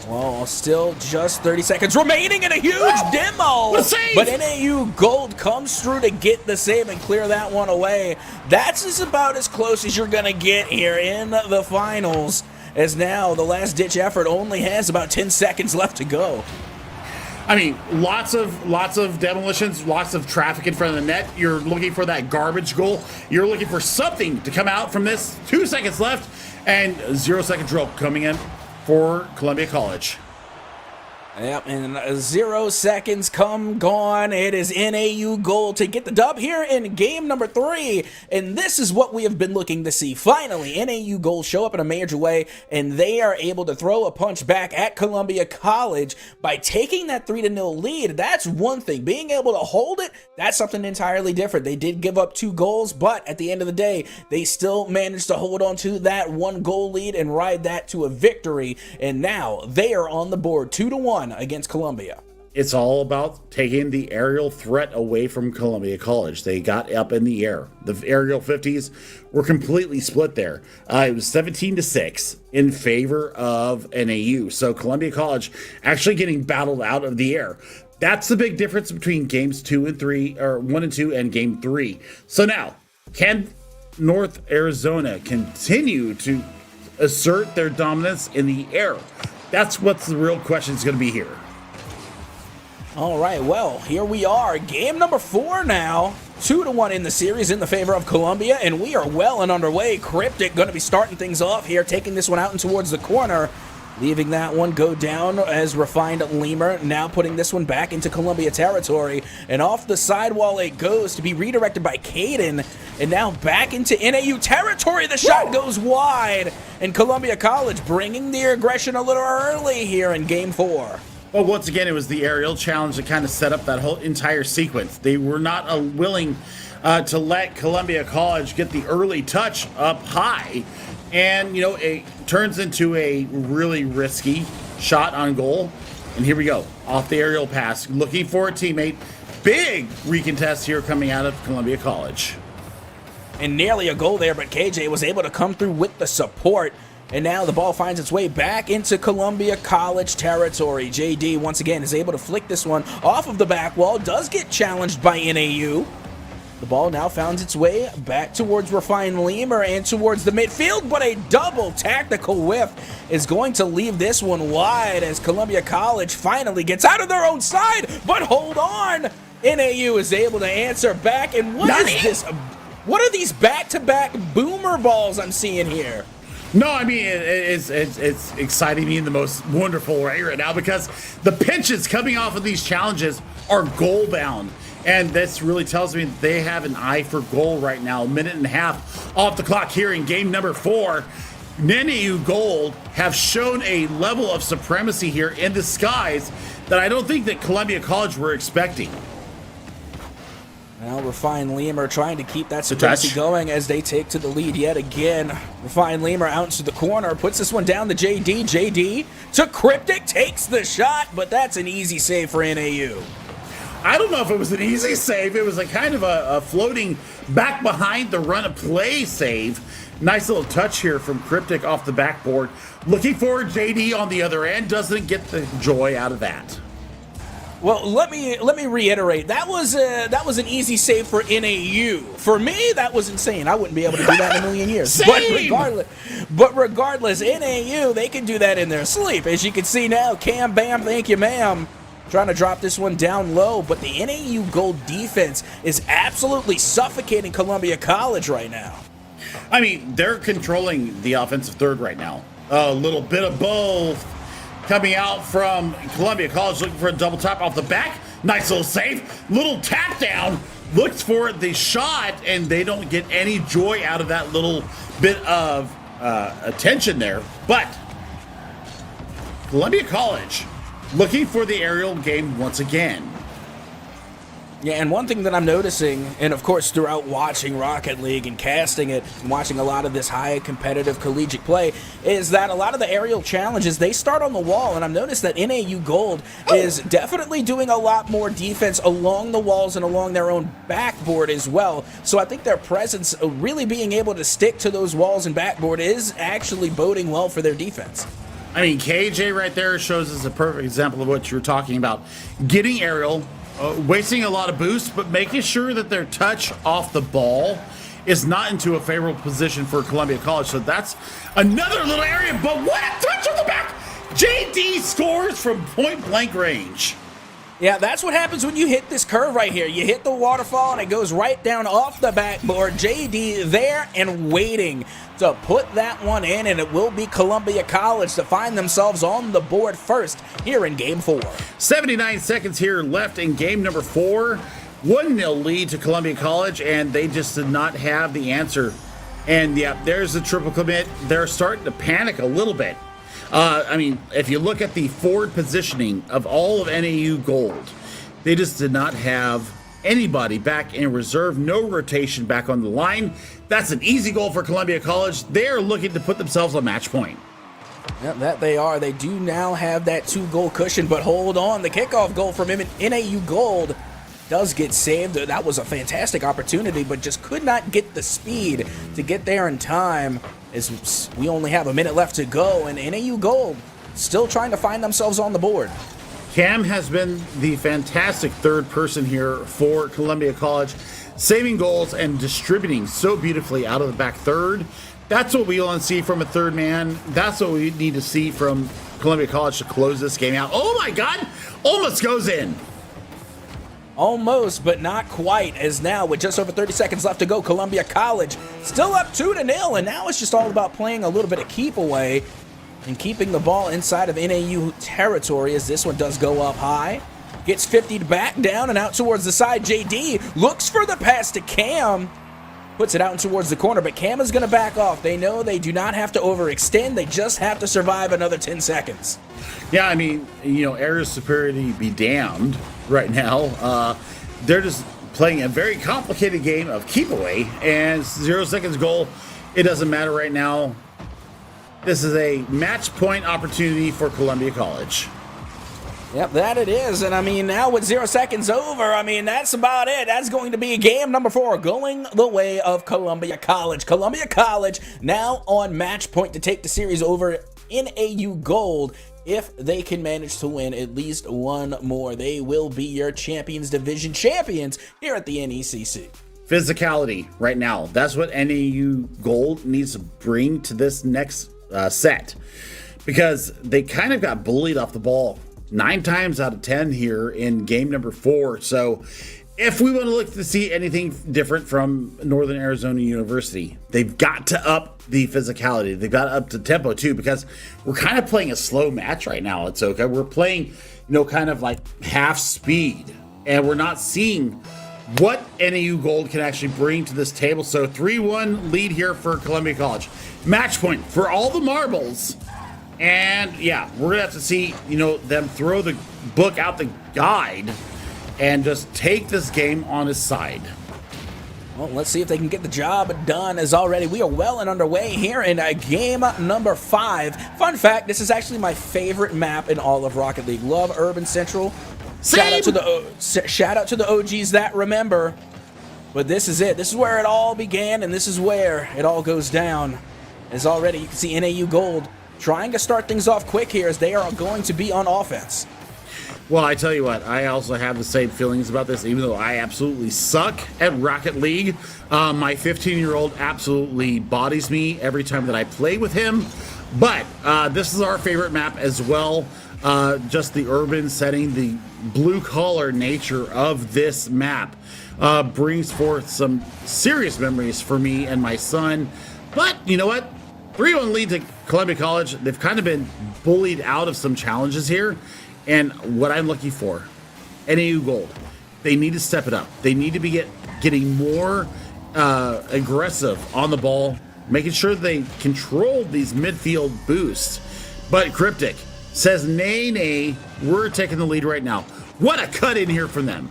Well, still just 30 seconds remaining and a huge demo. What a save! But NAU Gold comes through to get the save and clear that one away. That's just about as close as you're going to get here in the finals, as now the last-ditch effort only has about 10 seconds left to go. I mean, lots of demolitions, lots of traffic in front of the net. You're looking for that garbage goal. You're looking for something to come out from this. 2 seconds left, and 0-second drill coming in for Columbia College. Yep, and 0 seconds gone. It is NAU Gold to get the dub here in game number 3. And this is what we have been looking to see. Finally, NAU Gold show up in a major way, and they are able to throw a punch back at Columbia College by taking that 3-0 lead. That's one thing. Being able to hold it, that's something entirely different. They did give up 2 goals, but at the end of the day, they still managed to hold on to that 1-goal lead and ride that to a victory. And now they are on the board 2-1 against Columbia. It's all about taking the aerial threat away from Columbia College. They got up in the air. The aerial 50s were completely split there. It was 17-6 in favor of NAU. So Columbia College actually getting battled out of the air. That's the big difference between games 2 and 3, or 1 and 2, and game 3. So now, can North Arizona continue to assert their dominance in the air? That's what the real question is going to be here. All right, well, here we are. Game number 4 now. 2-1 in the series in the favor of Columbia, and we are well and underway. Cryptic going to be starting things off here, taking this one out and towards the corner, leaving that one go down as Refined Lemur, now putting this one back into Columbia territory, and off the sidewall it goes to be redirected by Caden, and now back into NAU territory. The shot goes wide, and Columbia College bringing the aggression a little early here in game 4. Well, once again, it was the aerial challenge that kind of set up that whole entire sequence. They were not willing to let Columbia College get the early touch up high, and you know, it turns into a really risky shot on goal. And here we go, off the aerial pass, looking for a teammate. Big recontest here coming out of Columbia College. And nearly a goal there, but KJ was able to come through with the support. And now the ball finds its way back into Columbia College territory. JD, once again, is able to flick this one off of the back wall. Does get challenged by NAU. The ball now finds its way back towards Refined Lemur and towards the midfield, but a double tactical whiff is going to leave this one wide as Columbia College finally gets out of their own side. But hold on! NAU is able to answer back, and what is this? What are these back-to-back boomer balls I'm seeing here? No, I mean, it's exciting me in the most wonderful way right now because the pitches coming off of these challenges are goal-bound. And this really tells me that they have an eye for goal right now. A minute and a half off the clock here in game number 4. NAU Gold have shown a level of supremacy here in the skies that I don't think that Columbia College were expecting. Well, Refine Lemur trying to keep that supremacy going as they take to the lead yet again. Refine Lemur out into the corner, puts this one down to JD. JD to Cryptic, takes the shot, but that's an easy save for NAU. I don't know if it was an easy save. It was a kind of a floating back behind the run of play save. Nice little touch here from Cryptic off the backboard. Looking for JD on the other end. Doesn't get the joy out of that. Well, let me reiterate. That was an easy save for NAU. For me, that was insane. I wouldn't be able to do that in a million years. But regardless, NAU, they can do that in their sleep. As you can see now, Cam Bam, thank you, ma'am, trying to drop this one down low. But the NAU Gold defense is absolutely suffocating Columbia College right now. I mean, they're controlling the offensive third right now. A little bit of both. Coming out from Columbia College, looking for a double tap off the back. Nice little save. Little tap down. Looks for the shot, and they don't get any joy out of that little bit of attention there. But Columbia College looking for the aerial game once again. Yeah, and one thing that I'm noticing, and of course throughout watching Rocket League and casting it, and watching a lot of this high competitive collegiate play, is that a lot of the aerial challenges, they start on the wall, and I've noticed that NAU Gold is definitely doing a lot more defense along the walls and along their own backboard as well. So I think their presence, really being able to stick to those walls and backboard, is actually boding well for their defense. I mean, KJ right there shows us a perfect example of what you're talking about. Getting aerial, wasting a lot of boost, but making sure that their touch off the ball is not into a favorable position for Columbia College. So that's another little area, but what a touch on the back! JD scores from point blank range. Yeah, that's what happens when you hit this curve right here. You hit the waterfall and it goes right down off the backboard. JD there and waiting to put that one in, and it will be Columbia College to find themselves on the board first here in Game 4. 79 seconds here left in game number 4. 1-0 lead to Columbia College, and they just did not have the answer. And yeah, there's the triple commit. They're starting to panic a little bit. I mean, if you look at the forward positioning of all of NAU Gold, they just did not have anybody back in reserve, no rotation back on the line. That's an easy goal for Columbia College. They're looking to put themselves on match point. Yep, that they are. They do now have that 2-goal cushion, but hold on. The kickoff goal from NAU Gold does get saved. That was a fantastic opportunity, but just could not get the speed to get there in time, as we only have a minute left to go, and NAU Gold still trying to find themselves on the board. Cam has been the fantastic third person here for Columbia College, saving goals and distributing so beautifully out of the back third. That's what we want to see from a third man. That's what we need to see from Columbia College to close this game out. Oh my God, almost goes in. Almost, but not quite, as now with just over 30 seconds left to go, Columbia College still up 2-0, and now it's just all about playing a little bit of keep away and keeping the ball inside of NAU territory, as this one does go up high. Gets 50 back down and out towards the side. JD looks for the pass to Cam. Puts it out and towards the corner, but Cam is going to back off. They know they do not have to overextend. They just have to survive another 10 seconds. Yeah, I mean, you know, area superiority be damned right now. They're just playing a very complicated game of keep away, and 0 seconds goal. It doesn't matter right now. This is a match point opportunity for Columbia College. Yep, that it is. And I mean, now with 0 seconds over, I mean, that's about it. That's going to be game number 4, going the way of Columbia College. Columbia College now on match point to take the series over NAU Gold. If they can manage to win at least one more, they will be your Champions Division champions here at the NECC. Physicality right now. That's what NAU Gold needs to bring to this next set, because they kind of got bullied off the ball 9 times out of 10 here in game number 4. So if we want to look to see anything different from Northern Arizona University, they've got to up the physicality. They've got to up the tempo too, because we're kind of playing a slow match right now. It's okay. We're playing, kind of like half speed, and we're not seeing what NAU Gold can actually bring to this table. So 3-1 lead here for Columbia College. Match point for all the marbles. And yeah, we're gonna have to see, them throw the book out the guide and just take this game on his side. Well, let's see if they can get the job done, as already we are well and underway here in game number 5. Fun fact, this is actually my favorite map in all of Rocket League. Love Urban Central. Shout out to the OGs that remember. But this is it. This is where it all began, and this is where it all goes down. As already you can see NAU Gold trying to start things off quick here, as they are going to be on offense. Well, I tell you what, I also have the same feelings about this, even though I absolutely suck at Rocket League. My 15-year-old absolutely bodies me every time that I play with him. But this is our favorite map as well. Just the urban setting, the blue-collar nature of this map brings forth some serious memories for me and my son. But you know what? 3-1 lead to Columbia College. They've kind of been bullied out of some challenges here. And what I'm looking for, NAU Gold, they need to step it up. They need to be getting more aggressive on the ball, making sure they control these midfield boosts. But Cryptic says, nay, we're taking the lead right now. What a cut in here from them.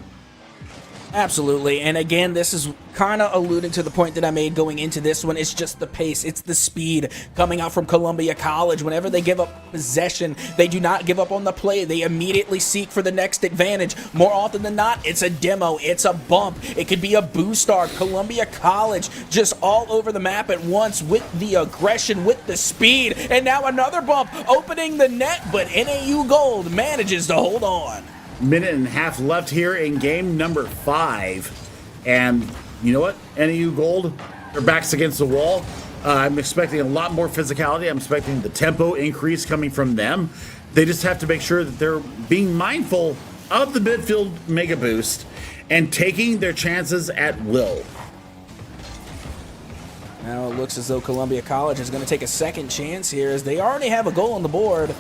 Absolutely, and again, this is kind of alluding to the point that I made going into this one. It's just the pace, it's the speed coming out from Columbia College. Whenever they give up possession, they do not give up on the play. They immediately seek for the next advantage. More often than not, it's a demo, it's a bump, it could be a boost arc. Columbia College just all over the map at once with the aggression, with the speed, and now another bump opening the net, but NAU Gold manages to hold on. Minute and a half left here in game number 5. And you know what? NAU Gold, their backs against the wall. I'm expecting a lot more physicality. I'm expecting the tempo increase coming from them. They just have to make sure that they're being mindful of the midfield mega boost and taking their chances at will. Now it looks as though Columbia College is going to take a second chance here, as they already have a goal on the board.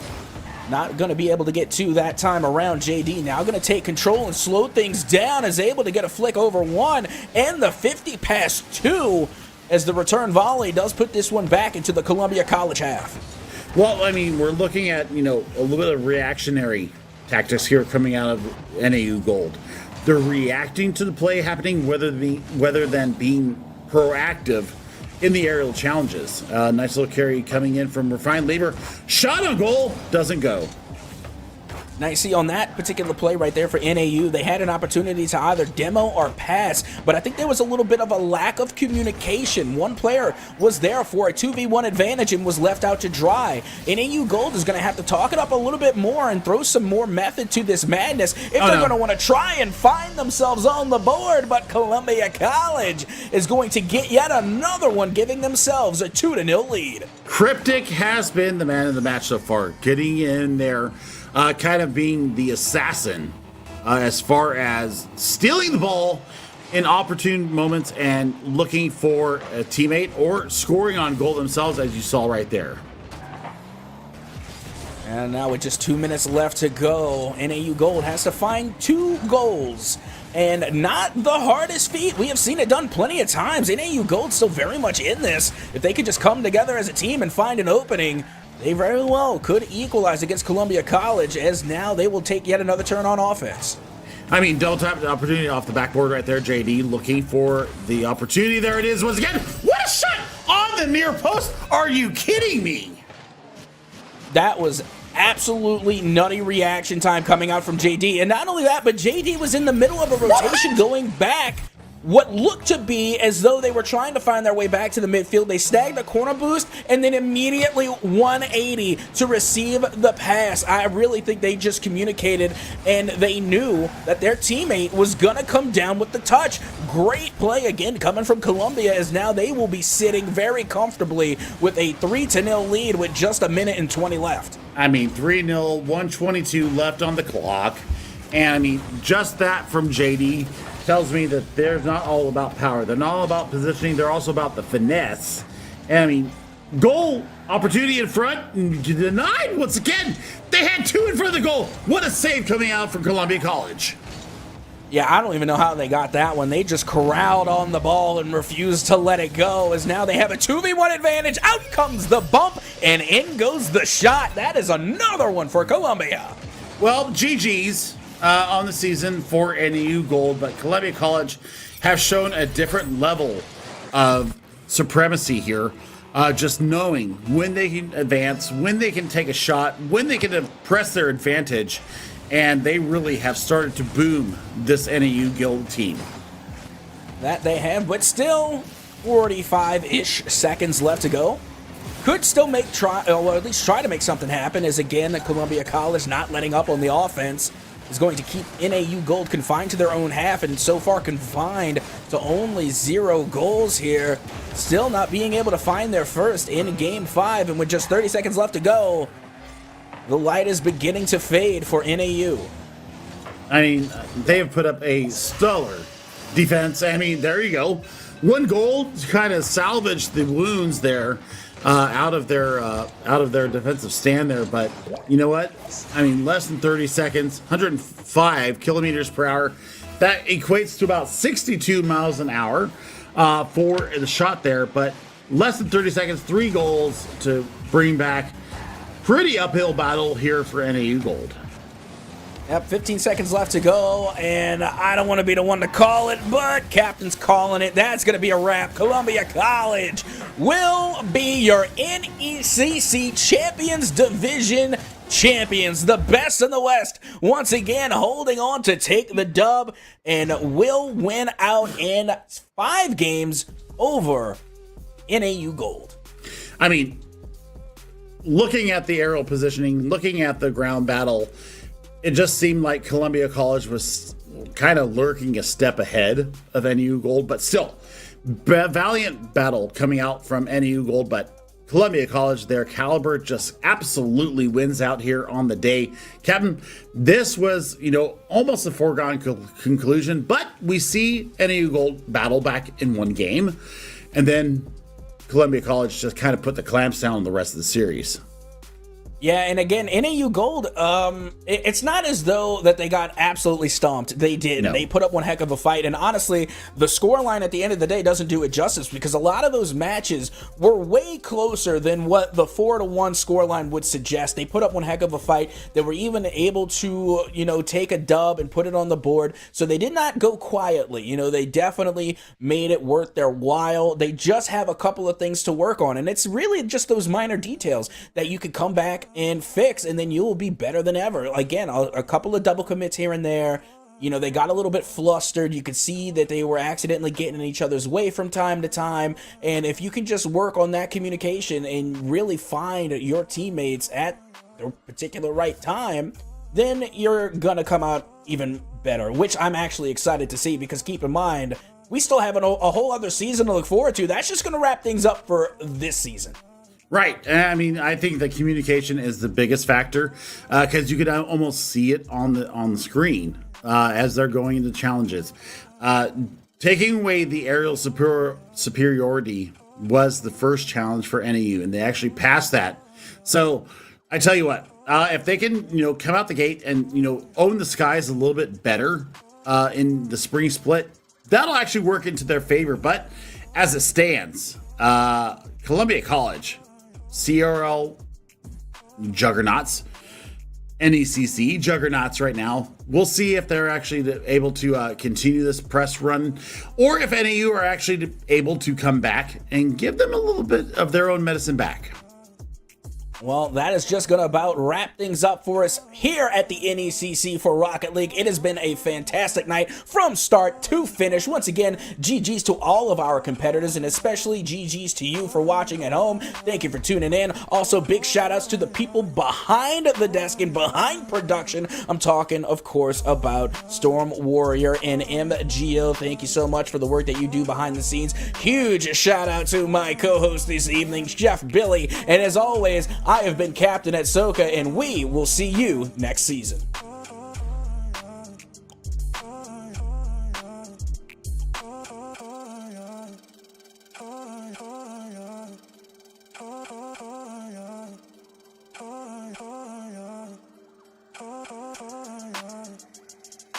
Not going to be able to get to that time around. JD now going to take control and slow things down, is able to get a flick over one and the 50 past 2, as the return volley does put this one back into the Columbia College half. Well, I mean, we're looking at, a little bit of reactionary tactics here coming out of NAU Gold. They're reacting to the play happening rather than being proactive in the aerial challenges. Nice little carry coming in from Refined Labor. Shot on goal, doesn't go. Now you see on that particular play right there for NAU, they had an opportunity to either demo or pass, but I think there was a little bit of a lack of communication. One player was there for a 2v1 advantage and was left out to dry. NAU Gold is going to have to talk it up a little bit more and throw some more method to this madness if they're going to want to try and find themselves on the board, but Columbia College is going to get yet another one, giving themselves a 2-0 lead. Cryptic has been the man of the match so far, getting in there, kind of being the assassin as far as stealing the ball in opportune moments and looking for a teammate or scoring on goal themselves, as you saw right there. And now with just 2 minutes left to go, NAU Gold has to find 2 goals. And not the hardest feat. We have seen it done plenty of times. NAU Gold still very much in this. If they could just come together as a team and find an opening, they very well could equalize against Columbia College, as now they will take yet another turn on offense. I mean, double tap the opportunity off the backboard right there. JD looking for the opportunity. There it is once again. What a shot on the near post. Are you kidding me? That was absolutely nutty reaction time coming out from JD. And not only that, but JD was in the middle of a rotation going back what looked to be as though they were trying to find their way back to the midfield. They snagged a corner boost and then immediately 180 to receive the pass. I really think they just communicated and they knew that their teammate was going to come down with the touch. Great play again coming from Columbia, as now they will be sitting very comfortably with a 3-0 lead with just a minute and 20 left. I mean, 3-0, 122 left on the clock. And I mean, just that from JD tells me that they're not all about power. They're not all about positioning. They're also about the finesse. And I mean, goal opportunity in front and denied once again. They had 2 in front of the goal. What a save coming out from Columbia College. Yeah, I don't even know how they got that one. They just corralled on the ball and refused to let it go, as now they have a 2v1 advantage. Out comes the bump and in goes the shot. That is another one for Columbia. Well, GG's on the season for NEU Gold, but Columbia College have shown a different level of supremacy here. Just knowing when they can advance, when they can take a shot, when they can press their advantage, and they really have started to boom this NEU Guild team. That they have, but still 45-ish seconds left to go. Could still at least try to make something happen, as again, Columbia College not letting up on the offense is going to keep NAU Gold confined to their own half, and so far confined to only 0 goals here. Still not being able to find their first in Game 5, and with just 30 seconds left to go, the light is beginning to fade for NAU. I mean, they have put up a stellar defense. I mean, there you go. 1 goal to kind of salvage the wounds there out of their defensive stand there. But you know what? I mean, less than 30 seconds, 105 kilometers per hour. That equates to about 62 miles an hour for the shot there. But less than 30 seconds, 3 goals to bring back. Pretty uphill battle here for NAU Gold. Yep, 15 seconds left to go, and I don't want to be the one to call it, but Captain's calling it. That's going to be a wrap. Columbia College will be your NECC Champions Division champions, the best in the West, once again holding on to take the dub, and will win out in 5 games over NAU Gold. I mean, looking at the aerial positioning, looking at the ground battle, it just seemed like Columbia College was kind of lurking a step ahead of NEU Gold, but still, valiant battle coming out from NEU Gold, but Columbia College, their caliber just absolutely wins out here on the day. Captain, this was, almost a foregone conclusion, but we see NEU Gold battle back in 1 game, and then Columbia College just kind of put the clamps down on the rest of the series. Yeah, and again, NAU Gold, it's not as though that they got absolutely stomped. They did. No. They put up one heck of a fight, and honestly, the scoreline at the end of the day doesn't do it justice, because a lot of those matches were way closer than what the 4-1 scoreline would suggest. They put up one heck of a fight. They were even able to, take a dub and put it on the board, so they did not go quietly. They definitely made it worth their while. They just have a couple of things to work on, and it's really just those minor details that you could come back and fix, and then you will be better than ever. Again, a couple of double commits here and there. They got a little bit flustered. You could see that they were accidentally getting in each other's way from time to time. And if you can just work on that communication and really find your teammates at the particular right time, then you're gonna come out even better, which I'm actually excited to see, because keep in mind, we still have a whole other season to look forward to. That's just gonna wrap things up for this season. Right. I mean, I think the communication is the biggest factor, because you could almost see it on the screen as they're going into challenges. Taking away the aerial superiority was the first challenge for NAU, and they actually passed that. So I tell you what, if they can, come out the gate and, own the skies a little bit better in the spring split, that'll actually work into their favor. But as it stands, Columbia College, CRL juggernauts, NECC juggernauts right now. We'll see if they're actually able to continue this press run, or if NAU are actually able to come back and give them a little bit of their own medicine back. Well, that is just going to about wrap things up for us here at the NECC for Rocket League. It has been a fantastic night from start to finish. Once again, GG's to all of our competitors, and especially GG's to you for watching at home. Thank you for tuning in. Also, big shout outs to the people behind the desk and behind production. I'm talking, of course, about Storm Warrior and MGO. Thank you so much for the work that you do behind the scenes. Huge shout out to my co-host this evening, Chef Billy. And as always, I have been Captain at Soka, and we will see you next season.